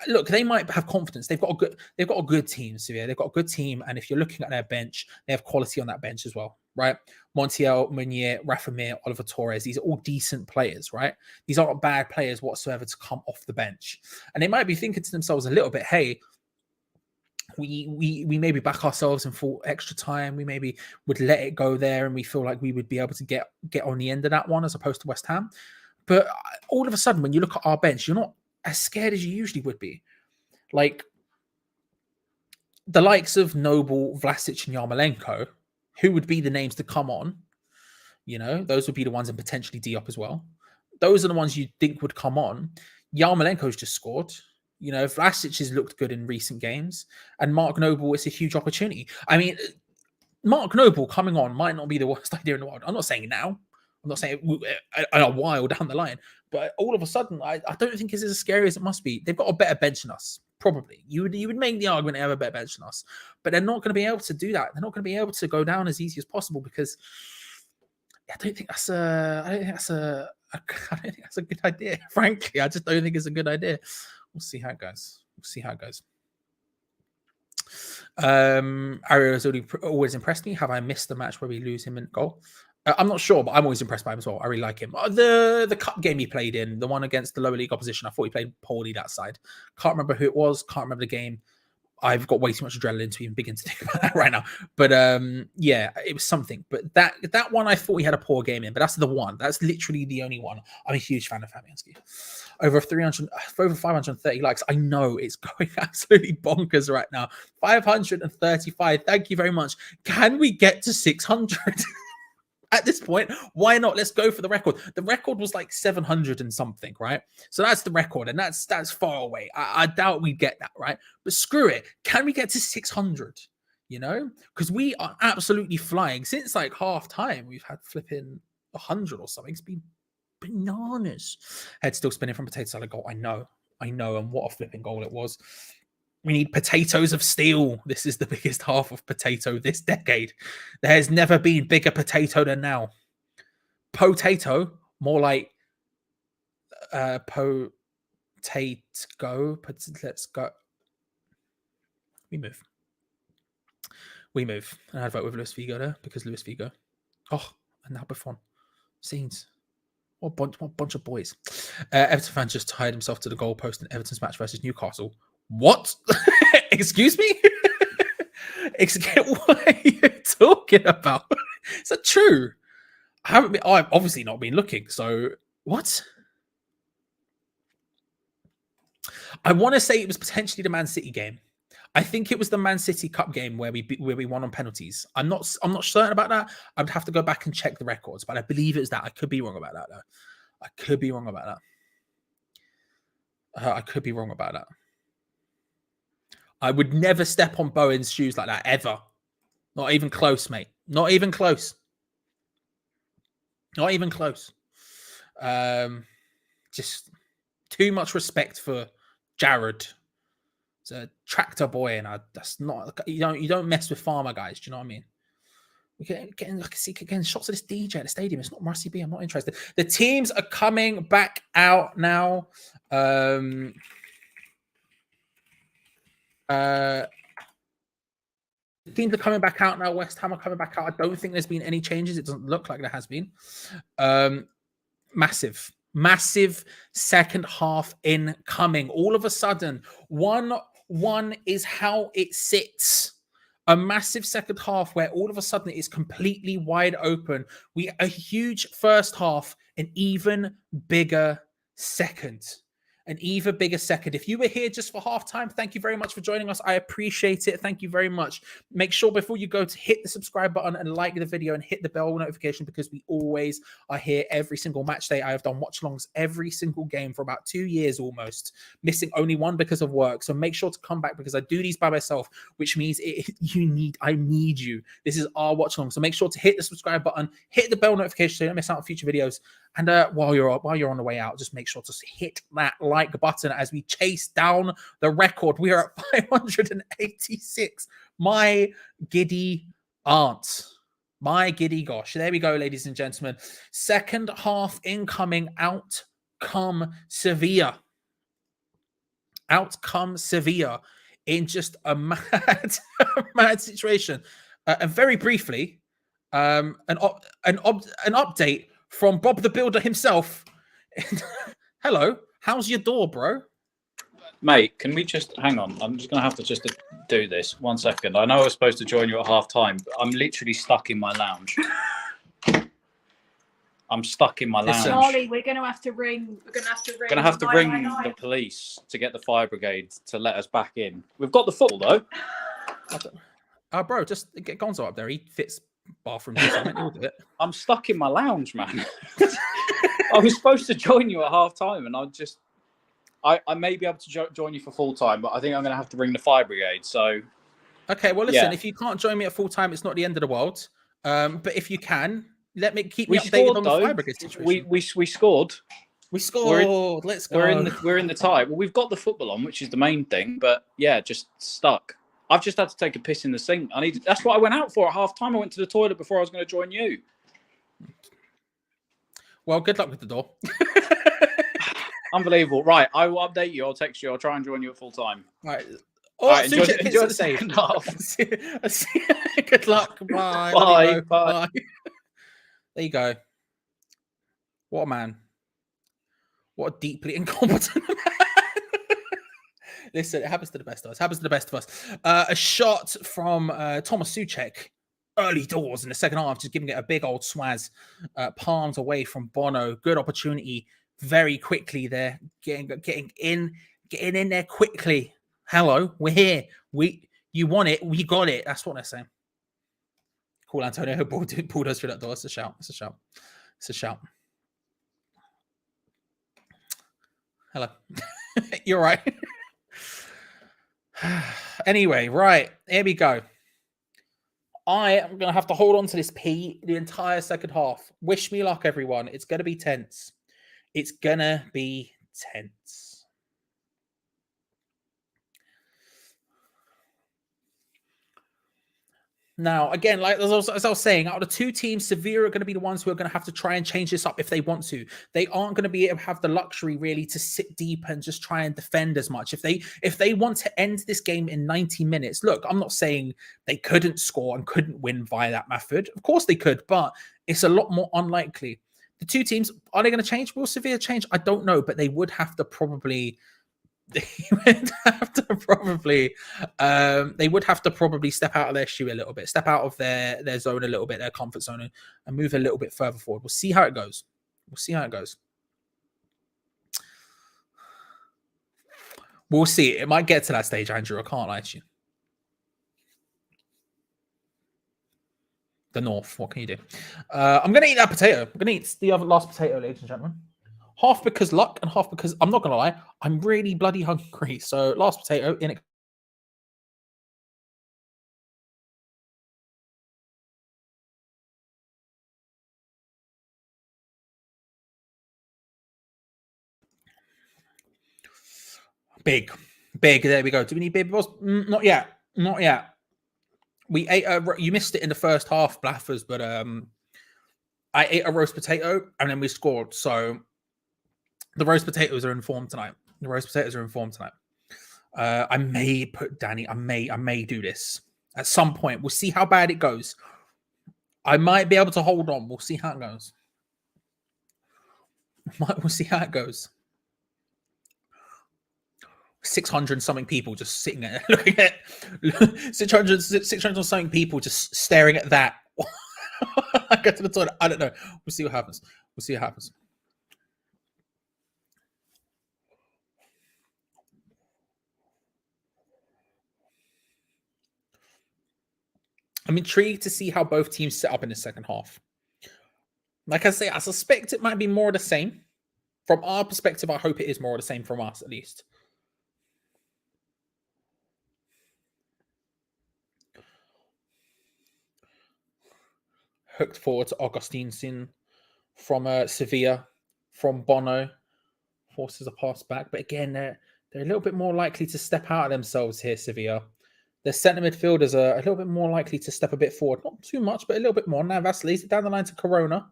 Look, they might have confidence. They've got a good team, Sevilla. They've got a good team, and if you're looking at their bench, they have quality on that bench as well, right? Montiel, Meunier, Rafa Mir, Oliver Torres. These are all decent players, right? These aren't bad players whatsoever to come off the bench, and they might be thinking to themselves a little bit, hey, we maybe back ourselves and for extra time. We maybe would let it go there, and we feel like we would be able to get on the end of that one as opposed to West Ham. But all of a sudden, when you look at our bench, you're not as scared as you usually would be. Like the likes of Noble, Vlasic, and Yarmolenko, who would be the names to come on. You know, those would be the ones, and potentially Diop as well. Those are the ones you'd think would come on. Yarmolenko's just scored. You know, Vlasic has looked good in recent games, and Mark Noble, it's a huge opportunity. I mean, Mark Noble coming on might not be the worst idea in the world. I'm not saying now. I'm not saying a while down the line, but all of a sudden, I don't think it's as scary as it must be. They've got a better bench than us, probably. You would make the argument they have a better bench than us, but they're not going to be able to do that. They're not going to be able to go down as easy as possible, because I don't think that's a good idea. Frankly, I just don't think it's a good idea. We'll see how it goes. Ario's always impressed me. Have I missed the match where we lose him in goal? I'm not sure, but I'm always impressed by him as well. I really like him. The cup game he played in, the one against the lower league opposition, I thought he played poorly that side. Can't remember who it was. Can't remember the game. I've got way too much adrenaline to even begin to think about that right now. But yeah, it was something. But that one, I thought he had a poor game in. But that's the one. That's literally the only one. I'm a huge fan of Fabianski. Over 530 likes. I know it's going absolutely bonkers right now. 535. Thank you very much. Can we get to 600? At this point, why not? Let's go for the record. The record was like 700 and something, right? So that's the record, and that's far away. I doubt we get that, right? But screw it. Can we get to 600? You know, because we are absolutely flying since like half time. We've had flipping 100 or something. It's been bananas. Head still spinning from potato salad goal. I know, and what a flipping goal it was. We need potatoes of steel. This is the biggest half of potato this decade. There has never been bigger potato than now. Potato, more like potato. Let's go. We move. And I'd vote with Luis Figo there because Luis Figo. Oh, and now Buffon. Scenes. What bunch of boys. Everton fan just tied himself to the goalpost in Everton's match versus Newcastle. What? Excuse me? What are you talking about? Is that true? I've obviously not been looking. So what? I want to say it was potentially the Man City game. I think it was the Man City Cup game where we won on penalties. I'm not certain about that. I'd have to go back and check the records, but I believe it was that. I could be wrong about that though. I could be wrong about that. I would never step on Bowen's shoes like that, ever. Not even close, mate. Not even close. Just too much respect for Jared. It's a tractor boy, and that's not... You don't mess with farmer guys, do you know what I mean? I can see getting shots of this DJ at the stadium. It's not Marcy B. I'm not interested. The teams are coming back out now. Teams are coming back out now. West Ham are coming back out. I don't think there's been any changes. It doesn't look like there has been. Massive second half incoming. All of a sudden, 1-1 is how it sits. A massive second half where all of a sudden it is completely wide open. A huge first half, an even bigger second. If you were here just for halftime, thank you very much for joining us. I appreciate it. Thank you very much. Make sure before you go to hit the subscribe button and like the video and hit the bell notification, because we always are here every single match day. I have done watch-alongs every single game for about 2 years almost, missing only one because of work. So make sure to come back, because I do these by myself, which means I need you. This is our watch-along. So make sure to hit the subscribe button, hit the bell notification so you don't miss out on future videos. And while you're on the way out, just make sure to hit that like button as we chase down the record. We are at 586. My giddy aunt. My giddy gosh. There we go, ladies and gentlemen. Second half incoming. Out come Sevilla. In just a mad situation. And very briefly, an update from Bob the Builder himself. Hello, how's your door, bro? Mate, can we just hang on? I'm just going to have to just do this 1 second. I know I was supposed to join you at half time, but I'm literally stuck in my lounge. I'm stuck in my lounge. Charlie, we're going to have to ring. We're going to have to ring the police to get the fire brigade to let us back in. We've got the football though. Bro, just get Gonzo up there. He fits bathrooms. I'm stuck in my lounge, man. I was supposed to join you at half time, and I may be able to join you for full time, but I think I'm going to have to ring the fire brigade. So, okay, well, listen, if you can't join me at full time, it's not the end of the world. But if you can, keep me updated on the fire brigade situation. We scored. We scored. Let's go. We're in the tie. Well, we've got the football on, which is the main thing. But yeah, just stuck. I've just had to take a piss in the sink. That's what I went out for at half time. I went to the toilet before I was going to join you. Well, good luck with the door. Unbelievable. Right, I will update you. I'll text you. I'll try and join you at full time. Right. Enjoy the second half. Good luck. Bye. Bye. There you go. What a man. What a deeply incompetent man. Listen, it happens to the best of us. Happens to the best of us. A shot from Thomas Souček early doors in the second half, just giving it a big old swaz. Palms away from Bono. Good opportunity very quickly there. Getting in there quickly. Hello, we're here. You want it, we got it. That's what they're saying. Cool, Antonio pulled us through that door. It's a shout. It's a shout. It's a shout. Hello. You're right. Anyway, right. Here we go. I am going to have to hold on to this P the entire second half. Wish me luck, everyone. It's going to be tense. It's going to be tense. Now, again, like as I was saying, out of the two teams, Sevilla are going to be the ones who are going to have to try and change this up if they want to. They aren't going to be able to have the luxury really to sit deep and just try and defend as much. If they want to end this game in 90 minutes, look, I'm not saying they couldn't score and couldn't win via that method. Of course they could, but it's a lot more unlikely. The two teams, are they going to change? Will Sevilla change? I don't know, but they would have to probably... They would have to probably step out of their shoe a little bit, step out of their zone a little bit, their comfort zone, and move a little bit further forward. We'll see how it goes. We'll see how it goes. We'll see. It might get to that stage, Andrew. I can't lie to you. The North. What can you do? I'm going to eat that potato. I'm going to eat the last potato, ladies and gentlemen. Half because luck and half because, I'm not going to lie, I'm really bloody hungry. So last potato in it. Big. There we go. Do we need big balls? Not yet. Not yet. We ate you missed it in the first half, Blaffers, but I ate a roast potato and then we scored. So the roast potatoes are in form tonight. I may put Danny. I may do this at some point. We'll see how bad it goes. I might be able to hold on. We'll see how it goes. We'll see how it goes. 600 something people just sitting there looking at 600 something people just staring at that. I go to the toilet. I don't know. We'll see what happens. I'm intrigued to see how both teams set up in the second half. Like I say, I suspect it might be more of the same. From our perspective, I hope it is more of the same from us, at least. Hooked forward to Augustinson from Sevilla, from Bono. Forces a pass back. But again, they're a little bit more likely to step out of themselves here, Sevilla. The centre midfielders are a little bit more likely to step a bit forward. Not too much, but a little bit more. Navas lays it down the line to Corona.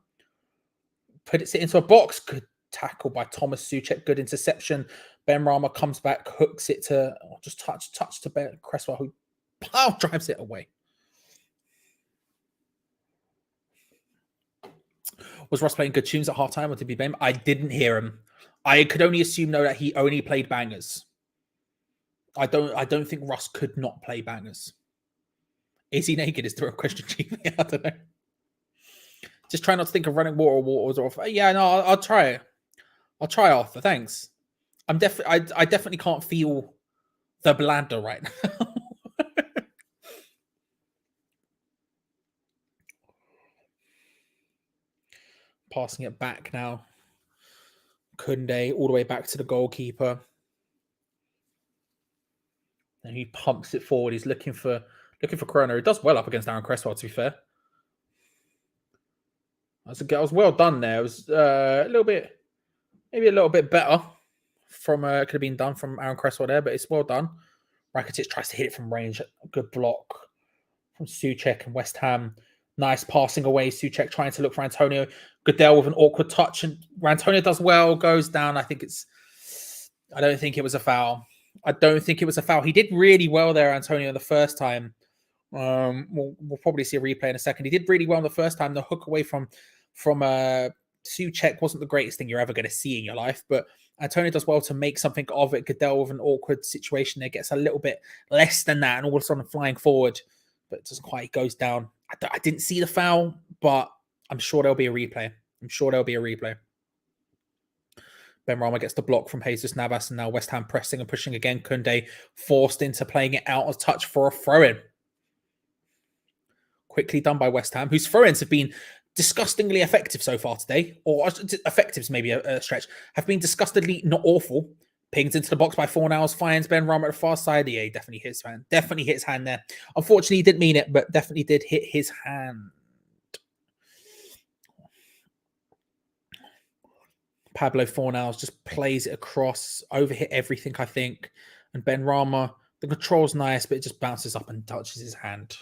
Puts it into a box. Good tackle by Thomas Souček. Good interception. Ben Rama comes back, hooks it to... just touch to Ben Cresswell, who drives it away. Was Ross playing good tunes at halftime or did he blame? I didn't hear him. I could only assume, though, that he only played bangers. I don't think Russ could not play bangers. Is he naked? Is the real question, Chief? I don't know. Just try not to think of running water or yeah, no, I'll try it. I'll try, Arthur. Thanks. I definitely can't feel the bladder right now. Passing it back now. Kunde all the way back to the goalkeeper. And he pumps it forward. He's looking for Corona. He does well up against Aaron Cresswell, to be fair. That was well done there. It was maybe a little bit better from could have been done from Aaron Cresswell there, but it's well done. Rakitic tries to hit it from range. Good block from Souček and West Ham. Nice passing away. Souček trying to look for Antonio. Goodell with an awkward touch, and Antonio does well, goes down. I don't think it was a foul. He did really well there, Antonio, the first time. We'll probably see a replay in a second. He did really well the first time. The hook away from from Souček wasn't the greatest thing you're ever going to see in your life, but Antonio does well to make something of it. Goodell with an awkward situation there gets a little bit less than that, and all of a sudden flying forward, but it doesn't quite goes down. I didn't see the foul, but I'm sure there'll be a replay. Benrahma gets the block from Jesus Navas, and now West Ham pressing and pushing again. Koundé forced into playing it out of touch for a throw-in. Quickly done by West Ham, whose throw-ins have been disgustingly effective so far today, or effective is maybe a stretch, have been disgustingly not awful. Pinged into the box by Fornals, finds Benrahma at the far side. Yeah, he definitely hits his hand there. Unfortunately, he didn't mean it, but definitely did hit his hand. Pablo Fornals just plays it across, overhit everything, I think. And Benrahma, the control's nice, but it just bounces up and touches his hand.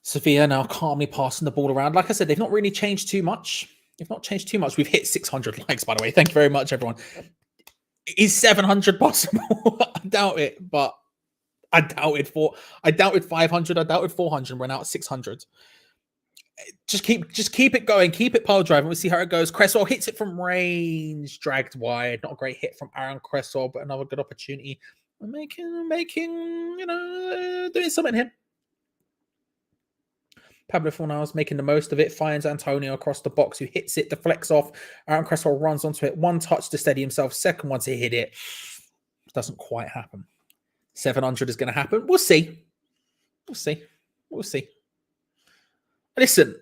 Sevilla now calmly passing the ball around. Like I said, they've not really changed too much. We've hit 600 likes, by the way. Thank you very much, everyone. Is 700 possible? I doubt it, but I doubted 500. I doubted 400. We're now at 600. Just keep it going. Keep it pile driving. We'll see how it goes. Cresswell hits it from range, dragged wide. Not a great hit from Aaron Cresswell, but another good opportunity. We're making, doing something here. Pablo Fornals making the most of it, finds Antonio across the box, who hits it, deflects off. Aaron Cresswell runs onto it. One touch to steady himself. Second one to hit it. Doesn't quite happen. 700 is going to happen. We'll see. Listen,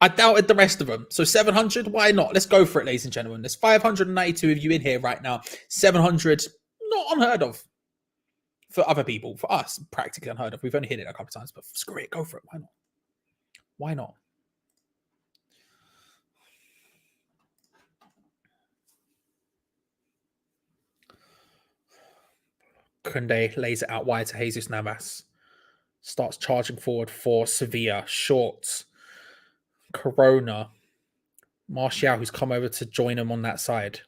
I doubted the rest of them. So 700, why not? Let's go for it, ladies and gentlemen. There's 592 of you in here right now. 700, not unheard of. For other people. For us, practically unheard of. We've only hit it a couple of times, but screw it. Go for it. Why not? Koundé lays it out wide to Jesus Navas. Starts charging forward for Sevilla. Short. Corona. Martial, who's come over to join him on that side.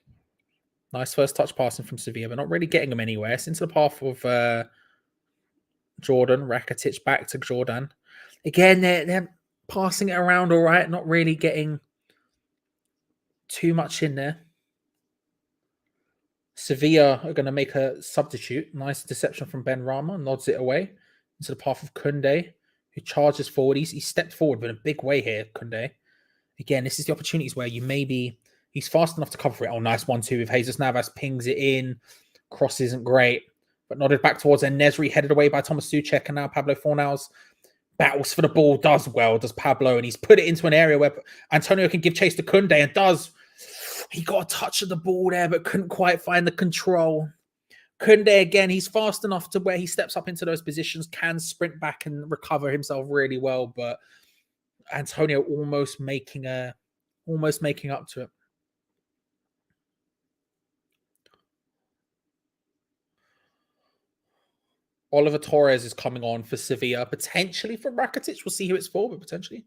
Nice first touch passing from Sevilla, but not really getting him anywhere. It's into the path of Jordan. Rakitic back to Jordan. Again, they're passing it around all right. Not really getting too much in there. Sevilla are going to make a substitute. Nice deception from Benrahma. Nods it away into the path of Koundé, who charges forward. He stepped forward in a big way here, Koundé. Again, this is the opportunities where he's fast enough to cover it. Oh, nice 1-2 with Jesus Navas. Pings it in. Cross isn't great, but nodded back towards Nesri, headed away by Thomas Souček, and now Pablo Fornals battles for the ball. Does Pablo, and he's put it into an area where Antonio can give chase to Koundé, and does. He got a touch of the ball there, but couldn't quite find the control. Koundé, again, he's fast enough to where he steps up into those positions, can sprint back and recover himself really well, but Antonio almost making up to it. Oliver Torres is coming on for Sevilla, potentially for Rakitic. We'll see who it's for, but potentially.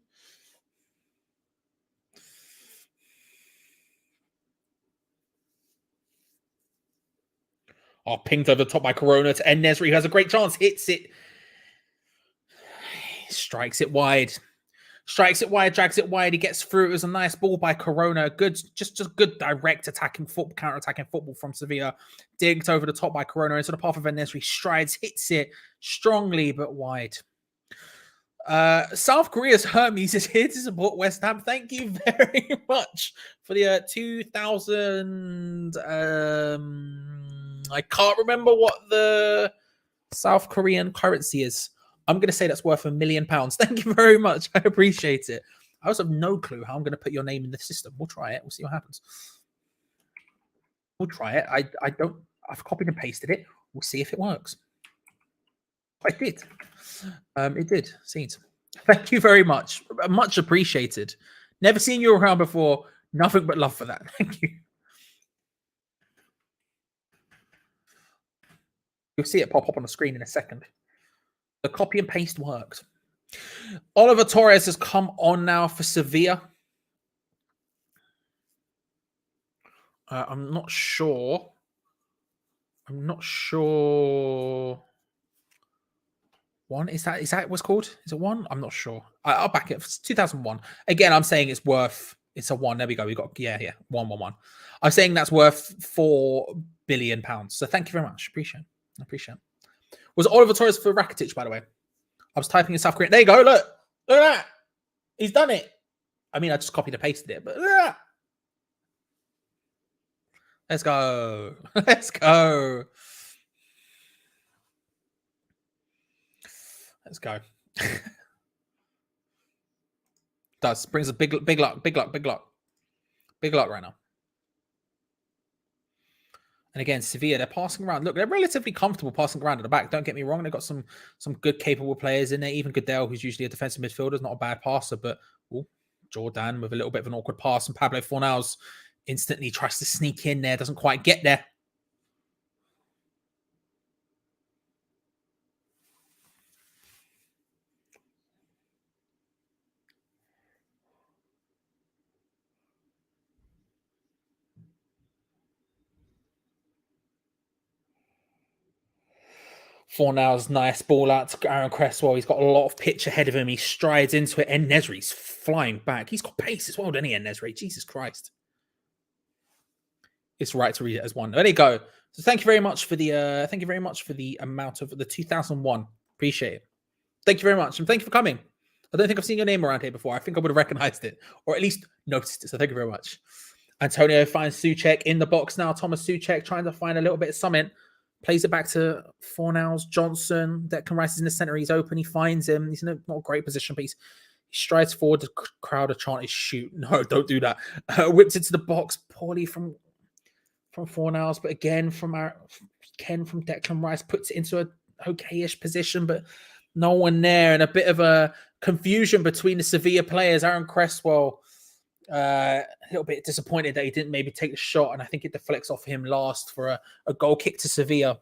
Oh, pinged over the top by Corona to En-Nesyri, who has a great chance. Hits it. Strikes it wide, drags it wide. He gets through. It was a nice ball by Corona. Good, just good direct attacking football, counter-attacking football from Sevilla. Digged over the top by Corona into the path of En-Nesyri. Strides, hits it strongly but wide. South Korea's Hermes is here to support West Ham. Thank you very much for the 2,000. I can't remember what the South Korean currency is. I'm going to say that's worth £1 million. Thank you very much. I appreciate it. I also have no clue how I'm going to put your name in the system. We'll try it. We'll see what happens. We'll try it. I've copied and pasted it. We'll see if it works. I did. It did. Scenes. Thank you very much. Much appreciated. Never seen you around before. Nothing but love for that. Thank you. You'll see it pop up on the screen in a second. The copy and paste worked. Oliver Torres has come on now for Sevilla. I'm not sure. One is that what's called? Is it one? I'm not sure. I'll back it. It's 2001. Again, I'm saying it's worth. It's a one. There we go. We got 111. I'm saying that's worth £4 billion. So thank you very much. Appreciate it. Was Oliver Torres for Rakitic, by the way? I was typing in South Korean. There you go. Look at that. He's done it. I mean, I just copied and pasted it, but look at that. Let's go. Let's go. Let's go. Does brings a big luck right now. And again, Sevilla, they're passing around. Look, they're relatively comfortable passing around at the back. Don't get me wrong. They've got some good, capable players in there. Even Goodell, who's usually a defensive midfielder, is not a bad passer. But Jordan with a little bit of an awkward pass, and Pablo Fornals instantly tries to sneak in there. Doesn't quite get there. Fornals, nice ball out to Aaron Cresswell. He's got a lot of pitch ahead of him. He strides into it. En-Nesyri's flying back. He's got pace as well, doesn't he, En-Nesyri? Jesus Christ. It's right to read it as one. There you go. So thank you very much for the amount of the 2001. Appreciate it. Thank you very much. And thank you for coming. I don't think I've seen your name around here before. I think I would have recognized it or at least noticed it. So thank you very much. Antonio finds Souček in the box now. Thomas Souček trying to find a little bit of something. Plays it back to Fornals, Johnson. Declan Rice is in the center. He's open. He finds him. He's in not a great position, but he strides forward. The crowd are chanting, shoot. No, don't do that. Whips it to the box poorly from Fornals, but again from Declan Rice puts it into a okay-ish position, but no one there. And a bit of a confusion between the Sevilla players. Aaron Cresswell, a little bit disappointed that he didn't maybe take the shot, and I think it deflects off him last for a goal kick to Sevilla.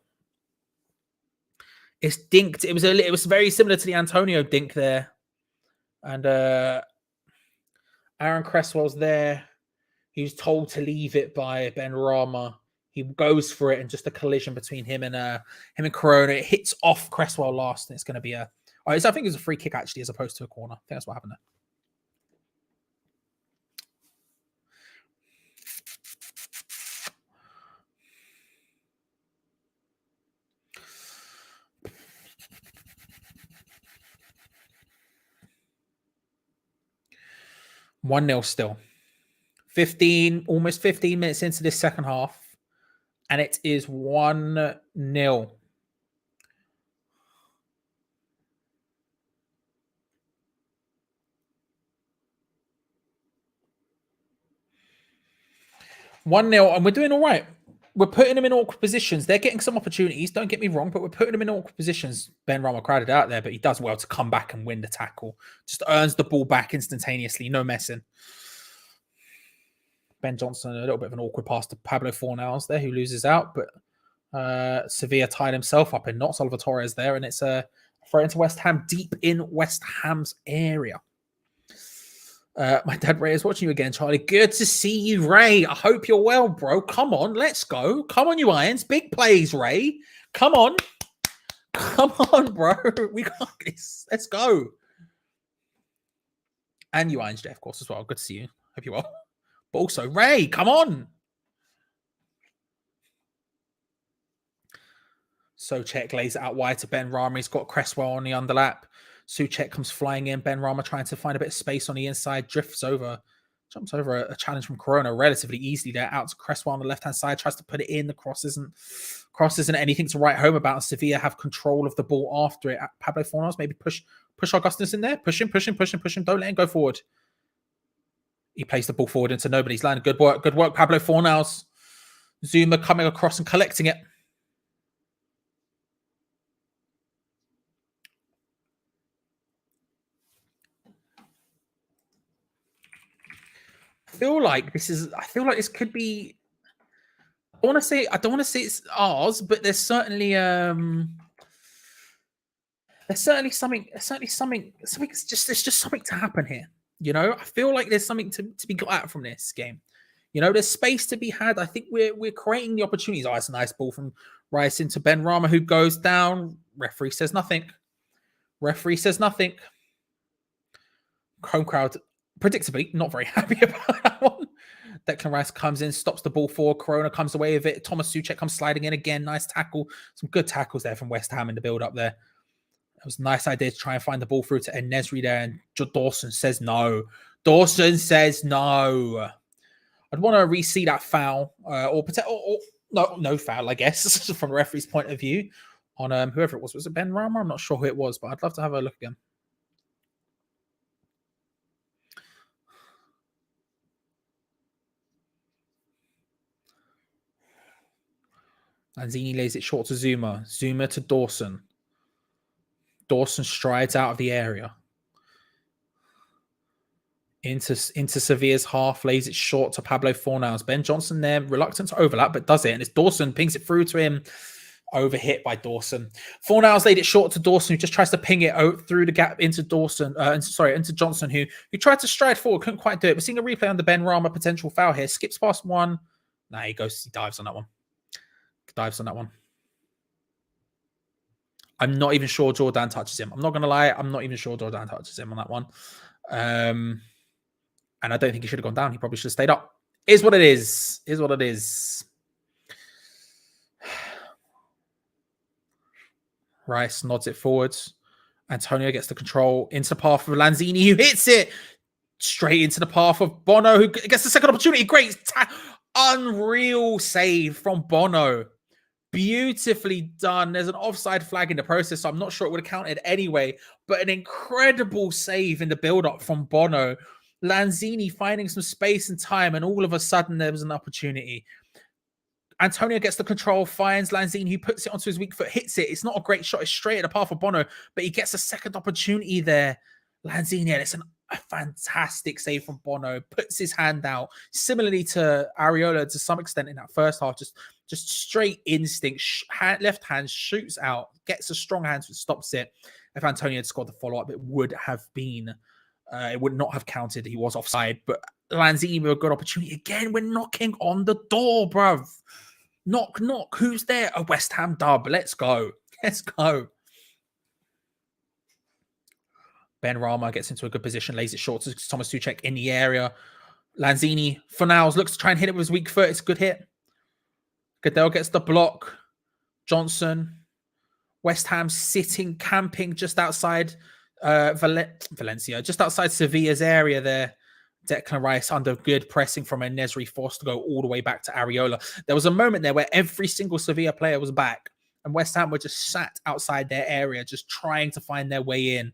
It's dinked. It was very similar to the Antonio dink there, and Aaron Cresswell's there. He was told to leave it by Ben Rama. He goes for it, and just a collision between him and Corona. It hits off Cresswell last, and it's going to be I think it's a free kick actually, as opposed to a corner. I think that's what happened there. 1-0 still. Almost 15 minutes into this second half, and it is 1-0. And we're doing all right. We're putting them in awkward positions. They're getting some opportunities, don't get me wrong, but we're putting them in awkward positions. Ben Rama crowded out there, but he does well to come back and win the tackle. Just earns the ball back instantaneously, no messing. Ben Johnson, a little bit of an awkward pass to Pablo Fornals there, who loses out, but Sevilla tied himself up in knots. Oliver Torres there, and it's a throw into West Ham, deep in West Ham's area. My dad Ray is watching you again, Charlie. Good to see you, Ray. I hope you're well, bro. Come on, let's go. Come on, you Irons. Big plays, Ray. Come on. Come on, bro. We got this. Let's go. And you Irons, Jeff, of course, as well. Good to see you. Hope you're well. But also, Ray, come on. Souček lays it out wide to Ben Rama. He's got Cresswell on the underlap. Souček comes flying in. Ben Rama trying to find a bit of space on the inside. Jumps over a challenge from Corona relatively easily there. Out to Cresswell on the left-hand side. Tries to put it in. The cross isn't anything to write home about. Sevilla have control of the ball after it. Pablo Fornals maybe push Augustus in there. Push him. Don't let him go forward. He plays the ball forward into nobody's land. Good work, Pablo Fornals. Zuma coming across and collecting it. I feel like this could be. I don't want to say it's ours, but there's certainly there's certainly something. There's just something to happen here. You know, I feel like there's something to be got out from this game. You know, there's space to be had. I think we're creating the opportunities. Oh, it's a nice ball from Rice into Ben Rama, who goes down. Referee says nothing. Home crowd, predictably, not very happy about that one. Declan Rice comes in, stops the ball forward. Corona comes away with it. Thomas Souček comes sliding in again. Nice tackle. Some good tackles there from West Ham in the build-up there. It was a nice idea to try and find the ball through to En-Nesyri there, and Dawson says no. I'd want to re-see that foul, or no foul, I guess, from the referee's point of view on whoever it was. Was it Ben Rama? I'm not sure who it was, but I'd love to have a look again. Lanzini lays it short to Zuma. Zuma to Dawson. Dawson strides out of the area. Into Sevilla's half, lays it short to Pablo Fornals. Ben Johnson there, reluctant to overlap, but does it. And it's Dawson, pings it through to him. Overhit by Dawson. Fornals laid it short to Dawson, who just tries to ping it out through the gap into Dawson. Into Johnson, who tried to stride forward, couldn't quite do it. We're seeing a replay on the Ben Rama potential foul here. Skips past one. Nah, he dives on that one. I'm not even sure Jordan touches him. I'm not going to lie. I'm not even sure Jordan touches him on that one. And I don't think he should have gone down. He probably should have stayed up. Is what it is. Rice nods it forwards. Antonio gets the control into the path of Lanzini, who hits it straight into the path of Bono, who gets the second opportunity. Great. Unreal save from Bono. Beautifully done. There's an offside flag in the process, so I'm not sure it would have counted anyway, but an incredible save in the build-up from Bono. Lanzini finding some space and time, and all of a sudden there was an opportunity. Antonio gets the control, finds Lanzini, who puts it onto his weak foot, hits it. It's not a great shot. It's straight at the path of Bono, but he gets a second opportunity there. Lanzini, and it's a fantastic save from Bono. Puts his hand out, similarly to Areola to some extent in that first half. Just straight instinct. Left hand shoots out, gets a strong hand, so it stops it. If Antonio had scored the follow-up, it would have been... it would not have counted. He was offside, but Lanzini with a good opportunity. Again, we're knocking on the door, bruv. Knock, knock. Who's there? A West Ham dub. Let's go. Ben Rama gets into a good position, lays it short to Thomas Souček in the area. Lanzini, Fornals, looks to try and hit it with his weak foot. It's a good hit. Goodell gets the block. Johnson. West Ham sitting, camping just outside Valencia, just outside Sevilla's area there. Declan Rice under good pressing from En-Nesyri, forced to go all the way back to Areola. There was a moment there where every single Sevilla player was back, and West Ham were just sat outside their area, just trying to find their way in.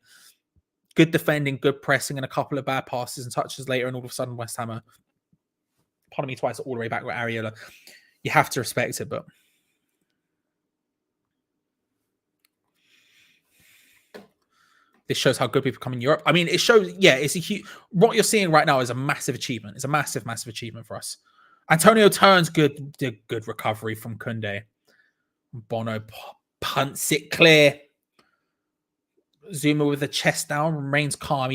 Good defending, good pressing, and a couple of bad passes and touches later, and all of a sudden West Ham are, pardon me twice, all the way back with Areola. You have to respect it, but... This shows how good we've become in Europe. I mean, it shows, yeah, it's a huge... What you're seeing right now is a massive achievement. It's a massive, massive achievement for us. Antonio turns good recovery from Koundé. Bono punts it clear. Zuma with the chest down, remains calm.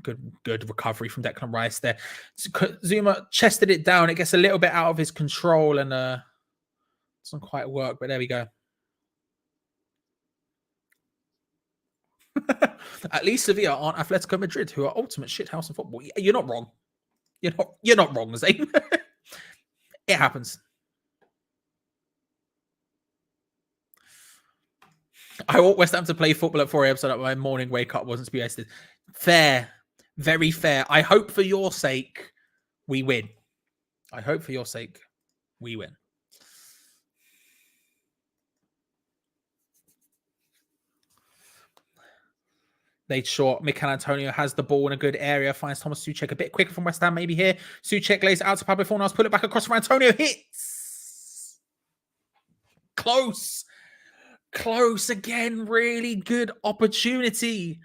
Good recovery from Declan Rice there. Zuma chested it down. It gets a little bit out of his control and doesn't quite work, but there we go. At least Sevilla aren't Atletico Madrid, who are ultimate shithouse in football. You're not wrong. You're not wrong, Zane. It happens. I want West Ham to play football at 4 a.m. so that my morning wake up wasn't to be wasted. Fair. Very fair. I hope for your sake we win. Laid short. Mikel Antonio has the ball in a good area. Finds Thomas Souček a bit quicker from West Ham, maybe here. Souček lays it out to Pablo Fornals. Put it back across for Antonio. Hits. Close again. Really good opportunity.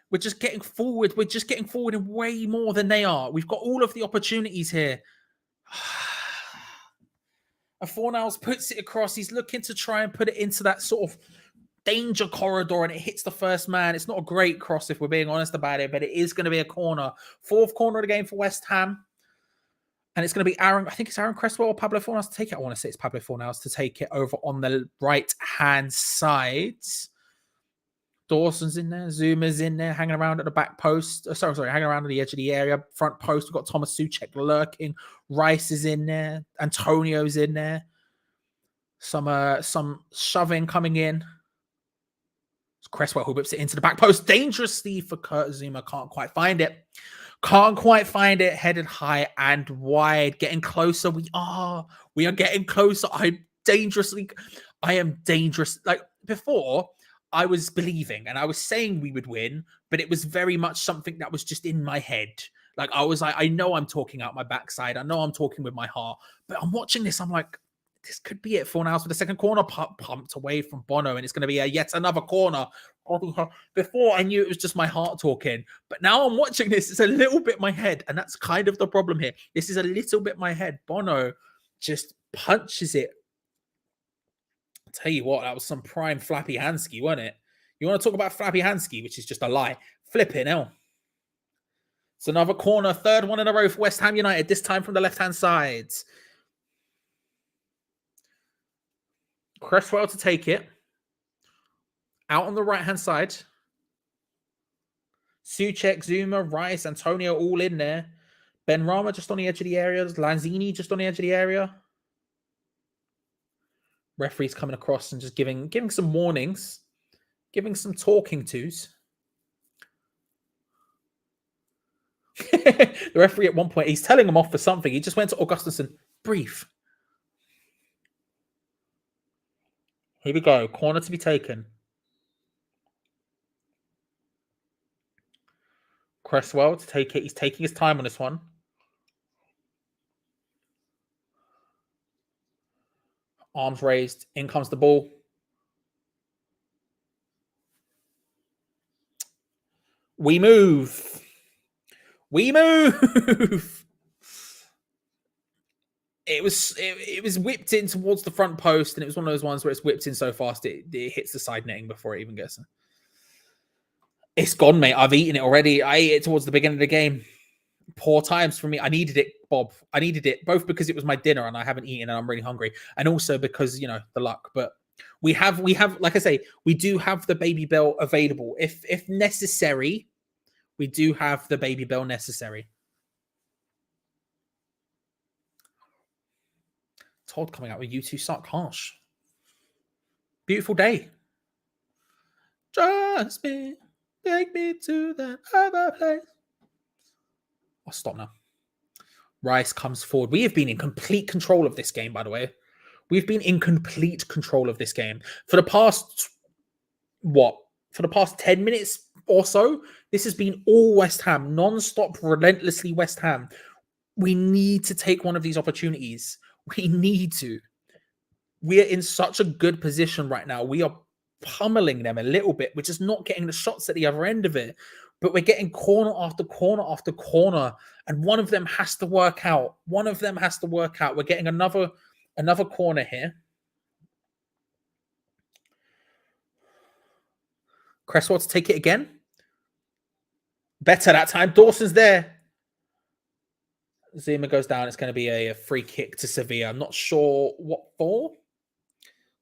We're just getting forward. We're just getting forward in way more than they are. We've got all of the opportunities here. Fornals puts it across. He's looking to try and put it into that sort of danger corridor and it hits the first man. It's not a great cross if we're being honest about it, but it is going to be a corner. 4th corner of the game for West Ham. And it's going to be I think it's Aaron Cresswell or Pablo Fornals to take it. I want to say it's Pablo Fornals to take it over on the right-hand side. Dawson's in there. Zuma's in there, hanging around at the back post. Sorry, hanging around at the edge of the area. Front post, we've got Thomas Souček lurking. Rice is in there. Antonio's in there. Some shoving coming in. It's Cresswell who whips it into the back post. Dangerously for Kurt Zouma. Can't quite find it. Headed high and wide. Getting closer. We are getting closer. I am dangerous. Like before, I was believing and I was saying we would win, but it was very much something that was just in my head. Like I was like, I know I'm talking out my backside. I know I'm talking with my heart, but I'm watching this. I'm like, this could be it. Fornals for the second corner, pumped away from Bono, and it's going to be yet another corner. Before I knew it was just my heart talking, but now I'm watching this. It's a little bit my head, and that's kind of the problem here. This is a little bit my head. Bono just punches it. I'll tell you what, that was some prime Flappy Hansky, wasn't it? You want to talk about Flappy Hansky, which is just a lie. Flipping hell. It's another corner, 3rd one in a row for West Ham United, this time from the left-hand side. Cresswell to take it. Out on the right-hand side. Souček, Zouma, Rice, Antonio all in there. Benrahma just on the edge of the area. Lanzini just on the edge of the area. Referee's coming across and just giving some warnings. Giving some talking tos. The referee at one point, he's telling him off for something. He just went to Augustinsson. Brief. Here we go. Corner to be taken. Cresswell to take it. He's taking his time on this one. Arms raised. In comes the ball. We move. We move. It was whipped in towards the front post, and it was one of those ones where it's whipped in so fast it hits the side netting before it even gets there. It's gone, mate. I've eaten it already. I ate it towards the beginning of the game. Poor times for me. I needed it, Bob. I needed it both because it was my dinner and I haven't eaten and I'm really hungry, and also because the luck. But we have, like I say, we do have the Baby Bell available if necessary. We do have the Baby Bell necessary. Todd coming out with U2 suck harsh. Beautiful day. Just me, take me to that other place. I'll stop now. Rice comes forward. We have been in complete control of this game, by the way. We've been in complete control of this game. For the past, For the past 10 minutes or so, this has been all West Ham. Non-stop, relentlessly West Ham. We need to take one of these opportunities. We need to. We are in such a good position right now. We are pummeling them a little bit. We're just not getting the shots at the other end of it. But we're getting corner after corner after corner. And one of them has to work out. One of them has to work out. We're getting another corner here. Cresswell to take it again. Better that time. Dawson's there. Zuma goes down. It's going to be a free kick to Sevilla. I'm not sure what for.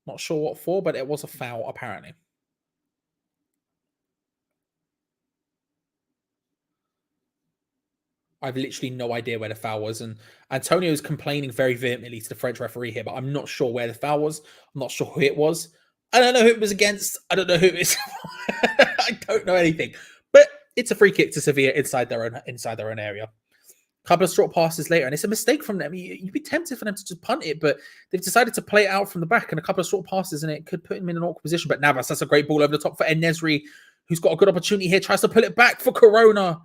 Not sure what for, but it was a foul, apparently. I've literally no idea where the foul was. And Antonio's complaining very vehemently to the French referee here, but I'm not sure where the foul was. I'm not sure who it was. I don't know who it was against. I don't know who it is. I don't know anything. But it's a free kick to Sevilla inside their own area. Couple of short passes later, and it's a mistake from them. You'd be tempted for them to just punt it, but they've decided to play it out from the back, and a couple of short passes, and it could put him in an awkward position. But Navas, that's a great ball over the top for En-Nesyri, who's got a good opportunity here, tries to pull it back for Corona.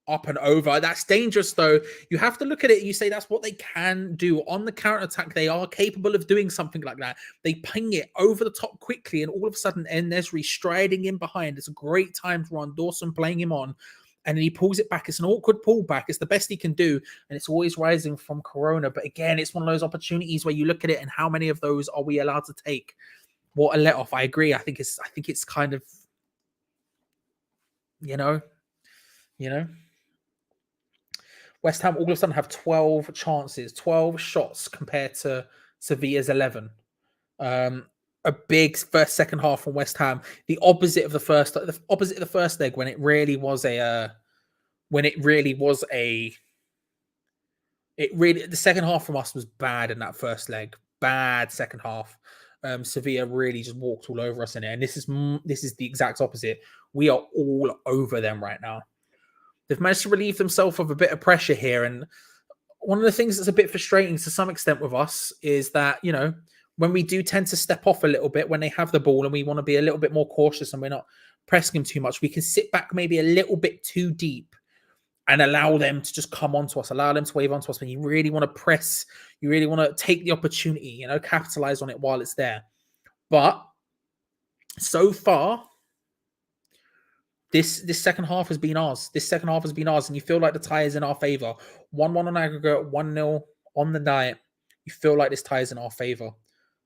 Up and over. That's dangerous, though. You have to look at it. You say that's what they can do. On the counter-attack, they are capable of doing something like that. They ping it over the top quickly, and all of a sudden, En-Nesyri striding in behind. It's a great time to run. Dawson playing him on. And then he pulls it back. It's an awkward pullback. It's the best he can do. And it's always rising from Corona. But again, it's one of those opportunities where you look at it and how many of those are we allowed to take? What a let off. I agree. I think it's kind of, you know. West Ham all of a sudden have 12 chances, 12 shots compared to Sevilla's 11. A big second half from West Ham. The opposite of the first leg when it really was the second half from us was bad in that first leg. Bad second half. Sevilla really just walked all over us in it, and this is the exact opposite. We are all over them right now. They've managed to relieve themselves of a bit of pressure here, and one of the things that's a bit frustrating to some extent with us is that, you know, when we do tend to step off a little bit when they have the ball and we want to be a little bit more cautious and we're not pressing them too much, we can sit back maybe a little bit too deep and allow them to just come onto us, allow them to wave onto us. When you really want to press, you really want to take the opportunity, you know, capitalize on it while it's there. But so far, this second half has been ours. And you feel like the tie is in our favor. 1-1 on aggregate, 1-0 on the night. You feel like this tie is in our favor.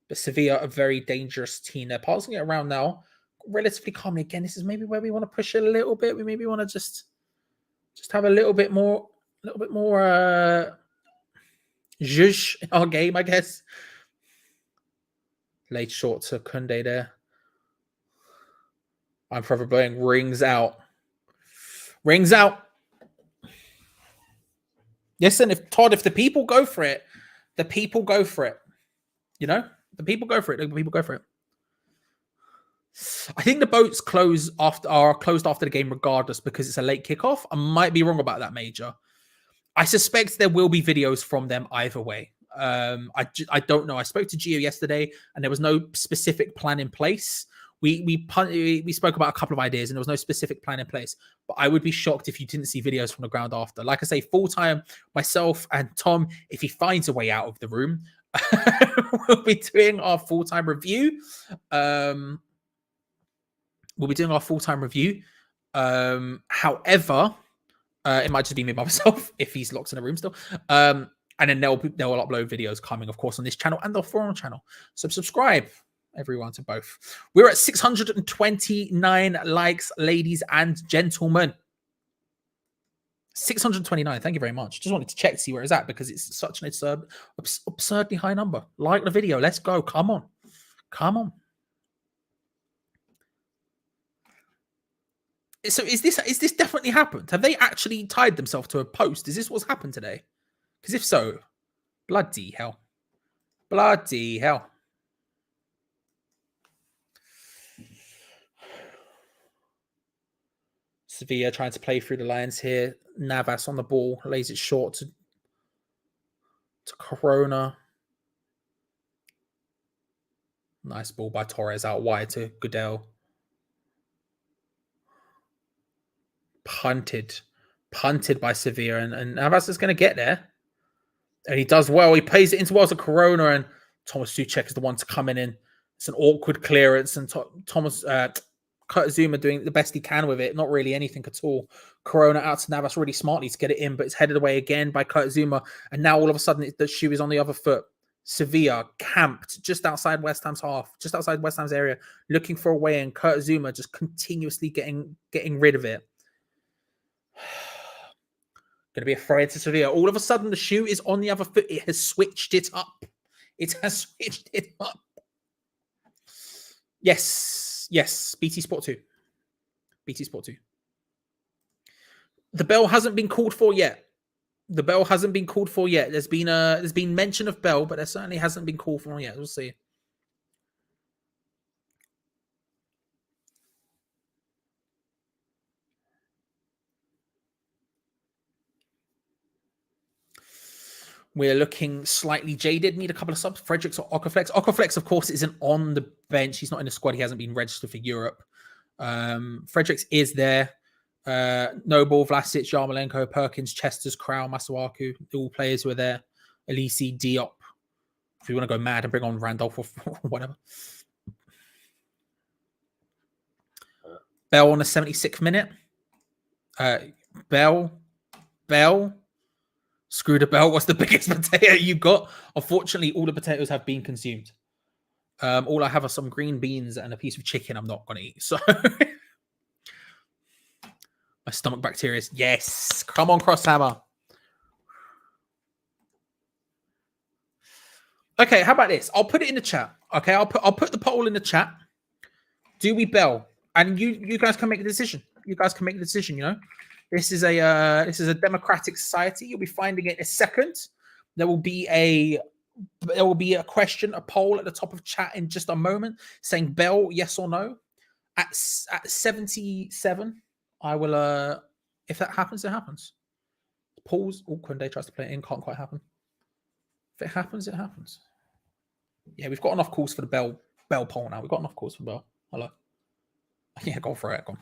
But Sevilla, a very dangerous team. They're passing it around now, relatively calmly. Again, this is maybe where we want to push it a little bit. We maybe want to just have a little bit more zhuzh in our game, I guess. Laid short to Kunde there. I'm forever blowing. Rings out. Listen, if the people go for it, the people go for it. You know? The people go for it. I think the boats are closed after the game regardless because it's a late kickoff. I might be wrong about that, Major. I suspect there will be videos from them either way. I don't know. I spoke to Gio yesterday and there was no specific plan in place. We spoke about a couple of ideas and there was no specific plan in place. But I would be shocked if you didn't see videos from the ground after. Like I say, full time, myself and Tom, if he finds a way out of the room, we'll be doing our full-time review. However, it might just be me by myself if he's locked in a room still. And then they'll upload videos coming, of course, on this channel and the forum channel. So subscribe, everyone, to both. We're at 629 likes, ladies and gentlemen. 629. Thank you very much. Just wanted to check to see where it's at because it's such an absurdly high number. Like the video. Let's go. Come on. So is this definitely happened? Have they actually tied themselves to a post? Is this what's happened today? Because if so, bloody hell. Sevilla trying to play through the lines here. Navas on the ball, lays it short to Corona. Nice ball by Torres out wide to Goodell. Punted by Sevilla, and Navas is going to get there. And he does well. He plays it into well to Corona, and Thomas Souček is the one to come in. It's an awkward clearance, and Kurt Zuma doing the best he can with it. Not really anything at all. Corona out to Navas really smartly to get it in, but it's headed away again by Kurt Zuma. And now all of a sudden the shoe is on the other foot. Sevilla camped just outside West Ham's area, looking for a way in. Kurt Zuma just continuously getting rid of it. Going to be a throw into Sevilla. All of a sudden the shoe is on the other foot. It has switched it up. Yes, BT Sport 2. The bell hasn't been called for yet. There's been mention of bell, but there certainly hasn't been called for yet. We'll see. We're looking slightly jaded. Need a couple of subs. Fredericks or Okaflex. Okaflex, of course, isn't on the bench. He's not in the squad. He hasn't been registered for Europe. Fredericks is there. Noble, Vlasic, Yarmolenko, Perkins, Chesters, Crow, Masuaku, all players who are there. Elise, Diop. If you want to go mad and bring on Randolph or whatever. Bell on the 76th minute. Bell. Screw the bell. What's the biggest potato you got? Unfortunately, all the potatoes have been consumed. All I have are some green beans and a piece of chicken I'm not going to eat. So my stomach bacteria is, yes. Come on, Crosshammer. Okay, how about this? I'll put it in the chat. Okay, I'll put the poll in the chat. Do we bell? And you guys can make a decision. You guys can make the decision. You know, this is a democratic society. You'll be finding it in a second. There will be a question, a poll at the top of chat in just a moment, saying bell, yes or no. At 77, I will. If that happens, it happens. Pause. Oh, Kunde tries to play it in. Can't quite happen. If it happens, it happens. Yeah, we've got enough calls for the bell poll now. We've got enough calls for bell. Hello. Yeah, go for it. Go on.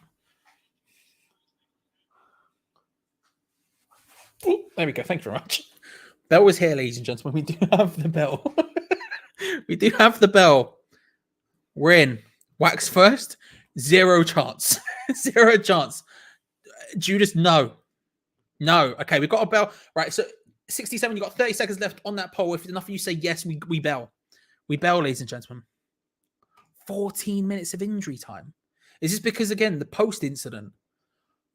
Ooh, there we go. Thank you very much. Bell is here, ladies and gentlemen. We do have the bell. We do have the bell. We're in. Wax first. Zero chance. Zero chance. Judas, no. No. Okay, we've got a bell. Right, so 67, you've got 30 seconds left on that poll. If enough of you say yes, we bell. We bell, ladies and gentlemen. 14 minutes of injury time. Is this because, again, the post incident?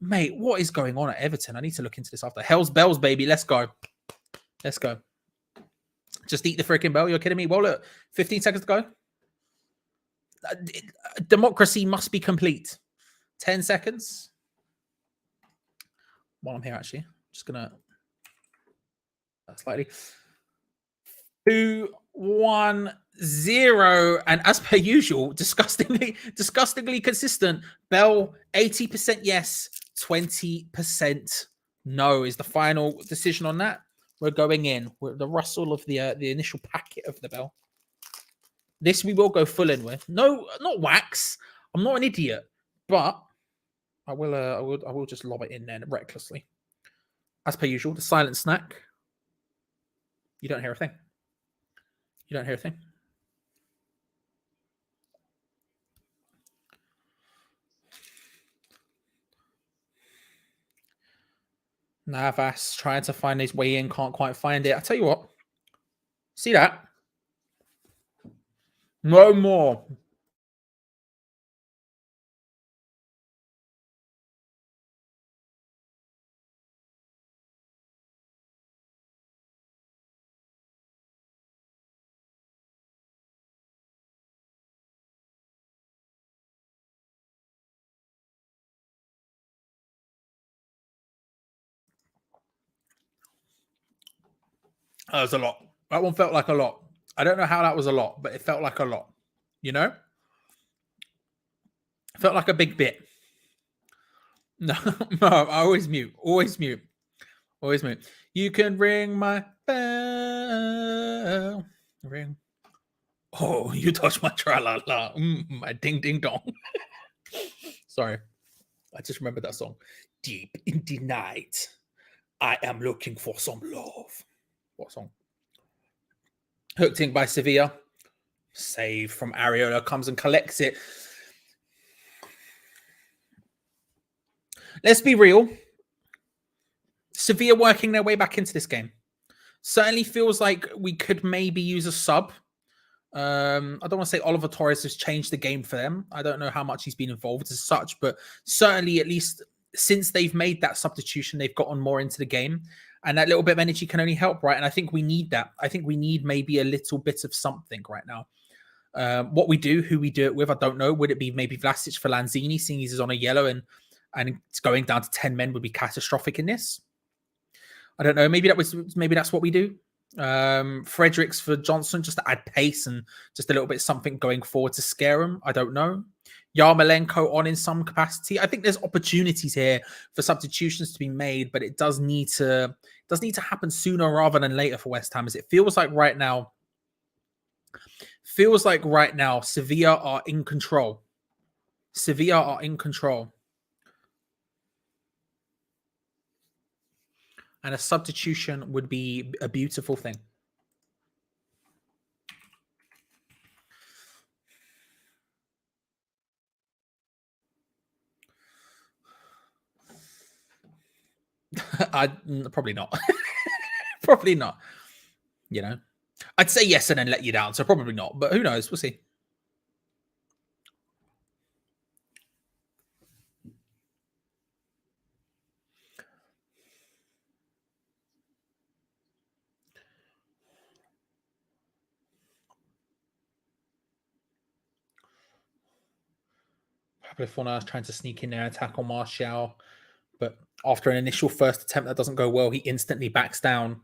Mate, what is going on at Everton? I need to look into this after. Hell's bells, baby. Let's go. Let's go. Just eat the freaking bell. You're kidding me? Well, look, 15 seconds to go. Democracy must be complete. 10 seconds. While I'm here, actually, just going to slightly. 2, 1, 0, and as per usual, disgustingly consistent. Bell, 80% yes, 20% no is the final decision on that. We're going in with the rustle of the initial packet of the bell. This we will go full in with. No, not wax. I'm not an idiot, but I will just lob it in there recklessly. As per usual, the silent snack. You don't hear a thing. You don't hear a thing. Navas trying to find his way in, can't quite find it. I tell you what, see that? No more. That was a lot. That one felt like a lot. I don't know how that was a lot, but it felt like a lot. You know? It felt like a big bit. No, I always mute. Always mute. Always mute. You can ring my bell. Ring. Oh, you touched my tra-la-la. My ding-ding-dong. Sorry. I just remembered that song. Deep in the night, I am looking for some love. What song? Hooked in by Sevilla. Save from Areola. Comes and collects it. Let's be real. Sevilla working their way back into this game. Certainly feels like we could maybe use a sub. I don't want to say Oliver Torres has changed the game for them. I don't know how much he's been involved as such, but certainly at least since they've made that substitution, they've gotten more into the game. And that little bit of energy can only help, right? And I think we need that. I think we need maybe a little bit of something right now. What we do, who we do it with, I don't know. Would it be maybe Vlasic for Lanzini, seeing he's on a yellow and it's going down to 10 men would be catastrophic in this? I don't know. Maybe that's what we do. Fredericks for Johnson, just to add pace and just a little bit something going forward to scare him. I don't know. Yarmolenko on in some capacity. I think there's opportunities here for substitutions to be made, but it does need to happen sooner rather than later for West Ham, as it feels like right now. Sevilla are in control. Sevilla are in control. And a substitution would be a beautiful thing. Probably not. Probably not. You know, I'd say yes and then let you down. So probably not. But who knows? We'll see. couple of Fornals trying to sneak in there and tackle Martial. But after an initial first attempt that doesn't go well, he instantly backs down.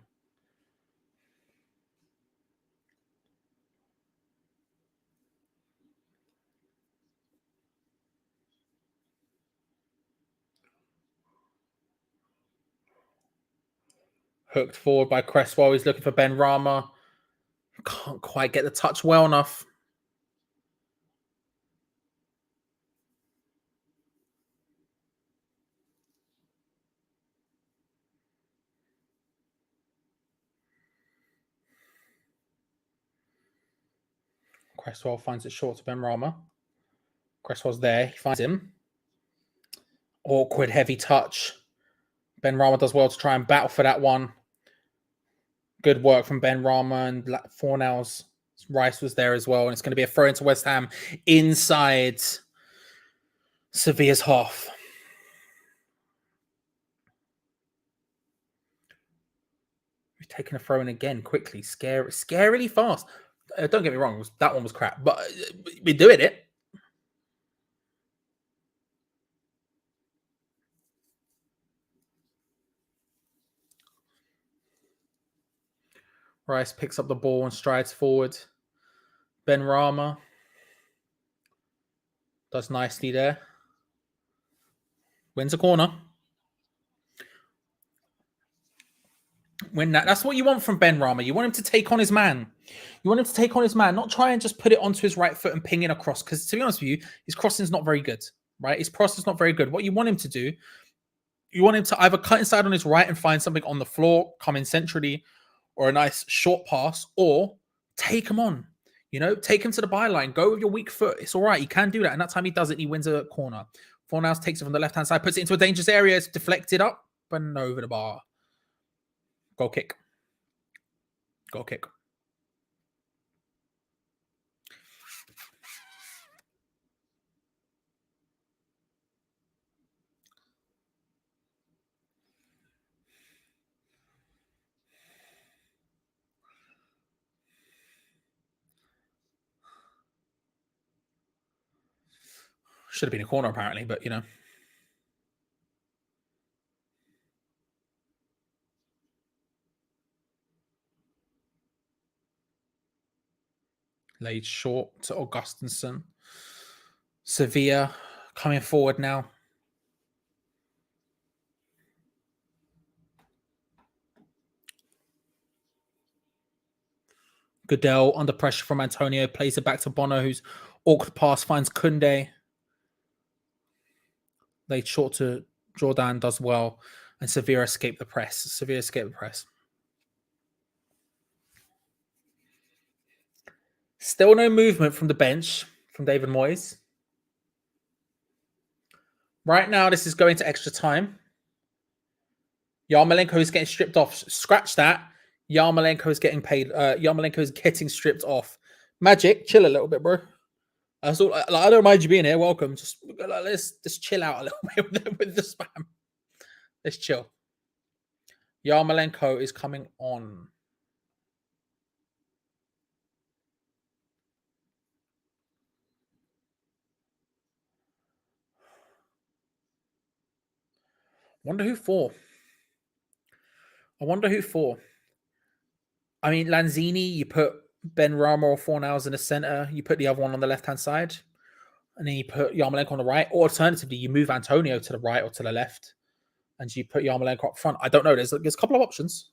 Hooked forward by Cresswell. He's looking for Ben Rama. Can't quite get the touch well enough. Cresswell finds it short to Ben Rama. Cresswell's there. He finds him. Awkward, heavy touch. Ben Rama does well to try and battle for that one. Good work from Ben Rama and Fornals. Rice was there as well. And it's going to be a throw into West Ham inside Sevilla's half. We've taken a throw in again quickly. Scarily fast. Don't get me wrong. That one was crap. But we're doing it. Rice picks up the ball and strides forward. Ben Rama does nicely there. Wins a corner. That's what you want from Ben Rama. You want him to take on his man. You want him to take on his man, not try and just put it onto his right foot and ping in across. Because to be honest with you, his crossing is not very good, right? His cross is not very good. What you want him to do, you want him to either cut inside on his right and find something on the floor, come in centrally, or a nice short pass, or take him on. You know, take him to the byline. Go with your weak foot. It's all right. He can do that. And that time he does it, he wins a corner. Fornals takes it from the left-hand side, puts it into a dangerous area. It's deflected up, but over the bar. Goal kick. Goal kick. Should have been a corner, apparently, but, you know. Laid short to Augustinson. Sevilla coming forward now. Goodell under pressure from Antonio. Plays it back to Bono, who's awkward pass, finds Kunde. Laid short to Jordan, does well. And Sevilla escape the press. Still no movement from the bench from David Moyes. Right now, this is going to extra time. Yarmolenko is getting stripped off. Scratch that. Yarmolenko is getting paid. Yarmolenko is getting stripped off. Magic, chill a little bit, bro. I don't mind you being here. Welcome. Let's just chill out a little bit with the spam. Let's chill. Yarmolenko is coming on. Wonder who for. I mean, Lanzini, you put Ben Rama or Fornals in the center. You put the other one on the left-hand side. And then you put Yarmolenko on the right. Or alternatively, you move Antonio to the right or to the left. And you put Yarmolenko up front. I don't know. There's a couple of options.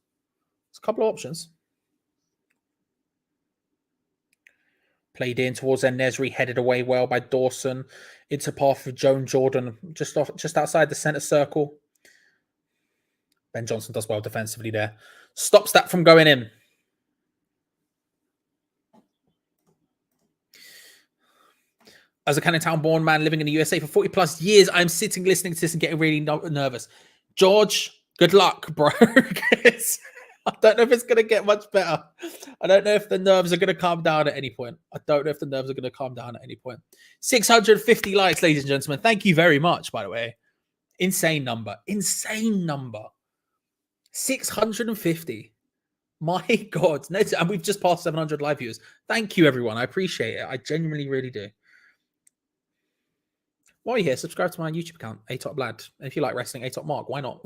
Played in towards En-Nesyri, headed away well by Dawson. Into path for Joan Jordan, just outside the center circle. Ben Johnson does well defensively there. Stops that from going in. As a Canning Town-born man living in the USA for 40 plus years, I'm sitting listening to this and getting really nervous. George, good luck, bro. I don't know if it's going to get much better. I don't know if the nerves are going to calm down at any point. 650 likes, ladies and gentlemen. Thank you very much, by the way. Insane number. 650. My God. And we've just passed 700 live viewers. Thank you, everyone. I appreciate it. I genuinely really do. While you're here, subscribe to my YouTube account, A-Top Lad. And if you like wrestling, A-Top Mark, why not?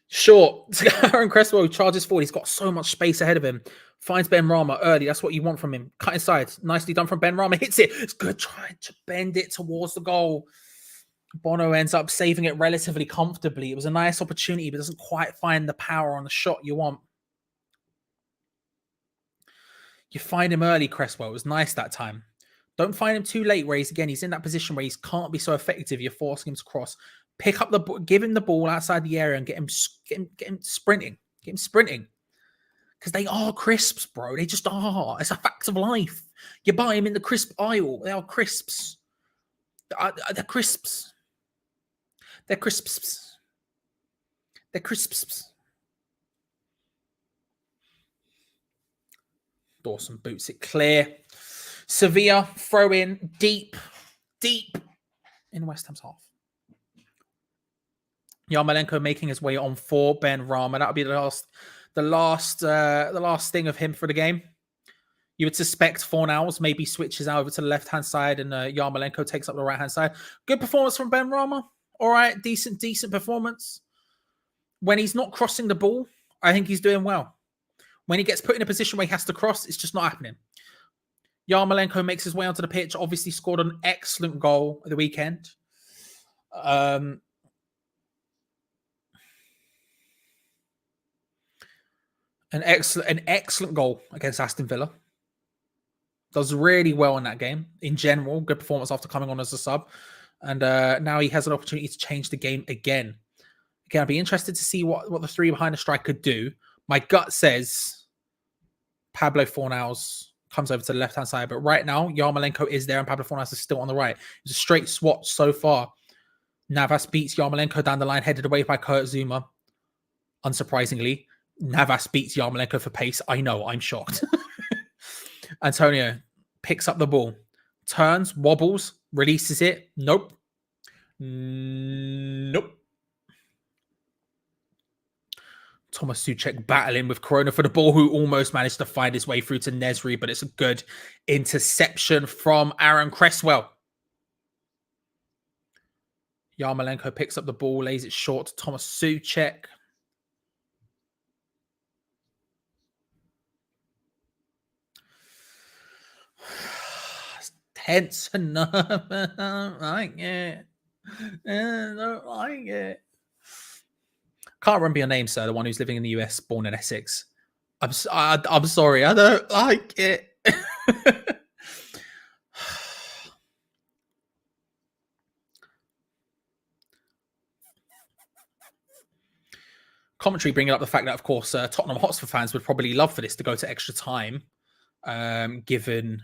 Sure. Aaron Cresswell charges forward. He's got so much space ahead of him. Finds Ben Rama early. That's what you want from him. Cut inside. Nicely done from Ben Rama. Hits it. It's good. Trying to bend it towards the goal. Bono ends up saving it relatively comfortably. It was a nice opportunity, but doesn't quite find the power on the shot you want. You find him early, Cresswell. It was nice that time. Don't find him too late where he's in that position where he can't be so effective. You're forcing him to cross. Pick up the ball, give him the ball outside the area and get him sprinting. Get him sprinting. Because they are crisps, bro. They just are. It's a fact of life. You buy them in the crisp aisle. They are crisps. They're crisps. They're crisps. They're crisps. Dawson boots it clear. Sevilla throw in deep in West Ham's half. Yarmolenko making his way on for Ben Rama. That'll be the last thing of him for the game. You would suspect Fornals maybe switches over to the left-hand side and Yarmolenko takes up the right-hand side. Good performance from Ben Rama. All right, decent performance. When he's not crossing the ball, I think he's doing well. When he gets put in a position where he has to cross, it's just not happening. Yarmolenko makes his way onto the pitch, obviously scored an excellent goal at the weekend. An excellent goal against Aston Villa. Does really well in that game. In general, good performance after coming on as a sub. And now he has an opportunity to change the game again. Again, I'd be interested to see what the three behind the strike could do. My gut says Pablo Fornals comes over to the left-hand side. But right now, Yarmolenko is there and Pablo Fornals is still on the right. It's a straight swatch so far. Navas beats Yarmolenko down the line, headed away by Kurt Zuma. Unsurprisingly, Navas beats Yarmolenko for pace. I know, I'm shocked. Antonio picks up the ball, turns, wobbles, releases it. Nope. Thomas Souček battling with Corona for the ball, who almost managed to find his way through to Nesri, but it's a good interception from Aaron Cresswell. Yarmolenko picks up the ball, lays it short to Thomas Souček. It's tense enough. I like it. I don't like it. Can't remember your name, sir. The one who's living in the US, born in Essex. I'm sorry. I don't like it. Commentary bringing up the fact that, of course, Tottenham Hotspur fans would probably love for this to go to extra time, given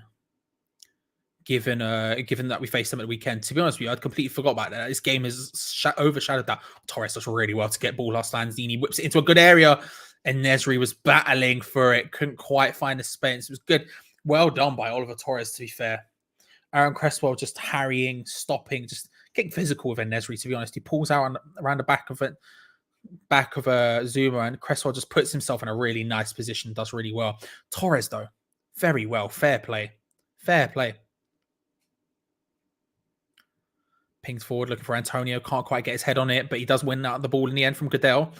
that we faced them at the weekend. To be honest with you, I'd completely forgot about that. This game has overshadowed that. Torres does really well to get ball last. Lanzini whips it into a good area, and Nesri was battling for it. Couldn't quite find the space. It was good. Well done by Oliver Torres, to be fair. Aaron Cresswell just harrying, stopping, just getting physical with Nesri, to be honest. He pulls out around the back of Zuma, and Cresswell just puts himself in a really nice position, does really well. Torres, though, very well. Fair play. Pings forward, looking for Antonio. Can't quite get his head on it, but he does win out the ball in the end from Goodell.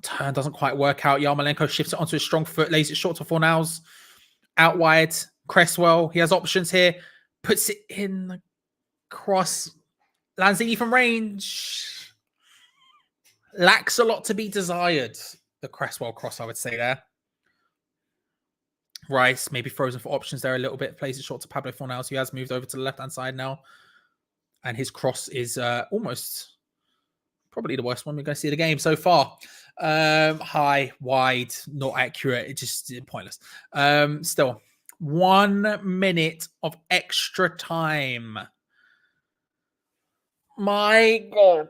Turn doesn't quite work out. Yarmolenko shifts it onto his strong foot, lays it short to Fornals. Out wide, Cresswell. He has options here. Puts it in the cross. Lanzini from range. Lacks a lot to be desired. The Cresswell cross, I would say there. Rice maybe frozen for options there a little bit. Plays it short to Pablo Fornals, who has moved over to the left-hand side now. And his cross is almost probably the worst one we're going to see of the game so far. High, wide, not accurate. It's just pointless. Still, 1 minute of extra time. My God.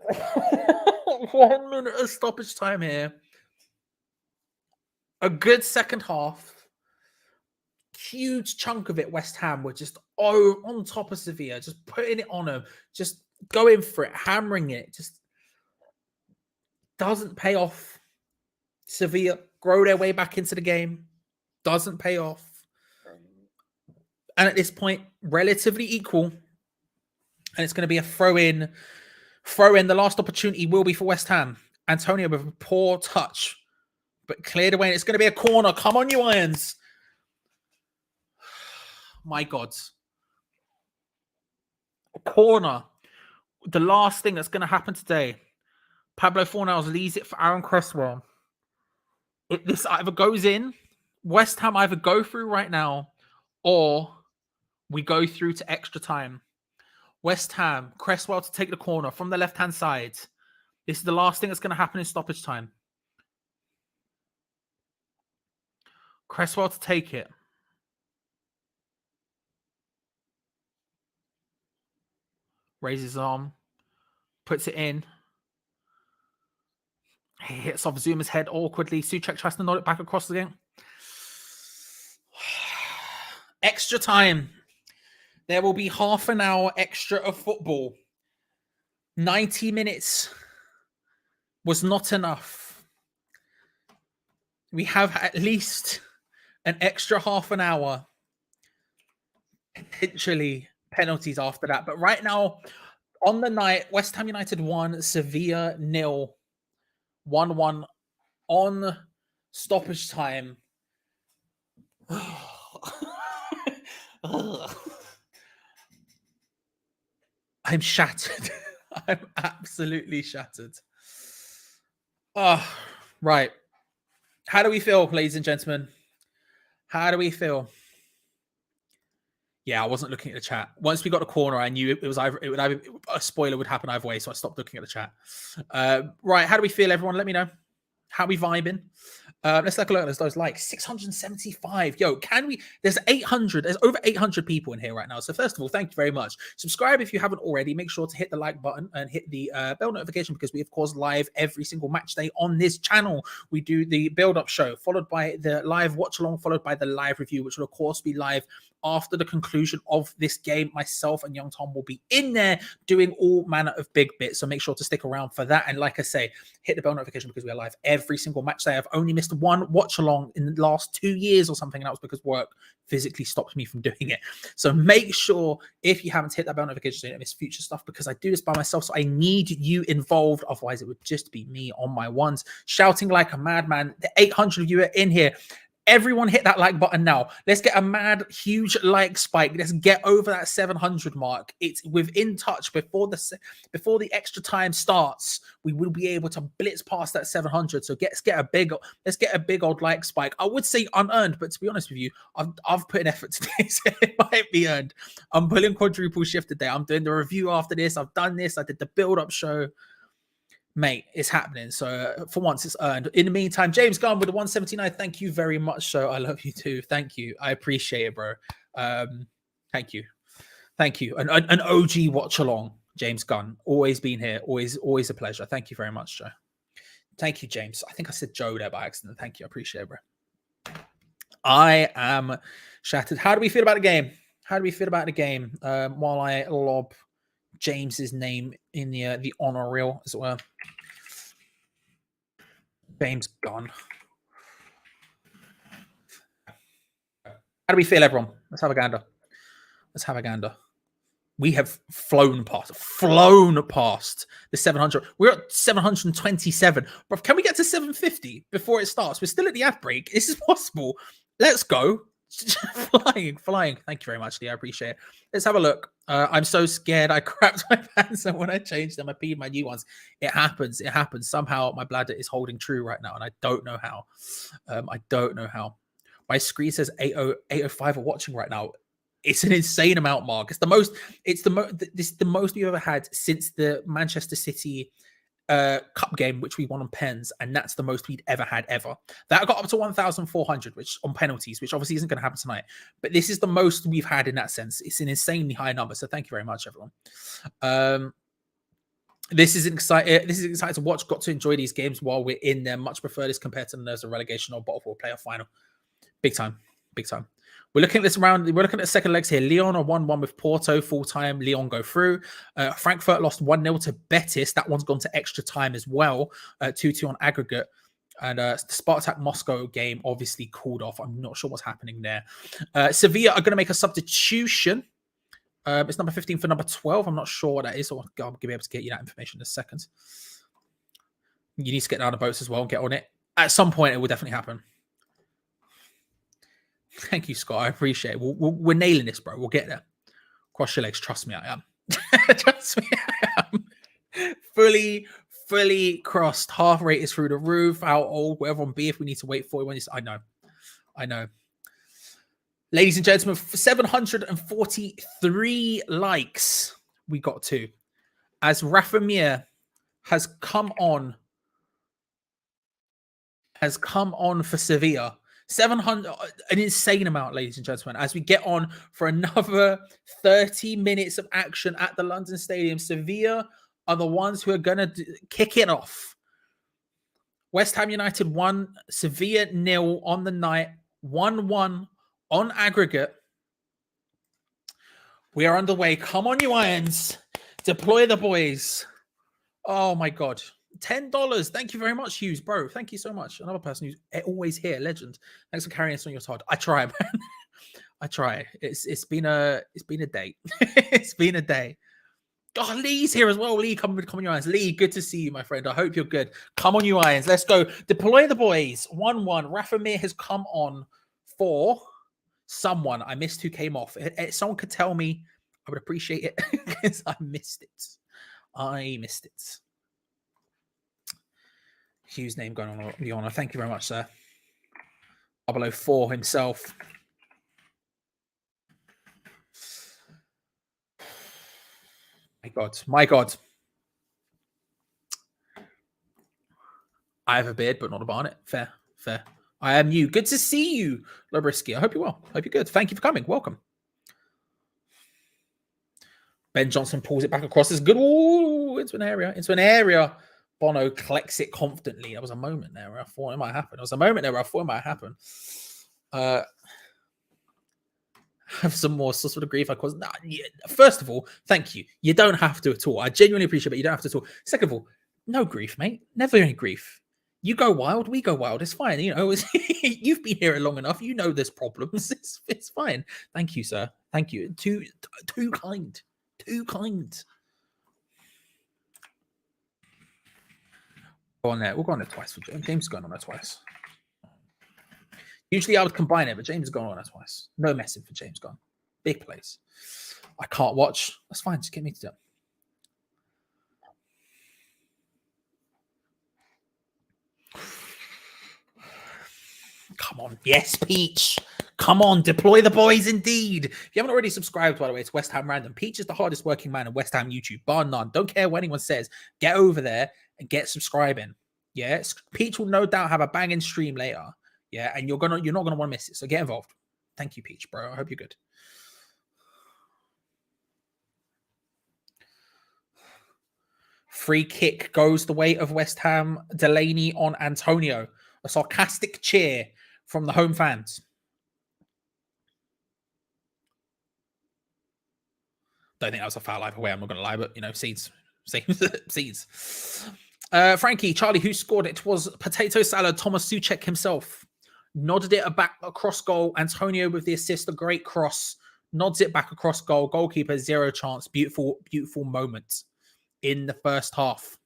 1 minute of stoppage time here. A good second half. Huge chunk of it, West Ham were just on top of Sevilla, just putting it on them, just going for it, hammering it. Just doesn't pay off. Sevilla grow their way back into the game. Doesn't pay off. And at this point, relatively equal. And it's going to be a throw-in. Throw-in. The last opportunity will be for West Ham. Antonio with a poor touch, but cleared away. And it's going to be a corner. Come on, you Irons. My God. A corner. The last thing that's going to happen today. Pablo Fornals leaves it for Aaron Cresswell. If this either goes in, West Ham either go through right now, or we go through to extra time. West Ham, Cresswell to take the corner from the left-hand side. This is the last thing that's going to happen in stoppage time. Cresswell to take it. Raises his arm. Puts it in. He hits off Zuma's head awkwardly. Souček tries to nod it back across the game. Extra time. There will be half an hour extra of football. 90 minutes was not enough. We have at least an extra half an hour. Potentially penalties after that. But right now, on the night, West Ham United 1, Sevilla 0. 1-1 on stoppage time. I'm shattered. I'm absolutely shattered. Right. How do we feel, ladies and gentlemen? How do we feel? Yeah, I wasn't looking at the chat. Once we got the corner, I knew it was either a spoiler would happen either way, so I stopped looking at the chat. Right, how do we feel, everyone? Let me know. How we vibing? Let's take a look at those likes. 675. Yo, can we? There's 800. There's over 800 people in here right now. So first of all, thank you very much. Subscribe if you haven't already. Make sure to hit the like button and hit the bell notification, because we of course live every single match day on this channel. We do the build-up show, followed by the live watch-along, followed by the live review, which will of course be live after the conclusion of this game. Myself and Young Tom will be in there doing all manner of big bits. So make sure to stick around for that. And like I say, hit the bell notification, because we are live every single match day. I've only missed one watch along in the last 2 years or something, and that was because work physically stopped me from doing it. So make sure, if you haven't hit that bell notification so you don't miss future stuff, because I do this by myself, so I need you involved. Otherwise it would just be me on my ones shouting like a madman. The 800 of you are in here. Everyone hit that like button now. Let's get a mad, huge like spike. Let's get over that 700 mark. It's within touch before the extra time starts. We will be able to blitz past that 700. So let's get a big old like spike. I would say unearned, but to be honest with you, I've put an effort today, so it might be earned. I'm pulling quadruple shift today. I'm doing the review after this. I've done this. I did the build-up show. Mate, it's happening. So for once, it's earned. In the meantime, James Gunn with the 179. Thank you very much. So I love you too. Thank you. I appreciate it, bro. Thank you. Thank you. An OG watch along, James Gunn. Always been here. Always a pleasure. Thank you very much, Joe. Thank you, James. I think I said Joe there by accident. Thank you. I appreciate it, bro. I am shattered. How do we feel about the game? While I lob James's name in the honor reel, as it were. James Gunn. How do we feel, everyone? Let's have a gander. We have flown past the 700. We're at 727. But can we get to 750 before it starts? We're still at the ad break. This is possible. Let's go. Flying. Thank you very much, Lee. I appreciate it. Let's have a look. I'm so scared. I crapped my pants, and when I changed them, I peed my new ones. It happens. Somehow my bladder is holding true right now, and I don't know how. My screen says 805 are watching right now. It's an insane amount, Mark. It's the most we've ever had since the Manchester City cup game, which we won on pens, and that's the most we'd ever had ever. That got up to 1,400, which on penalties, which obviously isn't going to happen tonight, but this is the most we've had in that sense. It's an insanely high number, so thank you very much, everyone. This is exciting to watch. Got to enjoy these games while we're in there. Much prefer this compared to the relegation or bottom four playoff final. Big time. We're looking at this round. We're looking at the second legs here. Lyon are 1-1 with Porto full time. Lyon go through. Frankfurt lost 1-0 to Betis. That one's gone to extra time as well. 2-2 on aggregate. And the Spartak Moscow game obviously called off. I'm not sure what's happening there. Sevilla are going to make a substitution. It's number 15 for number 12. I'm not sure what that is. I'll be able to get you that information in a second. You need to get down the boats as well and get on it. At some point, it will definitely happen. Thank you, Scott. I appreciate it. We're nailing this, bro. We'll get there. Cross your legs. Trust me, I am. Trust me, I am. Fully crossed. Heart rate is through the roof. How old will everyone be if we need to wait 41 years? I know. Ladies and gentlemen, 743 likes we got to. As Rafa Mir has come on for Sevilla. 700, an insane amount, ladies and gentlemen. As we get on for another 30 minutes of action at the London Stadium, Sevilla are the ones who are going to kick it off. West Ham United 1, Sevilla 0 on the night, 1-1 on aggregate. We are underway. Come on, you Irons. Deploy the boys. Oh, my God. $10. Thank you very much, Hughes, bro. Thank you so much. Another person who's always here, legend. Thanks for carrying us on your side. I try, man. I try. It's been a day. It's been a day. Oh, Lee's here as well. Lee, come on, you Irons. Lee, good to see you, my friend. I hope you're good. Come on, you Irons. Let's go. Deploy the boys. 1-1. Rafa Mir has come on for someone. I missed who came off. If someone could tell me, I would appreciate it because I missed it. Hughes' name going on the honor. Thank you very much, sir. 004 himself. My God. I have a beard, but not a barnet. Fair. I am you. Good to see you, Lobrisky. I hope you're well. Hope you're good. Thank you for coming. Welcome. Ben Johnson pulls it back across. It's good. Ooh, into an area. Bono collects it confidently. There was a moment there where I thought it might happen. Have some more sort of grief. First of all, thank you. You don't have to at all. I genuinely appreciate it, but you don't have to at all. Second of all, no grief, mate. Never any grief. You go wild, we go wild. It's fine. You know, you've been here long enough. You know there's problems. It's fine. Thank you, sir. Thank you. Too kind. Too kind. We'll go on there twice. James is going on there twice. Usually I would combine it, but James has gone on there twice. No messing for James gone. Big place. I can't watch. That's fine. Just get me to do it. Come on. Yes, Peach. Come on. Deploy the boys indeed. If you haven't already subscribed, by the way, it's West Ham Random. Peach is the hardest working man in West Ham YouTube, bar none. Don't care what anyone says. Get over there and get subscribing. Yeah. Peach will no doubt have a banging stream later. Yeah. And you're not going to want to miss it. So get involved. Thank you, Peach, bro. I hope you're good. Free kick goes the way of West Ham. Delaney on Antonio. A sarcastic cheer from the home fans. Don't think that was a foul either way. I'm not going to lie, but, you know, seeds. Frankie, Charlie, who scored it? Was potato salad. Thomas Souček himself. Nodded it back across goal. Antonio with the assist. A great cross. Nods it back across goal. Goalkeeper, zero chance. Beautiful moment in the first half.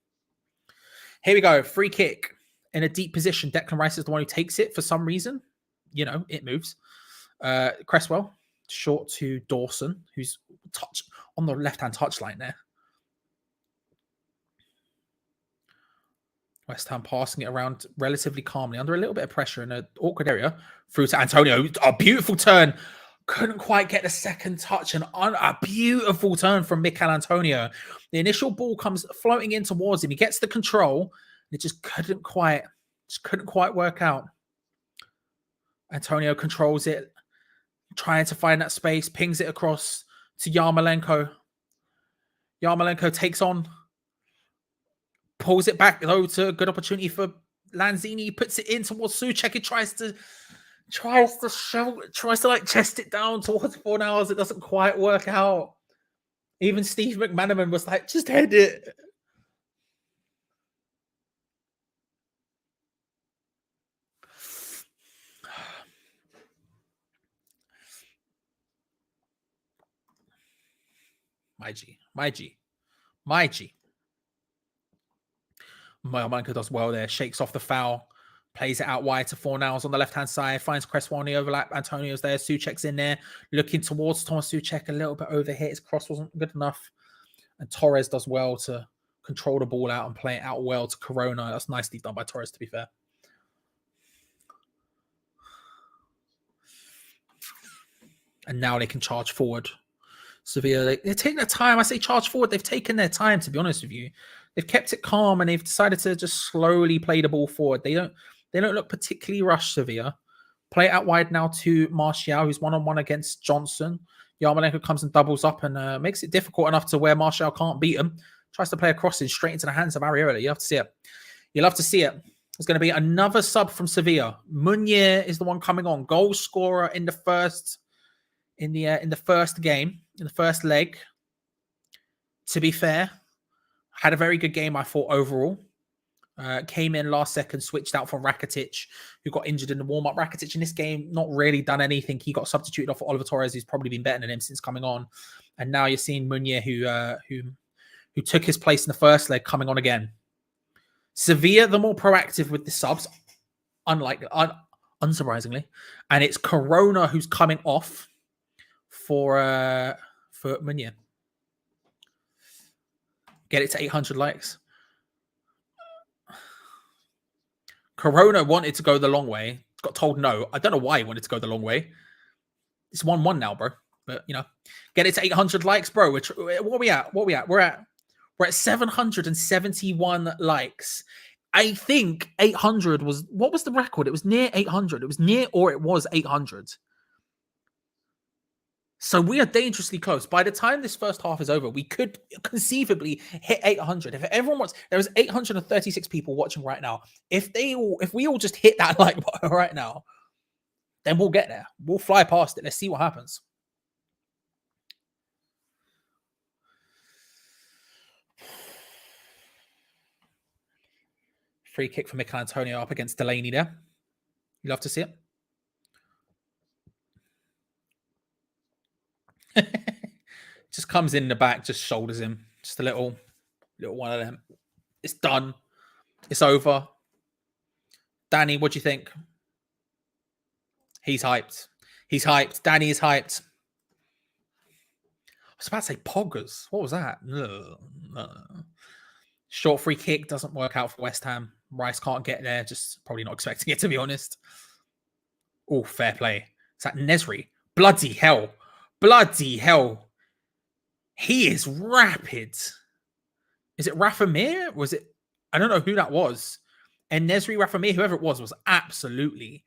Here we go. Free kick. In a deep position, Declan Rice is the one who takes it for some reason. You know, it moves. Cresswell, short to Dawson, who's on the left-hand touchline there. West Ham passing it around relatively calmly, under a little bit of pressure in an awkward area. Through to Antonio. A beautiful turn. Couldn't quite get the second touch. And a beautiful turn from Mikel Antonio. The initial ball comes floating in towards him. He gets the control. It just couldn't quite work out. Antonio controls it, trying to find that space, pings it across to Yarmolenko. Yarmolenko takes on, pulls it back though to a good opportunity for Lanzini, puts it in towards Souček. He tries to like chest it down towards Fornals. It doesn't quite work out. Even Steve McManaman was like, just head it. My G. My G. My G. Monaco does well there. Shakes off the foul. Plays it out wide to Fornals on the left-hand side. Finds Cresswell on the overlap. Antonio's there. Souček's in there. Looking towards Thomas Souček. A little bit overhit. His cross wasn't good enough. And Torres does well to control the ball out and play it out well to Corona. That's nicely done by Torres, to be fair. And now they can charge forward. Sevilla, they're taking their time. I say charge forward. They've taken their time, to be honest with you. They've kept it calm and they've decided to just slowly play the ball forward. They don't look particularly rushed, Sevilla. Play it out wide now to Martial, who's one-on-one against Johnson. Yarmolenko comes and doubles up and makes it difficult enough to where Martial can't beat him. Tries to play a crossing straight into the hands of Areola. You have to see it. You'll have to see it. There's going to be another sub from Sevilla. Meunier is the one coming on. Goal scorer in the first game, in the first leg. To be fair, had a very good game, I thought, overall. Came in last second, switched out for Rakitic, who got injured in the warm-up. Rakitic in this game, not really done anything. He got substituted off for Oliver Torres, who's probably been better than him since coming on. And now you're seeing Meunier, who took his place in the first leg, coming on again. Sevilla, the more proactive with the subs, unsurprisingly. And it's Corona who's coming off for Meunier. Get it to 800 likes. Corona wanted to go the long way. Got told no. I don't know why he wanted to go the long way. It's 1-1 now, bro. But, get it to 800 likes, bro. What are we at? We're at 771 likes. I think 800 was... What was the record? It was near 800. It was near or it was 800. So we are dangerously close. By the time this first half is over, we could conceivably hit 800. If everyone wants, there is 836 people watching right now. If we all just hit that like button right now, then we'll get there. We'll fly past it. Let's see what happens. Free kick for Mikel Antonio up against Delaney there. You love to see it. Just comes in the back, just shoulders him. Just a little one of them. It's done. It's over. Danny, what do you think? He's hyped. He's hyped. Danny is hyped. I was about to say Poggers. What was that? No. Short free kick doesn't work out for West Ham. Rice can't get there. Just probably not expecting it, to be honest. Oh, fair play. Is that Nesri? Bloody hell. Bloody hell. He is rapid. Is it Rafa Mir? Was it? I don't know who that was. And Nesri Rafa Mir, whoever it was absolutely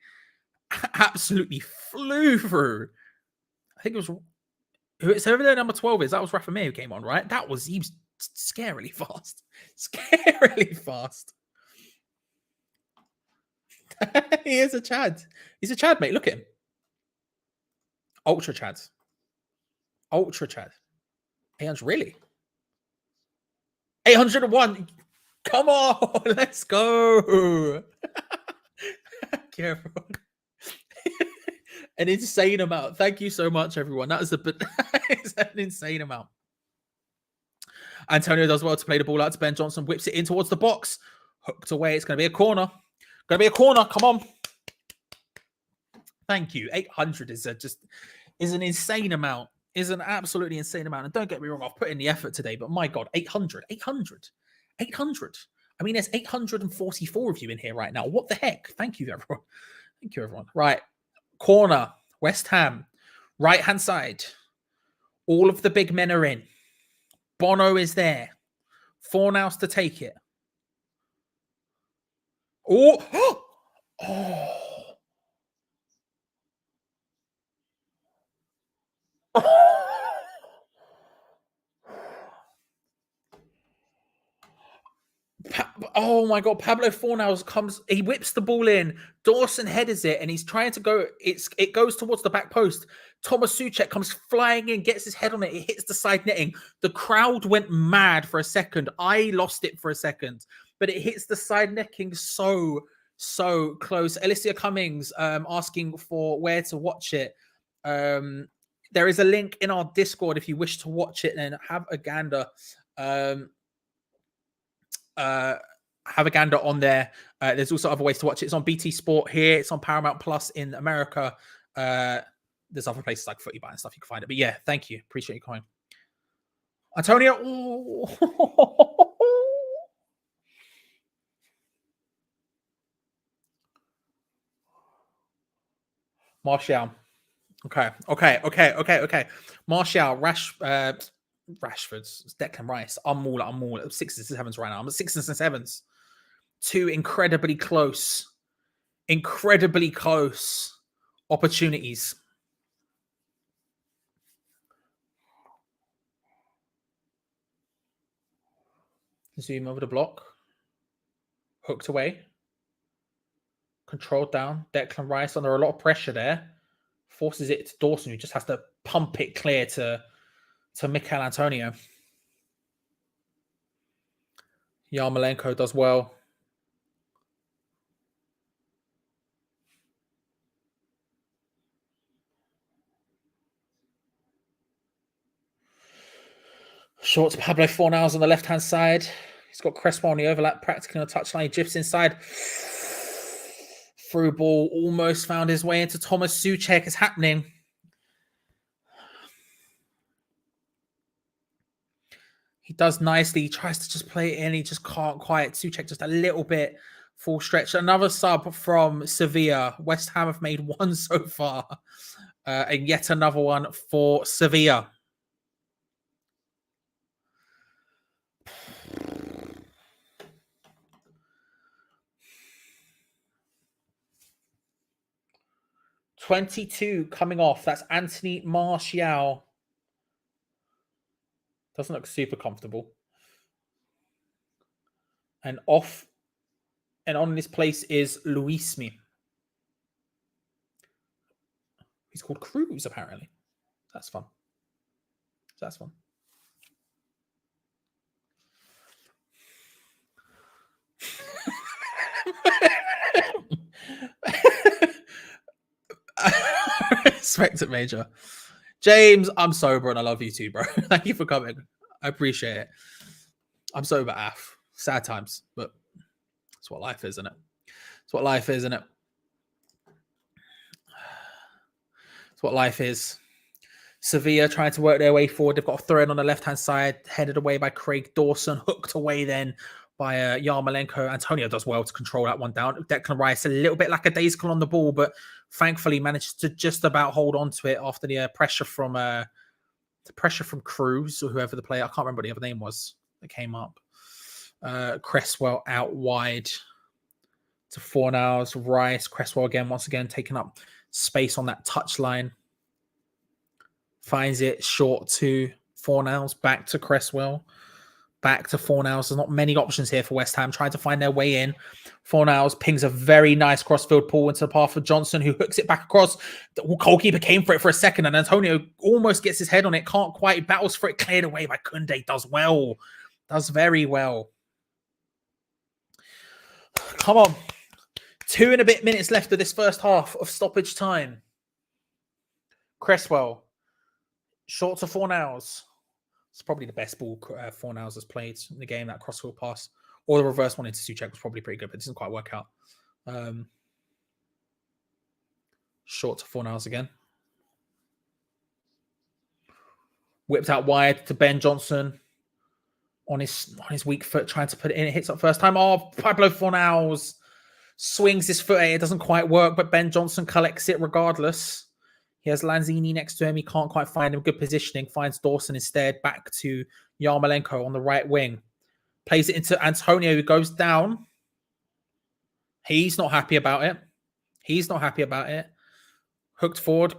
flew through. I think it was whoever their number 12 is. That was Rafa Mir who came on, right? He was scarily fast. Scarily fast. He is a Chad. He's a Chad, mate. Look at him. Ultra Chad. Ultra Chad. 800, really? 801. Come on, let's go. Thank you, everyone. An insane amount. Thank you so much, everyone. That is it's an insane amount. Antonio does well to play the ball out to Ben Johnson. Whips it in towards the box. Hooked away. It's going to be a corner. Going to be a corner. Come on. Thank you. 800 is an insane amount. Is an absolutely insane amount. And don't get me wrong, I've put in the effort today, but my God, 800. I mean, there's 844 of you in here right now. What the heck? Thank you, everyone. Thank you, everyone. Right. Corner, West Ham, right-hand side. All of the big men are in. Bono is there. Fornals to take it. Oh! Oh! Oh my God, Pablo Fornals comes, he whips the ball in, Dawson headers it, and he's trying to go, it goes towards the back post. Thomas Souček comes flying in, gets his head on it, it hits the side netting. The crowd went mad for a second. I lost it for a second, but it hits the side netting so close. Alicia Cummings asking for where to watch it. There is a link in our Discord if you wish to watch it and have a gander. Have a gander on there. There's also other ways to watch it. It's on BT Sport here. It's on Paramount Plus in America. There's other places like Footy Buy and stuff you can find it. But yeah, thank you. Appreciate you coming. Antonio. Martial. Okay. Martial, Rashford's Declan Rice. I'm all at 6s and 7s right now. I'm at 6s and 7s. Two incredibly close opportunities. Zoom over the block. Hooked away. Controlled down. Declan Rice under a lot of pressure there. Forces it to Dawson, who just has to pump it clear to Mikel Antonio. Yarmolenko does well. Short to Pablo Fornals on the left-hand side. He's got Cresswell on the overlap, practically on the touchline. He drifts inside. Through ball, almost found his way into Thomas Souček. It's happening. He does nicely. He tries to just play it in. He just can't quite. Souček just a little bit full stretch. Another sub from Sevilla. West Ham have made one so far. And yet another one for Sevilla. $22 coming off. That's Anthony Martial. Doesn't look super comfortable. And off and on this place is Luismi. He's called Cruz, apparently. That's fun. That's fun. Respect it, Major. James, I'm sober and I love you too, bro. Thank you for coming. I appreciate it. I'm sober, AF. Sad times, but it's what life is, isn't it? It's what life is, isn't it? It's what life is. Sevilla trying to work their way forward. They've got a throw in on the left-hand side, headed away by Craig Dawson, hooked away then by Yarmolenko. Antonio does well to control that one down. Declan Rice a little bit lackadaisical on the ball, but thankfully managed to just about hold on to it after the pressure from Cruz or whoever the player. I can't remember what the other name was that came up. Cresswell out wide to Fornals. Rice. Cresswell again, once again, taking up space on that touchline. Finds it short to Fornals. Back to Cresswell. Back to Fornals. There's not many options here for West Ham trying to find their way in. Fornals pings a very nice crossfield pull into the path of Johnson, who hooks it back across. The goalkeeper came for it for a second, and Antonio almost gets his head on it. Can't quite. Battles for it. Cleared away by Koundé. Does well. Does very well. Come on. 2 and a bit minutes left of this first half of stoppage time. Cresswell. Short to Fornals. It's probably the best ball Fornals has played in the game, that crossfield pass. Or the reverse one into Souček was probably pretty good, but it didn't quite work out. Short to Fornals again. Whipped out wide to Ben Johnson. On his weak foot, trying to put it in. It hits up first time. Oh, Pablo Fornals swings his foot. It doesn't quite work, but Ben Johnson collects it regardless. He has Lanzini next to him. He can't quite find him. Good positioning. Finds Dawson instead. Back to Yarmolenko on the right wing. Plays it into Antonio, who goes down. He's not happy about it. Hooked forward.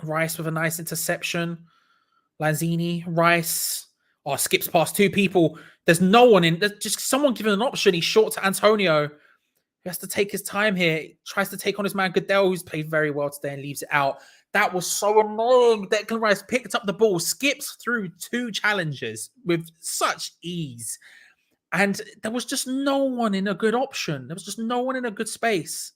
Rice with a nice interception. Lanzini, Rice. Oh, skips past 2 people. There's no one in. There's just someone given an option. He's short to Antonio. He has to take his time here. He tries to take on his man Goodell, who's played very well today and leaves it out. That was so annoying. Declan Rice picked up the ball, skips through 2 challenges with such ease. And there was just no one in a good option. There was just no one in a good space.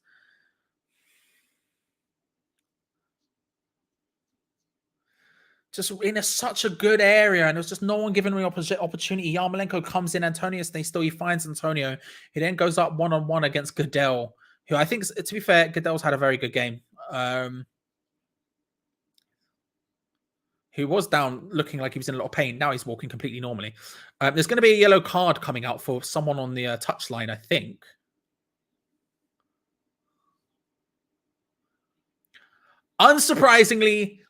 just in such a good area, and there's just no one giving me opportunity. Yarmolenko comes in, Antonio stays still. He finds Antonio. He then goes up 1-on-1 against Goodell, who I think, to be fair, Goodell's had a very good game. Who was down looking like he was in a lot of pain. Now he's walking completely normally. There's going to be a yellow card coming out for someone on the touchline, I think. Unsurprisingly,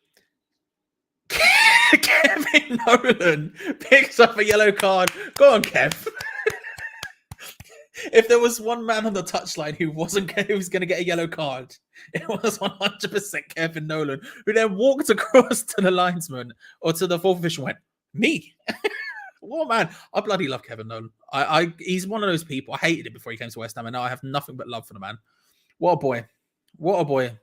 Kevin Nolan picks up a yellow card. Go on, Kev. If there was one man on the touchline who was going to get a yellow card, it was 100% Kevin Nolan, who then walked across to the linesman or to the fourth official and went, me? What man? I bloody love Kevin Nolan. He's one of those people. I hated it before he came to West Ham, and now I have nothing but love for the man. What a boy. What a boy.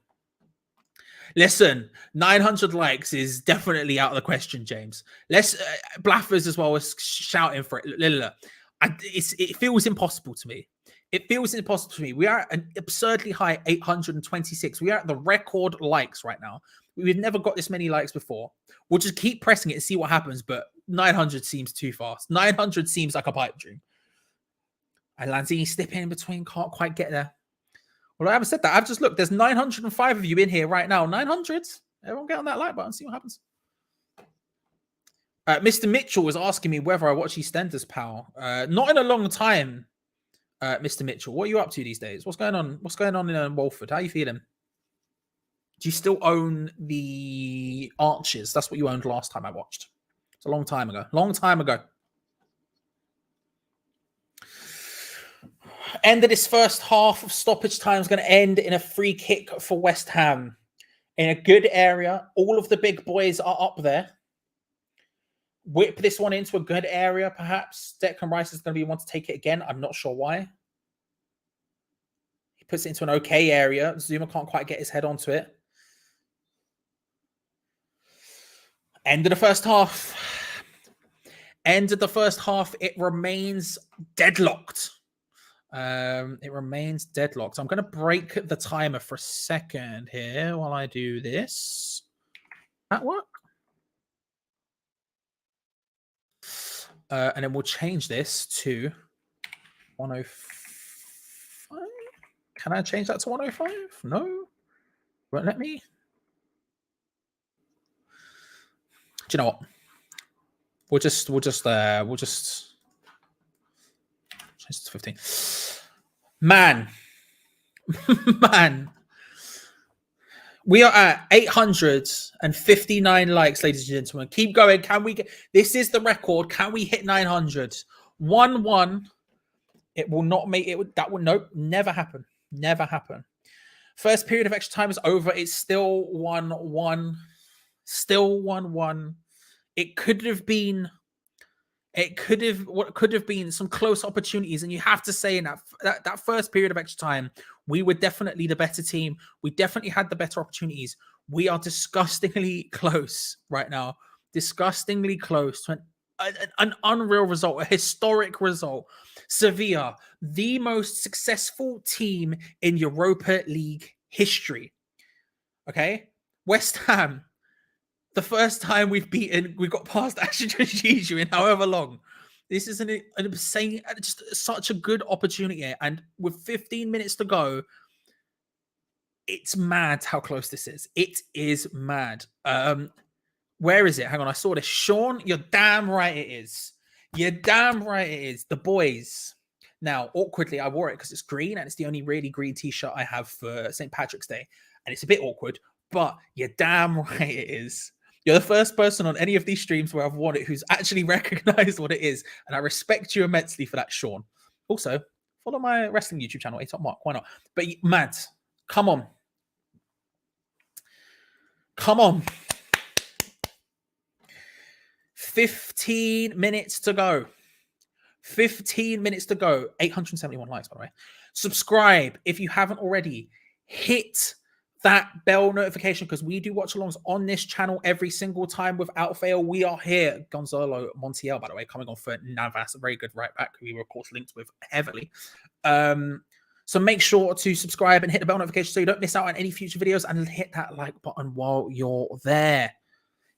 Listen, 900 likes is definitely out of the question, James. Let's Blaffers as well was shouting for it. It feels impossible to me. It feels impossible to me. We are at an absurdly high 826. We are at the record likes right now. We've never got this many likes before. We'll just keep pressing it and see what happens, but 900 seems too fast. 900 seems like a pipe dream. And Lanzini slipping in between, can't quite get there. Well, I haven't said that. I've just looked. There's 905 of you in here right now. 900. Everyone get on that like button. See what happens. Mr. Mitchell was asking me whether I watch EastEnders, pal. Not in a long time, Mr. Mitchell. What are you up to these days? What's going on? What's going on in Walford? How are you feeling? Do you still own the Archers? That's what you owned last time I watched. It's a long time ago. Long time ago. End of this first half of stoppage time is going to end in a free kick for West Ham. In a good area. All of the big boys are up there. Whip this one into a good area, perhaps. Declan Rice is going to be one to take it again. I'm not sure why. He puts it into an okay area. Zuma can't quite get his head onto it. End of the first half. End of the first half. It remains deadlocked. It remains deadlocked. I'm going to break the timer for a second here while I do this. That work? And then we'll change this to 105. Can I change that to 105? No. Won't let me. Do you know what? We'll just change it to 15. Man. Man. We are at 859 likes, ladies and gentlemen. Keep going. Can we get this? Is the record? Can we hit 900? 1-1. It will not make it. That will nope. Never happen. Never happen. First period of extra time is over. It's still 1-1. Still 1-1. It could have been. What could have been some close opportunities, and you have to say in that first period of extra time, we were definitely the better team. We definitely had the better opportunities. We are disgustingly close right now. Disgustingly close to an unreal result, a historic result. Sevilla, the most successful team in Europa League history. Okay? West Ham, the first time we got past Ashton in however long. This is an insane, just such a good opportunity. And with 15 minutes to go, it's mad how close this is. It is mad. Where is it? Hang on, I saw this. Sean, you're damn right it is. You're damn right it is. The boys. Now, awkwardly, I wore it because it's green and it's the only really green t-shirt I have for St. Patrick's Day. And it's a bit awkward, but you're damn right it is. You're the first person on any of these streams where I've worn it who's actually recognized what it is. And I respect you immensely for that, Sean. Also, follow my wrestling YouTube channel, A-Top Mark. Why not? But, Matt, come on. Come on. 15 minutes to go. 15 minutes to go. 871 likes, by the way. Subscribe if you haven't already. Hit that bell notification because we do watch alongs on this channel every single time without fail. We are here. Gonzalo Montiel, by the way, coming on for Navas, a very good right back who we were, of course, linked with heavily. So make sure to subscribe and hit the bell notification so you don't miss out on any future videos, and hit that like button while you're there.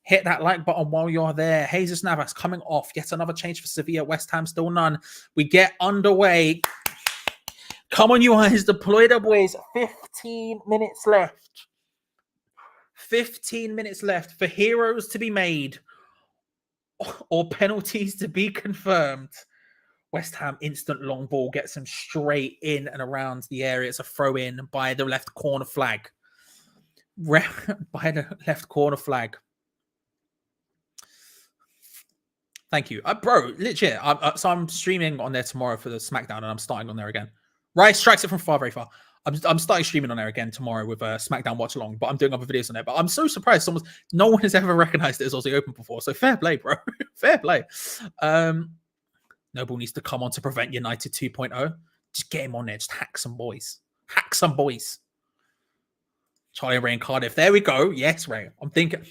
Hit that like button while you're there. Jesus Navas coming off. Yet another change for Sevilla. West Ham still none. We get underway. Come on, you guys. Deploy the boys. 15 minutes left. 15 minutes left for heroes to be made or penalties to be confirmed. West Ham instant long ball gets him straight in and around the area. It's a throw in by the left corner flag. By the left corner flag. Thank you. Bro, legit. So I'm streaming on there tomorrow for the SmackDown and I'm starting on there again. Rice strikes it from far, very far. I'm starting streaming on there again tomorrow with a SmackDown watch along, but I'm doing other videos on there. But I'm so surprised no one has ever recognized it as Aussie Open before. So fair play, bro. Fair play. Noble needs to come on to prevent United 2.0. Just get him on there. Just hack some boys. Hack some boys. Charlie and Ray and Cardiff. There we go. Yes, Ray. I'm thinking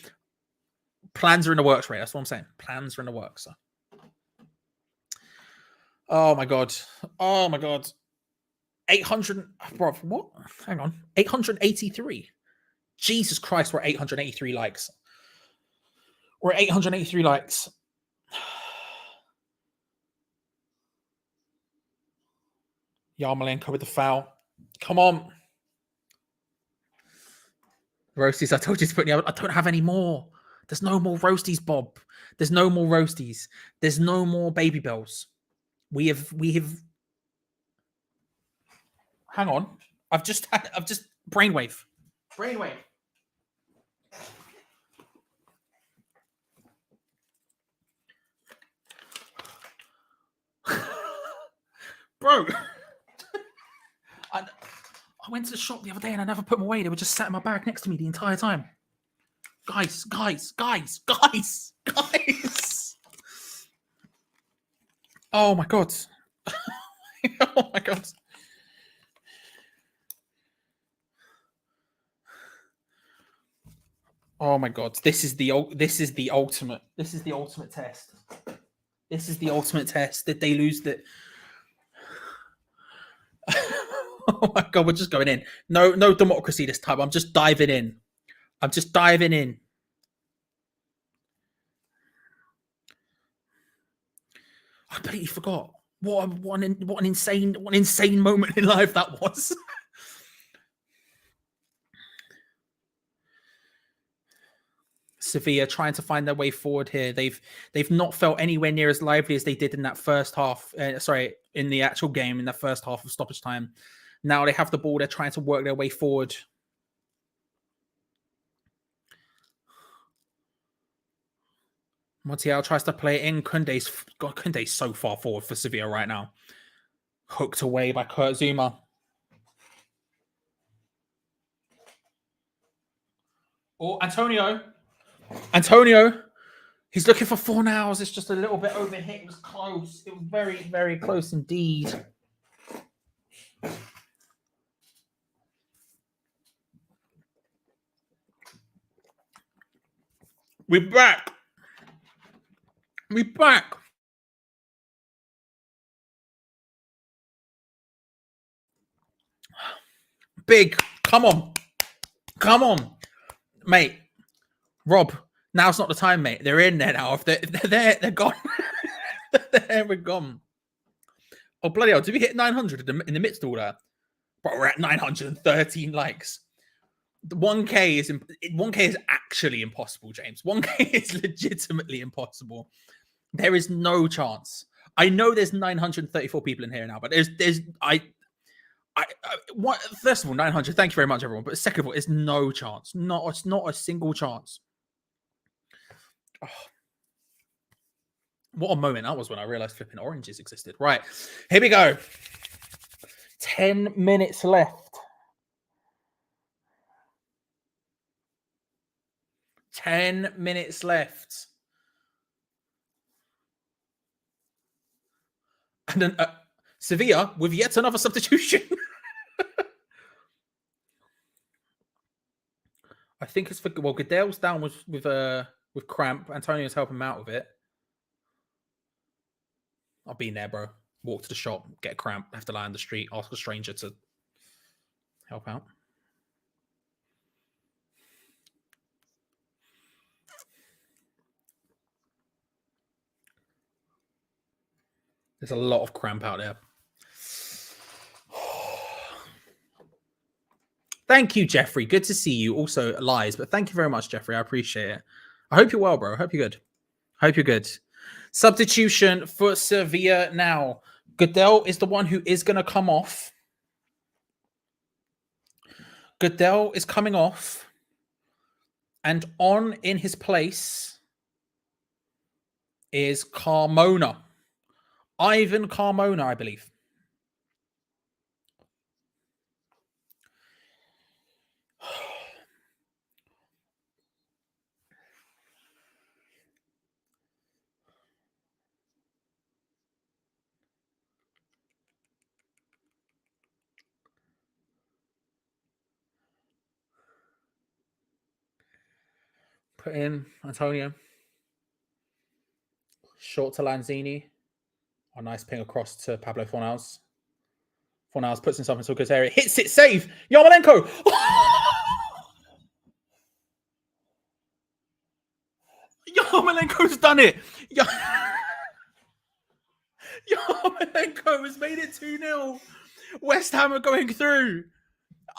plans are in the works, Ray. That's what I'm saying. Plans are in the works. So. Oh my god. Oh my god. 800. Bro, what? Hang on. 883. Jesus Christ, we're 883 likes. We're 883 likes. Yarmolenko with the foul. Come on. Roasties, I told you to put me out. I don't have any more. There's no more roasties, Bob. There's no more roasties. There's no more baby bells. We have. Hang on. I've just brainwave. Brainwave. Bro. I went to the shop the other day and I never put them away. They were just sat in my bag next to me the entire time. Guys. Oh my god. Oh my god. Oh my god. This is the ultimate test. This is the ultimate test. Did they lose the Oh my god, we're just going in. No democracy this time. I'm just diving in. I completely forgot. What an insane moment in life that was. Sevilla trying to find their way forward here. They've not felt anywhere near as lively as they did in that first half. In the actual game in the first half of stoppage time. Now they have the ball. They're trying to work their way forward. Montiel tries to play it in. Kunde's so far forward for Sevilla right now. Hooked away by Kurt Zuma. Oh, Antonio. He's looking for 4 nows. It's just a little bit overhit. It was close. It was very, very close indeed. We're back. Big. Come on. Mate. Rob, now's not the time, mate. They're in there now. If they're there, they're gone. We're gone. Oh, bloody hell. Did we hit 900 in the midst of all that? But we're at 913 likes. 1K is actually impossible, James. 1K is legitimately impossible. There is no chance. I know there's 934 people in here now, but first of all, 900. Thank you very much, everyone. But second of all, it's no chance. Not a single chance. Oh. What a moment that was when I realized flipping oranges existed. Right, here we go. 10 minutes left. 10 minutes left. And then Sevilla with yet another substitution. I think it's for Goodell's down with cramp. Antonio's helping him out with it. I've been there, bro. Walk to the shop, get a cramp, have to lie on the street, ask a stranger to help out. There's a lot of cramp out there. Thank you, Jeffrey. Good to see you. Also, lies, but thank you very much, Jeffrey. I appreciate it. I hope you're well, bro. I hope you're good. Hope you're good. Substitution for Sevilla now. Goodell is the one who is going to come off. Goodell is coming off. And on in his place is Carmona. Ivan Carmona, I believe. Put in Antonio. Short to Lanzini. A nice ping across to Pablo Fornals. Fornals puts himself into a good area. Hits it, save! Yarmolenko! Yarmolenko's done it! Yarmolenko has made it 2-0. West Ham are going through.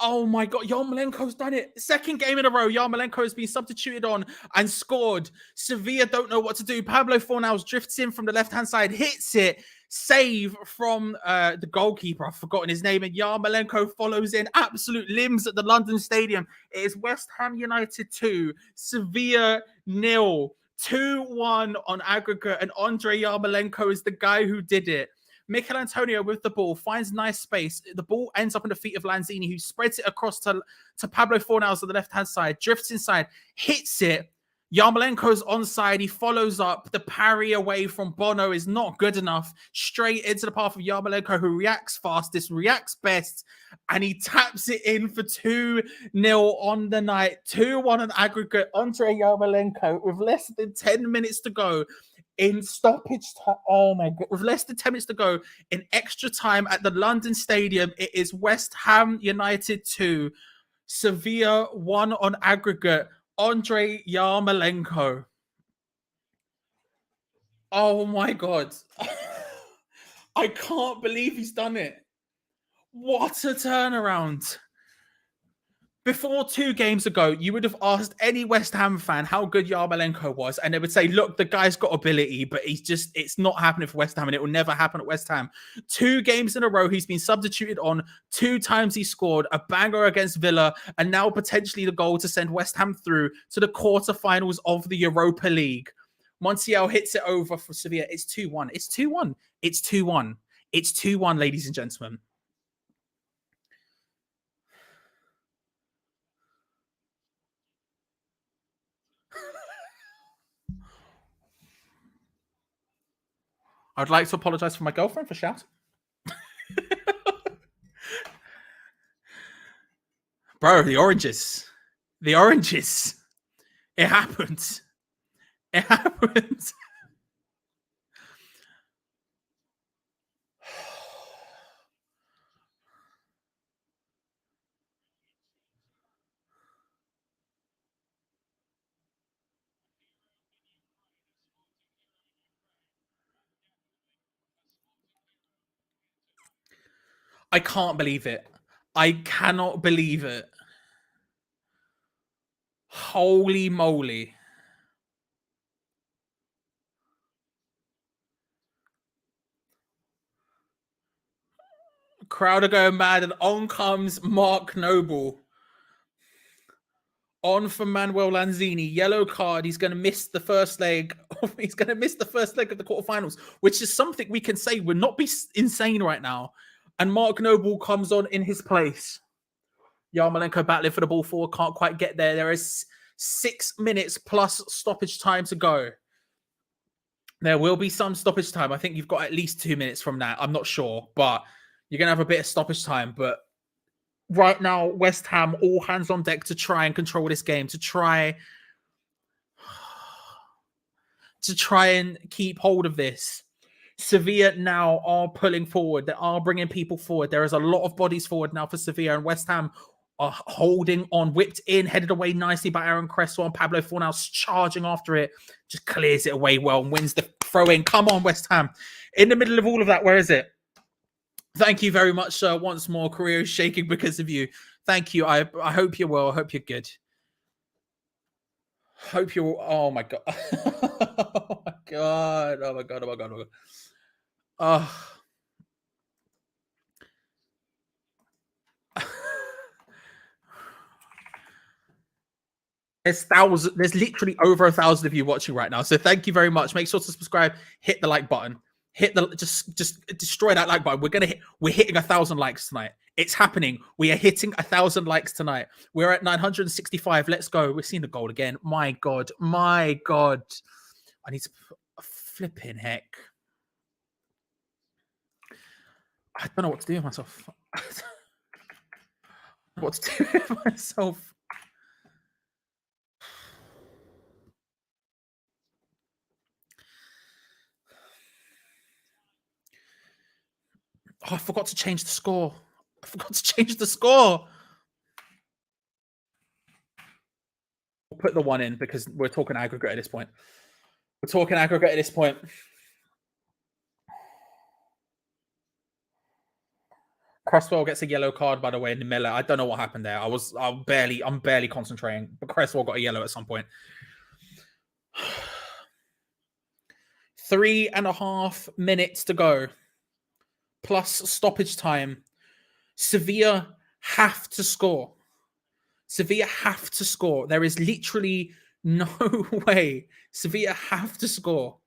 Oh my God, Yarmolenko's done it. Second game in a row, Yarmolenko has been substituted on and scored. Sevilla don't know what to do. Pablo Fornals drifts in from the left-hand side, hits it. Save from the goalkeeper. I've forgotten his name. And Yarmolenko follows in. Absolute limbs at the London Stadium. It is West Ham United 2, Sevilla 0. 2-1 on aggregate. And Andre Yarmolenko is the guy who did it. Mikel Antonio with the ball finds nice space. The ball ends up in the feet of Lanzini, who spreads it across to Pablo Fornals on the left-hand side, drifts inside, hits it. Yarmolenko's onside. He follows up. The parry away from Bono is not good enough. Straight into the path of Yarmolenko, who reacts fastest, reacts best, and he taps it in for 2-0 on the night. 2-1 on aggregate. Andre Yarmolenko with less than 10 minutes to go. In stoppage time, oh my God, with less than 10 minutes to go in extra time at the London Stadium, it is West Ham United 2, Sevilla 1 on aggregate. Andre Yarmolenko. Oh my God. I can't believe he's done it. What a turnaround. Before 2 games ago, you would have asked any West Ham fan how good Yarmolenko was, and they would say, look, the guy's got ability, but it's not happening for West Ham, and it will never happen at West Ham. 2 games in a row, he's been substituted on. 2 times he scored, a banger against Villa, and now potentially the goal to send West Ham through to the quarterfinals of the Europa League. Montiel hits it over for Sevilla. It's 2-1. It's 2-1. It's 2-1. It's 2-1, ladies and gentlemen. I'd like to apologize for my girlfriend for shouting. Bro, the oranges. The oranges. It happened. It happened. I can't believe it. I cannot believe it. Holy moly. Crowd are going mad, and on comes Mark Noble. On for Manuel Lanzini. Yellow card. He's going to miss the first leg. He's going to miss the first leg of the quarterfinals, which is something we can say would not be insane right now. And Mark Noble comes on in his place. Yarmolenko battling for the ball forward. Can't quite get there. There is 6 minutes plus stoppage time to go. There will be some stoppage time. I think you've got at least 2 minutes from that. I'm not sure, but you're going to have a bit of stoppage time. But right now, West Ham, all hands on deck to try and control this game, to try and keep hold of this. Sevilla now are pulling forward. They are bringing people forward. There is a lot of bodies forward now for Sevilla, and West Ham are holding on, whipped in, headed away nicely by Aaron Cresswell, and Pablo Fornals charging after it, just clears it away well and wins the throw-in. Come on, West Ham. In the middle of all of that, where is it? Thank you very much, sir. Once more, Korea is shaking because of you. Thank you. I hope you're well. I hope you're good. Hope you're. Oh my god. Oh my god. Oh my god. Oh my god. Oh my god. Oh. There's literally over 1,000 of you watching right now. So thank you very much. Make sure to subscribe, hit the like button, just destroy that like button. We're hitting 1,000 likes tonight. It's happening. We are hitting 1,000 likes tonight. We're at 965. Let's go. We're seeing the goal again. My God. My God. I need to flipping heck. I don't know what to do with myself. What to do with myself. Oh, I forgot to change the score. We'll put the 1 in because we're talking aggregate at this point. Cresswell gets a yellow card, by the way, in the Miller. I don't know what happened there. I'm barely concentrating, but Cresswell got a yellow at some point. 3.5 minutes to go, plus stoppage time. Sevilla have to score. There is literally no way. Sevilla have to score.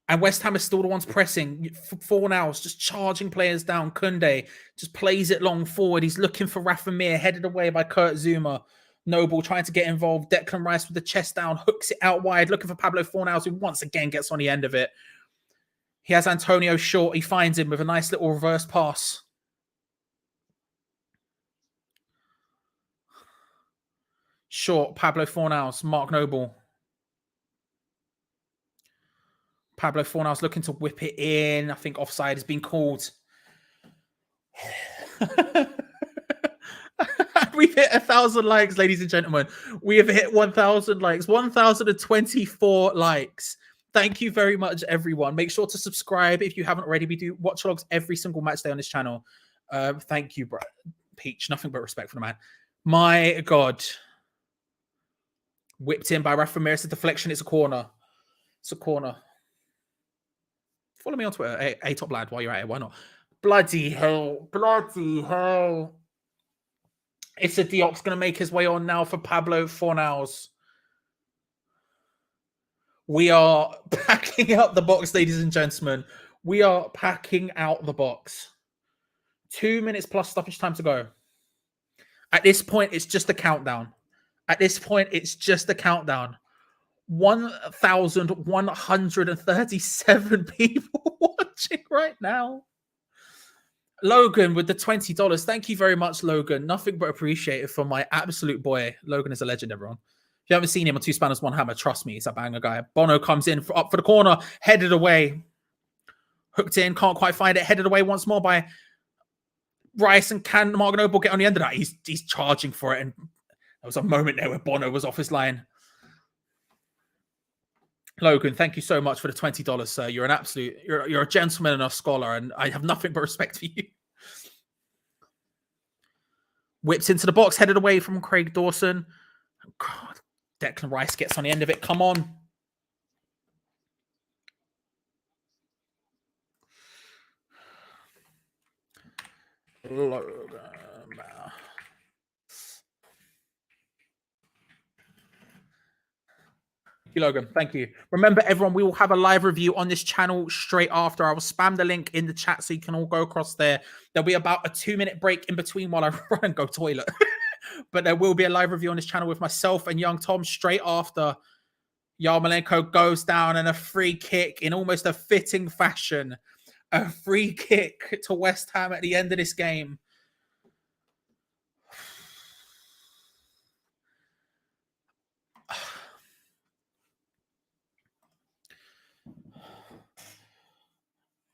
And West Ham is still the ones pressing. Fornals just charging players down. Koundé just plays it long forward. He's looking for Rafa Mir, headed away by Kurt Zuma. Noble trying to get involved. Declan Rice with the chest down, hooks it out wide, looking for Pablo Fornals, who once again gets on the end of it. He has Antonio short. He finds him with a nice little reverse pass. Short, Pablo Fornals, Mark Noble. Pablo Fornals looking to whip it in. I think offside has been called. We've hit 1,000 likes, ladies and gentlemen. We have hit 1,000 likes, 1,024 likes. Thank you very much, everyone. Make sure to subscribe if you haven't already. We do watch logs every single match day on this channel. Thank you, bro. Peach, nothing but respect for the man. My God. Whipped in by Rafa Mir. It's a deflection. It's a corner. Follow me on Twitter, a top lad, while you're at it. Why not? Bloody hell. It's a Diop's going to make his way on now for Pablo Fornals. We are packing out the box, ladies and gentlemen. We are packing out the box. 2 minutes plus stoppage time to go. At this point, it's just a countdown. 1,137 people watching right now. Logan with the $20. Thank you very much, Logan. Nothing but appreciated for my absolute boy. Logan is a legend, everyone. If you haven't seen him on Two Spanners, One Hammer, trust me, he's a banger guy. Bono comes in up for the corner, headed away. Hooked in, can't quite find it. Headed away once more by Rice, and can Mark Noble get on the end of that? He's charging for it, and there was a moment there where Bono was off his line. Logan, thank you so much for the $20, sir. You're an absolute, you're a gentleman and a scholar, and I have nothing but respect for you. Whips into the box, headed away from Craig Dawson. Oh, God, Declan Rice gets on the end of it. Come on. Logan. Logan, thank you. Remember, everyone, we will have a live review on this channel straight after. I will spam the link in the chat so you can all go across there. There'll be about a 2-minute break in between while I run and go toilet. But there will be a live review on this channel with myself and young Tom straight after Yarmolenko goes down, and a free kick in almost a fitting fashion. A free kick to West Ham at the end of this game.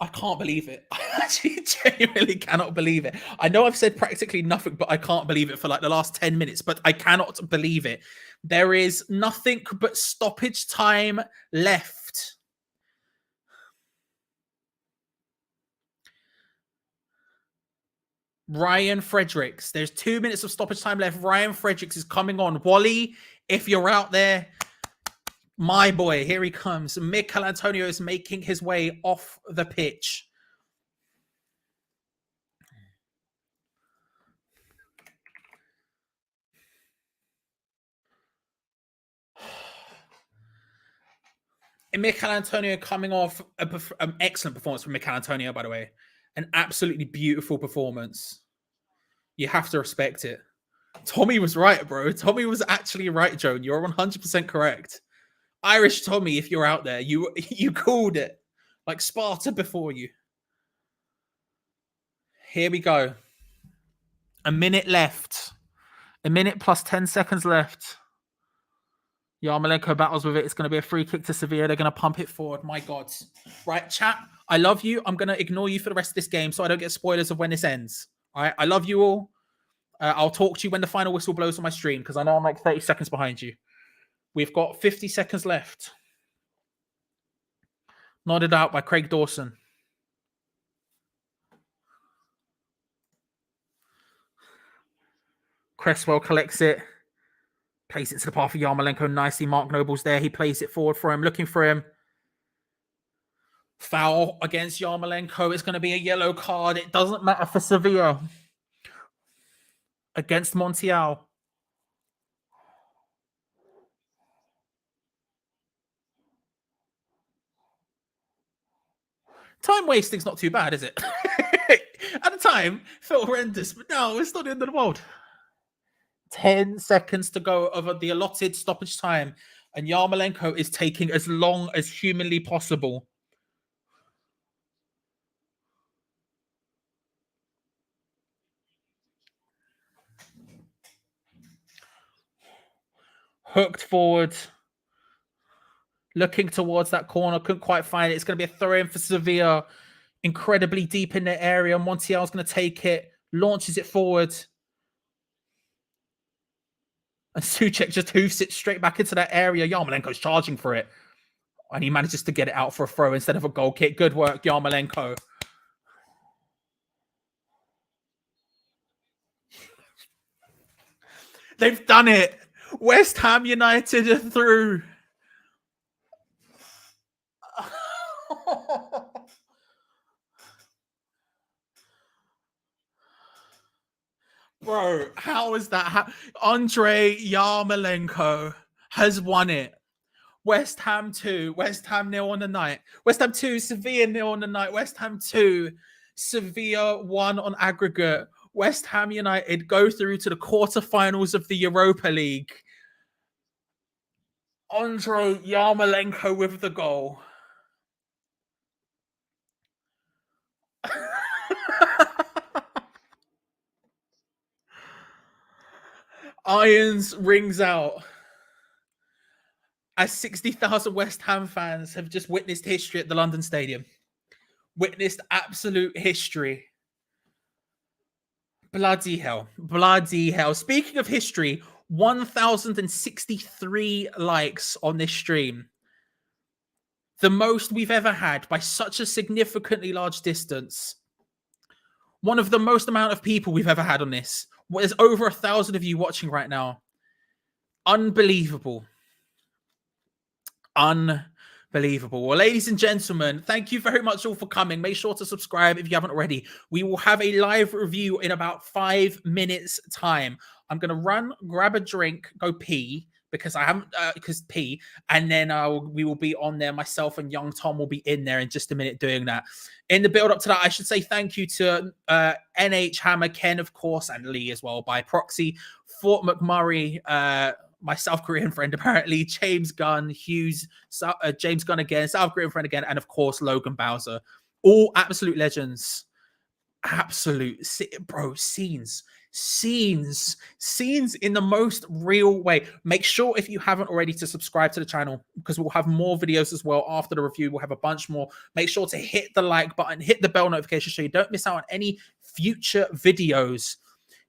I can't believe it. I actually genuinely cannot believe it. I know I've said practically nothing, but I can't believe it for like the last 10 minutes, but I cannot believe it. There is nothing but stoppage time left. Ryan Fredericks. There's 2 minutes of stoppage time left. Ryan Fredericks is coming on. Wally, if you're out there, my boy, here he comes. Mikel Antonio is making his way off the pitch. Mikel Antonio coming off an excellent performance from Mikel Antonio, by the way. An absolutely beautiful performance. You have to respect it. Tommy was right, bro. Tommy was actually right, Joan. You're 100% correct. Irish Tommy, if you're out there, you called it. Like Sparta before you. Here we go. A minute left. A minute plus 10 seconds left. Yarmolenko battles with it. It's going to be a free kick to Sevilla. They're going to pump it forward. My God. Right, chat. I love you. I'm going to ignore you for the rest of this game so I don't get spoilers of when this ends. All right. I love you all. I'll talk to you when the final whistle blows on my stream because I know I'm like 30 seconds behind you. We've got 50 seconds left. Nodded out by Craig Dawson. Cresswell collects it. Plays it to the path of Yarmolenko nicely. Mark Noble's there. He plays it forward for him, looking for him. Foul against Yarmolenko. It's going to be a yellow card. It doesn't matter for Sevilla. Against Montiel. Time wasting's not too bad, is it? At the time, felt horrendous, but no, it's not the end of the world. 10 seconds to go over the allotted stoppage time, and Yarmolenko is taking as long as humanly possible. Hooked forward. Looking towards that corner. Couldn't quite find it. It's going to be a throw-in for Sevilla. Incredibly deep in the area. Montiel's going to take it. Launches it forward. And Souček just hoofs it straight back into that area. Yarmolenko's charging for it. And he manages to get it out for a throw instead of a goal kick. Good work, Yarmolenko. They've done it. West Ham United are through. Bro, how is that? Andrei Yarmolenko has won it. West Ham 2, West Ham 0 on the night. West Ham 2, Sevilla 0 on the night. West Ham 2, Sevilla 1 on aggregate. West Ham United go through to the quarterfinals of the Europa League. Andrei Yarmolenko with the goal. Irons rings out. As 60,000 West Ham fans have just witnessed history at the London Stadium. Witnessed absolute history. Bloody hell. Bloody hell. Speaking of history, 1,063 likes on this stream. The most we've ever had by such a significantly large distance. One of the most amount of people we've ever had on this. There's over 1,000 of you watching right now. Unbelievable. Unbelievable. Well, ladies and gentlemen, thank you very much all for coming. Make sure to subscribe if you haven't already. We will have a live review in about 5 minutes time. I'm going to run, grab a drink, go pee, because I haven't, and then we will be on there. Myself and young Tom will be in there in just a minute doing that. In the build up to that, I should say thank you to NH Hammer, Ken, of course, and Lee as well by proxy, Fort McMurray, my South Korean friend, apparently, James Gunn, Hughes, James Gunn again, South Korean friend again, and of course, Logan Bowser. All absolute legends. Absolute, bro, scenes in the most real way. Make sure if you haven't already to subscribe to the channel because we'll have more videos as well after the review. We'll have a bunch more. Make sure to hit the like button, hit the bell notification so you don't miss out on any future videos.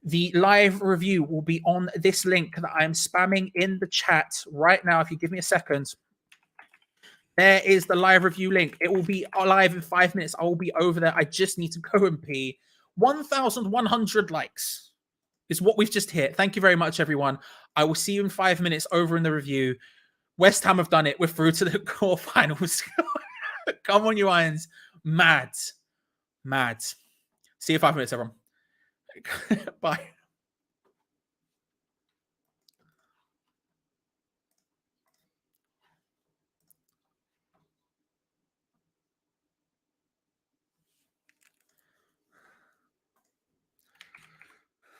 The live review will be on this link that I am spamming in the chat right now. If you give me a second. There is the live review link. It will be live in 5 minutes. I will be over there. I just need to go and pee. 1,100 likes is what we've just hit. Thank you very much, everyone. I will see you in 5 minutes over in the review. West Ham have done it. We're through to the quarterfinals. Come on, you Irons. Mad. See you in 5 minutes, everyone. Bye.